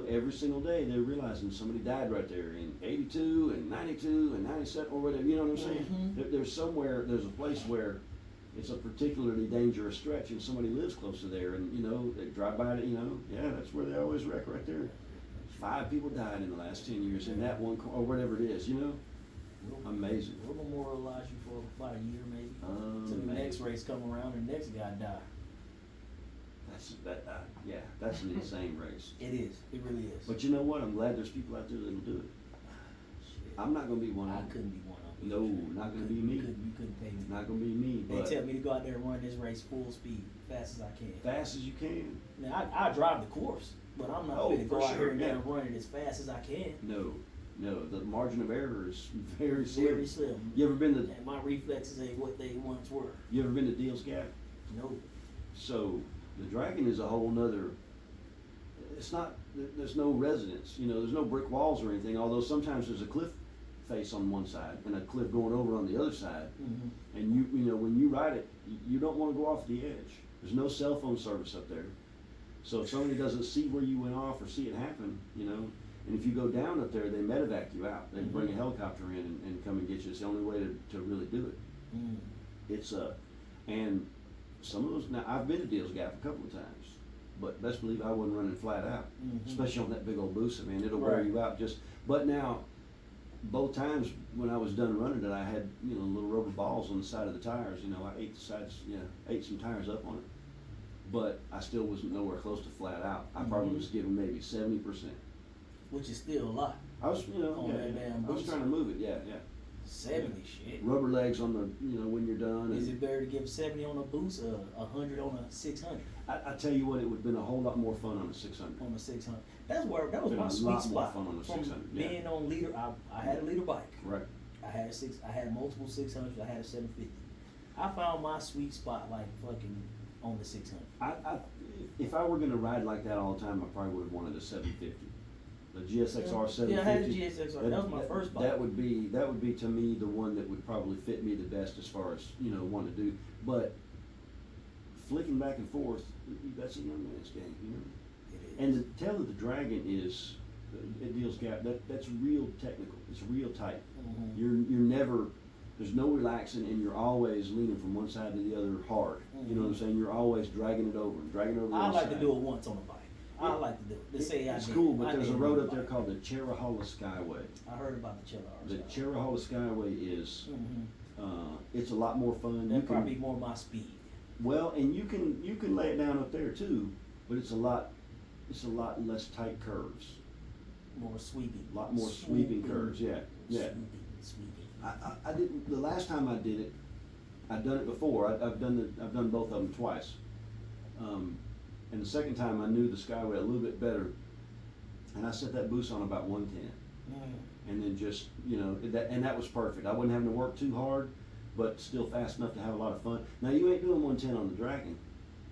every single day they're realizing somebody died right there in 82 and 92 and 97 or whatever, you know what I'm saying? Mhm. There's a place where it's a particularly dangerous stretch and somebody lives close to there and, they drive by it, yeah, that's where they always wreck right there. 5 people died in the last 10 years in that one, or whatever it is, we'll- Amazing. We'll memorialize you for about a year maybe. Till the Amazing. next race come around and the next guy die. That's an insane race. It is. It really is. But you know what? I'm glad there's people out there that'll do it. Shit. I'm not gonna be one of I them. couldn't be one of them. No, not gonna be me. You couldn't pay me. Not gonna be me, They but tell me to go out there and run this race full speed, fast as I can. fast as you can. Now I drive the course, but I'm not Oh, fit to go for out sure, here and yeah. run it as fast as I can. No, the margin of error is very slim. Very slim. You ever been to And my reflexes ain't what they once were. You ever been to Deals Gap? No. So the Dragon is a whole nother. It's not. There's no residence. There's no brick walls or anything. Although sometimes there's a cliff face on one side and a cliff going over on the other side. Mm-hmm. And when you ride it, you don't want to go off the edge. There's no cell phone service up there. So if somebody doesn't see where you went off or see it happen, and if you go down up there, they medevac you out. They bring a helicopter in and come and get you. It's the only way to really do it. Mm. It's and some of those, now I've been to Deals Gap a couple of times, but best believe I wasn't running flat out, Mhm. especially on that big old Busa, man. It'll wear Right. you out but now, both times when I was done running it, I had, little rubber balls on the side of the tires. I ate the sides, ate some tires up on it. But I still wasn't nowhere close to flat out. I probably Mhm. was giving maybe 70%. Which is still a lot. I was, On that damn I was Busa. trying to move it, yeah. 70 shit. Rubber legs on the, when you're done. Is and- it better to give 70 on a boost or 100 on a 600? I tell you what, it would have been a whole lot more fun on a 600. On a 600. That was Been my a sweet lot more spot. fun on a From 600, yeah. being on leader, I had a leader bike. Right. I had multiple 600s. I had a 750. I found my sweet spot like fucking on the 600. If I were gonna ride like that all the time, I probably would have wanted a 750. The GSXR 750. Yeah, I had a GSXR. That was my first bike. That would be to me the one that would probably fit me the best as far as, wanting to do. But flicking back and forth, that's a young man's game, It is. And to tell that the Dragon is, it deals gap, that's real technical. It's real tight. Mhm. You're never, there's no relaxing, and you're always leaning from one side to the other hard. You know what I'm saying? You're always dragging it over the I other like side. to do it once on a bike. I like to do it. To say I It's did. cool, but I there's a did road do up there bike. called the Cherahalla Skyway. I heard about the Chilla The Cherahalla Skyway is, Mm-hmm. it's a lot more fun. That'd probably be more my speed. Well, and you can lay it down up there too, but it's a lot less tight curves. More sweeping. A lot more sweeping curves, yeah. Sweeping. I didn't, the last time I did it, I'd done it before. I've done both of them twice. And the second time I knew the Skyway a little bit better, and I set that boost on about 110. And then just, that was perfect. I wasn't having to work too hard, but still fast enough to have a lot of fun. Now, you ain't doing 110 on the Dragon,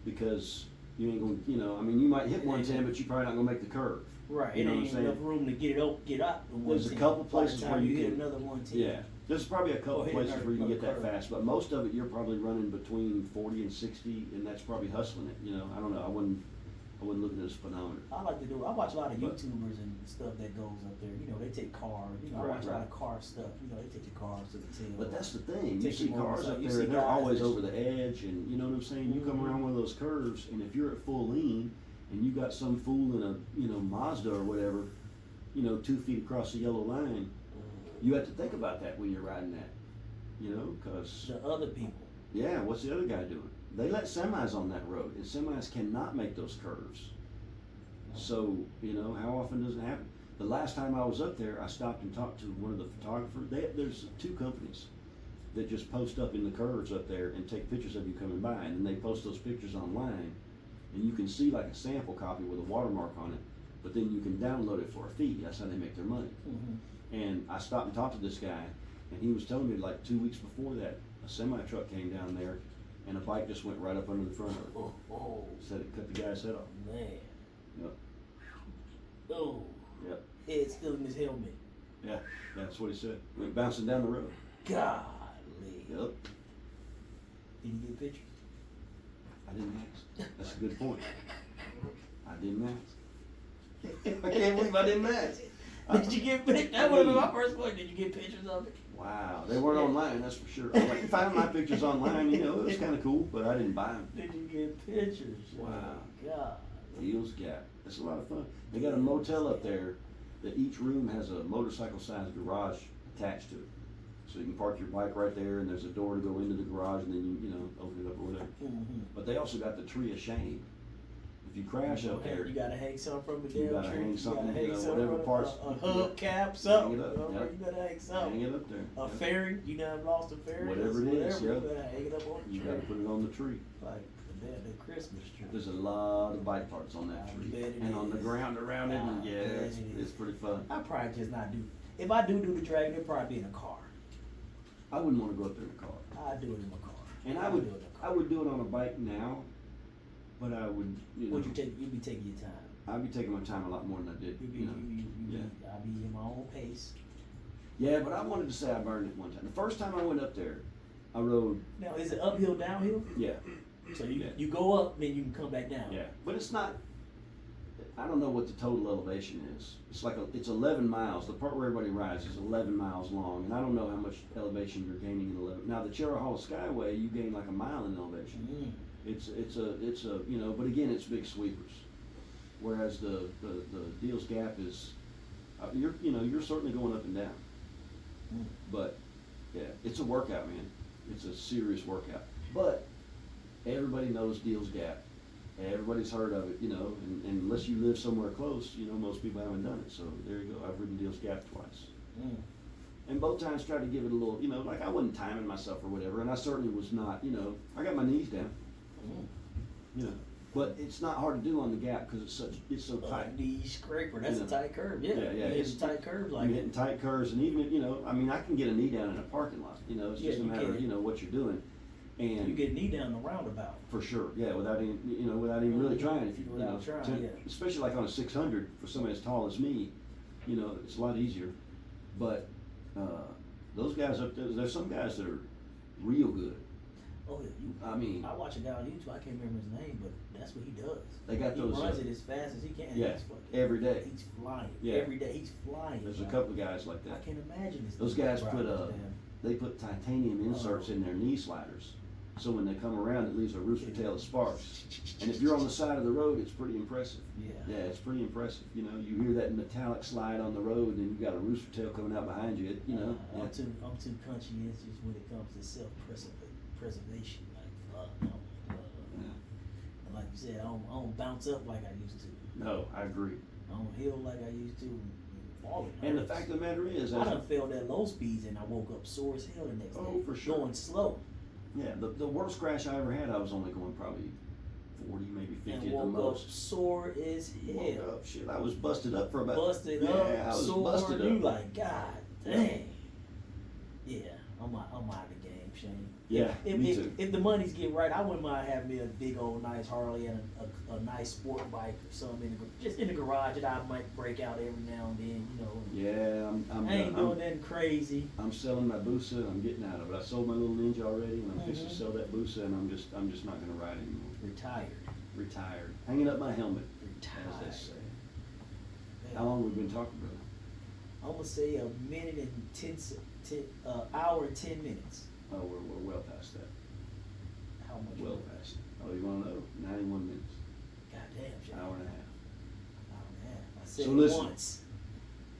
because you ain't going, you might hit 110, but you're probably not going to make the curve. Right. You know it what I'm ain't saying? enough room to get out. The There's a 110. couple By the places time where you hit can- another 110. Yeah, there's probably a couple Or hit places where you can get another that curve. fast, but most of it you're probably running between 40 and 60, and that's probably hustling it. I don't know. I wouldn't look at it as speedometer. I like to do it. I watch a lot of But- YouTubers and stuff that goes up there. They take cars. I Right, watch a lot right. of car stuff. They take the cars to the tail. But that's the thing. You Take see them over cars the up side. You there, see and they're guys always that- over the edge, and you know what I'm saying. You come Mhm. around one of those curves, and if you're at full lean, and you got some fool in a Mazda or whatever, 2 feet across the yellow line, you have to think about that when you're riding that, cause, The other people. yeah, what's the other guy doing? They let semis on that road, and semis cannot make those curves. So, how often does it happen? The last time I was up there, I stopped and talked to one of the photographers. There's 2 companies that just post up in the curves up there and take pictures of you coming by, and then they post those pictures online, and you can see like a sample copy with a watermark on it, but then you can download it for a fee. That's how they make their money. And I stopped and talked to this guy, and he was telling me like 2 weeks before that, a semi truck came down there, and a bike just went right up under the front of it. Oh, Said it cut the guy's head off. man. Yep. Oh. Yep. Head still in his helmet. Yeah, that's what he said. Went bouncing down the road. Golly. Yep. Did you get pictures? I didn't ask. That's a good point. I didn't ask. I can't believe I didn't ask. Did you get pictures? That would have been my first question. Did you get pictures of it? Wow, they weren't online, that's for sure. I like, found my pictures online, it was kind of cool, but I didn't buy them. Did you get pictures? Wow. Oh, God. Deals Gap. It's a lot of fun. They got a motel up there that each room has a motorcycle-sized garage attached to it. So you can park your bike right there, and there's a door to go into the garage, and then you open it up or whatever. But they also got the tree of shame. If you crash up there, You gotta hang something from the You damn gotta tree. hang something, you gotta hang something whatever from parts. a hubcap, something. Hang it up, yep. You gotta hang hang something. it up there. A Yep. ferry, you done lost a ferry. Whatever it is, You yep. gotta hang it up on the You tree. gotta put it on the tree. Like the Christmas tree. There's a lot of bike parts on that I tree, bet it and on the is. ground around it, and I yeah, bet it's, it is. it's pretty fun. I probably just not do. If I do the dragon, it'd probably be in a car. I wouldn't want to go up there in a car, I'd do it in my car. and I I'd would, do it in a I car. would do it on a bike now, but I would, Would you take? You'd be taking your time. I'd be taking my time a lot more than I did, You'd be, yeah. I'd be in my own pace. Yeah, but I wanted to say I burned it one time. The first time I went up there, I rode, Now, is it uphill, downhill? yeah, So you Yeah. you go up, then you can come back down. yeah, but it's not. I don't know what the total elevation is. It's like it's 11 miles. The part where everybody rides is 11 miles long, and I don't know how much elevation you're gaining in 11. Now the Cherahall Skyway, you gain like a mile in elevation. It's a but again it's big sweepers, whereas the Deals Gap is you're certainly going up and down, but yeah, it's a workout, man. It's a serious workout, but everybody knows Deals Gap. Everybody's heard of it, and unless you live somewhere close, most people haven't done it. So there you go. I've ridden Deals Gap twice. And both times tried to give it a little, like I wasn't timing myself or whatever, and I certainly was not, I got my knees down, but it's not hard to do on the Gap because it's so tight. Knee scraper, that's You a know. tight curve. Yeah, Yeah, it's it's- a tight curve You're like hitting tight curves, and even, I can get a knee down in a parking lot, it's Yeah, just a you matter can. of, what you're doing. You And get a knee down the roundabout. for sure, yeah, without even really trying, if you, Without trying, yeah. especially like on a 600 for somebody as tall as me, it's a lot easier. But those guys up there, there's some guys that are real good. Oh yeah, I mean, I watch a guy on YouTube. I can't remember his name, but that's what he does. They got he those, runs it as fast as he can. yeah, He's fucking- every day. He's flying. Yeah. Every day he's flying. There's a bro. couple of guys like I that. can't imagine this. Those dude guys riding put this damn- they put titanium inserts in their knee sliders, so when they come around, it leaves a rooster tail that sparks. And if you're on the side of the road, it's pretty impressive. Yeah. Yeah, it's pretty impressive. You hear that metallic slide on the road, and you've got a rooster tail coming out behind you. Yeah. I'm too conscientious when it comes to self-preservation. Like, no. And like you said, I don't bounce up like I used to. No, I agree. I don't heal like I used to. Falling And the hurts. fact of the matter is, I done failed at low speeds and I woke up sore as hell the next day. Oh, for sure. Going slow. yeah, the worst crash I ever had, I was only going probably 40, maybe 50 And at the woke up most. sore as Woke hell. up, shit, I was busted up for about. Busted yeah, up, I was sore. busted You up. like, God dang. Yeah, I'm out of the game, Shane. Yeah, me too. If the money's get right, I wouldn't mind having me a big old nice Harley and a nice sport bike or something just in the garage that I might break out every now and then, Yeah, I ain't doing nothing crazy. I'm selling my Busa, and I'm getting out of it. I sold my little Ninja already, and I'm fixing to sell that Busa, and I'm just not gonna ride anymore. Retired. Hanging up my helmet, as they say. How long have we been talking, brother? I'm gonna say a minute and 10 hour and 10 minutes. Oh, we're well past that. How much? Well past it. Oh, you wanna know? 91 minutes. God damn, Shane. Hour and a half. Oh, man. I said So it listen. once.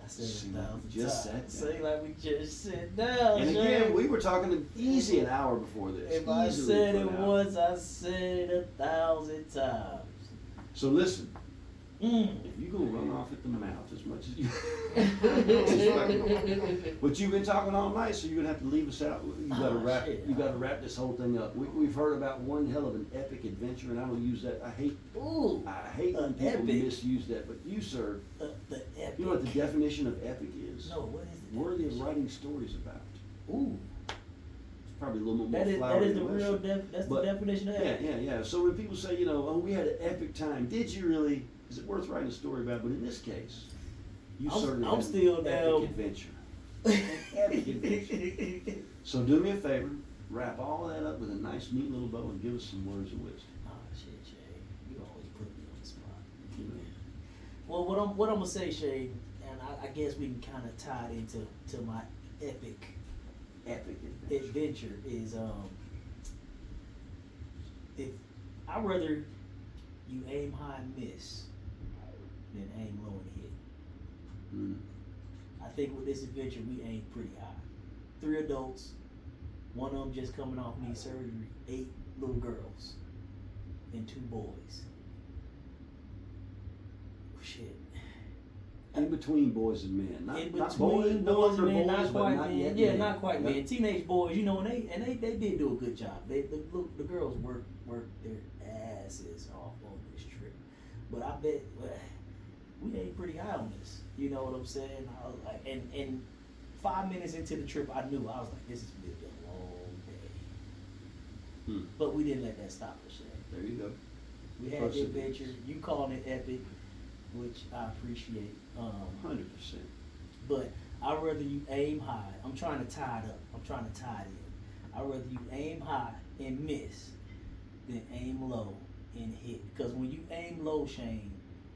said See, 1,000 just times. said that. Say like we just sat down. And Shane. again, we were talking easy an hour before this. If I Easily said for it an hour. once, I said it 1,000 times. So listen, Mm. if you're gonna run off at the mouth as much as you, but you've been talking all night, so you're gonna have to leave us out. You gotta Oh, wrap. shit. You gotta wrap this whole thing up. We've heard about one hell of an epic adventure, and I don't use that. I hate Ooh, when people epic. misuse that. But you, sir, the epic. you know what the definition of epic is? No, what is it? Worthy of writing stories about. Ooh, It's probably a little more that is flowery the than real Western. that's But- the definition of Yeah, epic. yeah. So when people say, oh, we had an epic time, did you really? Is it worth writing a story about? But in this case, you certainly I'm had still an down. epic adventure. Epic adventure. So do me a favor, wrap all that up with a nice, neat little bow, and give us some words of wisdom. Oh shit, Shay, you always put me on the spot. You know? Well, what I'm gonna say, Shay, and I guess we can kind of tie it into my epic Epic adventure. adventure is if I'd rather you aim high and miss than aim low and hit. Mm. I think with this adventure we aimed pretty high. 3 adults, one of them just coming off knee surgery, 8 little girls, and 2 boys. Shit. In between boys and men. Not, In not between no boys and longer men, not boys, but quite not men. yet Yeah, men. not quite Yep. men. Teenage boys, and they did do a good job. The girls worked their asses off on this trip. But I bet we ain't pretty high on this. You know what I'm saying? I was like, and 5 minutes into the trip, I knew I was like, this is gonna be a long day. Hmm. But we didn't let that stop us. Shane. There you go. We had the Perseverance. adventure. You calling it epic, which I appreciate. 100%. But I'd rather you aim high. I'm trying to tie it up. I'm trying to tie it in. I'd rather you aim high and miss than aim low and hit. Because when you aim low, Shane,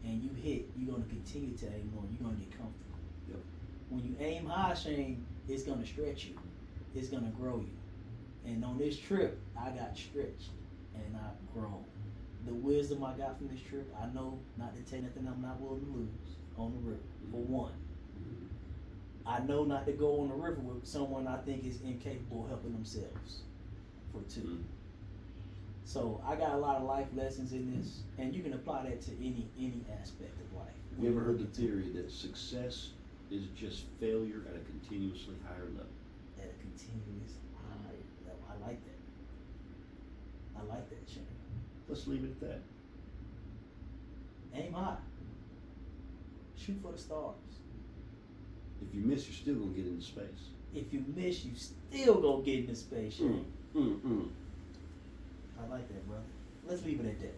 and you hit, you're going to continue to aim low. You're going to get comfortable. Yep. When you aim high, Shane, it's going to stretch you. It's going to grow you. And on this trip, I got stretched and I've grown. The wisdom I got from this trip, I know not to take nothing I'm not willing to lose on the river, for one. I know not to go on the river with someone I think is incapable of helping themselves, for 2. Mm. So I got a lot of life lessons in this, and you can apply that to any aspect of life. Have you ever heard the theory that success is just failure at a continuously higher level? At a continuous high level. I like that. I like that, Shane. Let's leave it at that. Aim high. Shoot for the stars. If you miss, you're still gonna get into space. If you miss, you still gonna get into space, Shane. I like that, brother. Let's leave it at that.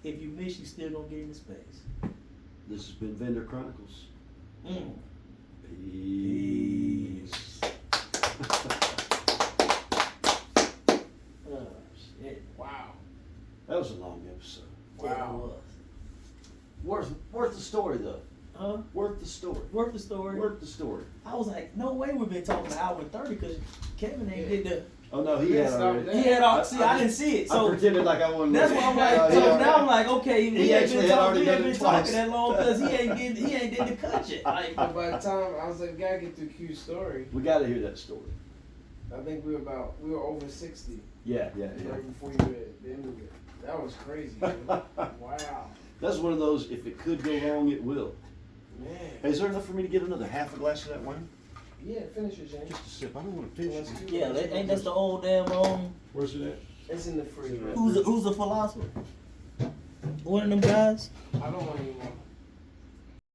If you miss, you still gonna get into space. This has been Vendor Chronicles. Mm. Peace. Oh shit! Wow. That was a long episode. Yeah, it was. Worth the story though. Huh? Worth the story. Worth the story. Worth the story. I was like, no way we've been talking an hour and 30 because Kevin ain't did the. Oh no, he Yeah, had stop already. that. He had all. I- See, I I didn't see it. I So pretended like I wasn't. that's why I'm like. Oh, So yeah. now I'm like, okay, He he ain't actually been had talking. already He done ain't it been talking twice. that long because he ain't did the cut yet. Like, But by the time I was like, we gotta get through Q's story. We got to hear that story. I think we were over 60 Yeah. right before you had the end of it. That was crazy. Dude. Wow, That's one of those. If it could go wrong, it will. man. Hey, is there enough for me to get another half a glass of that wine? Yeah, finish it, James. Just a sip. I don't want to finish Let's it. do yeah, that, ain't that's the old damn Where's it at? It's in the fridge. Right? who's the philosopher? One of them guys. I don't want any more.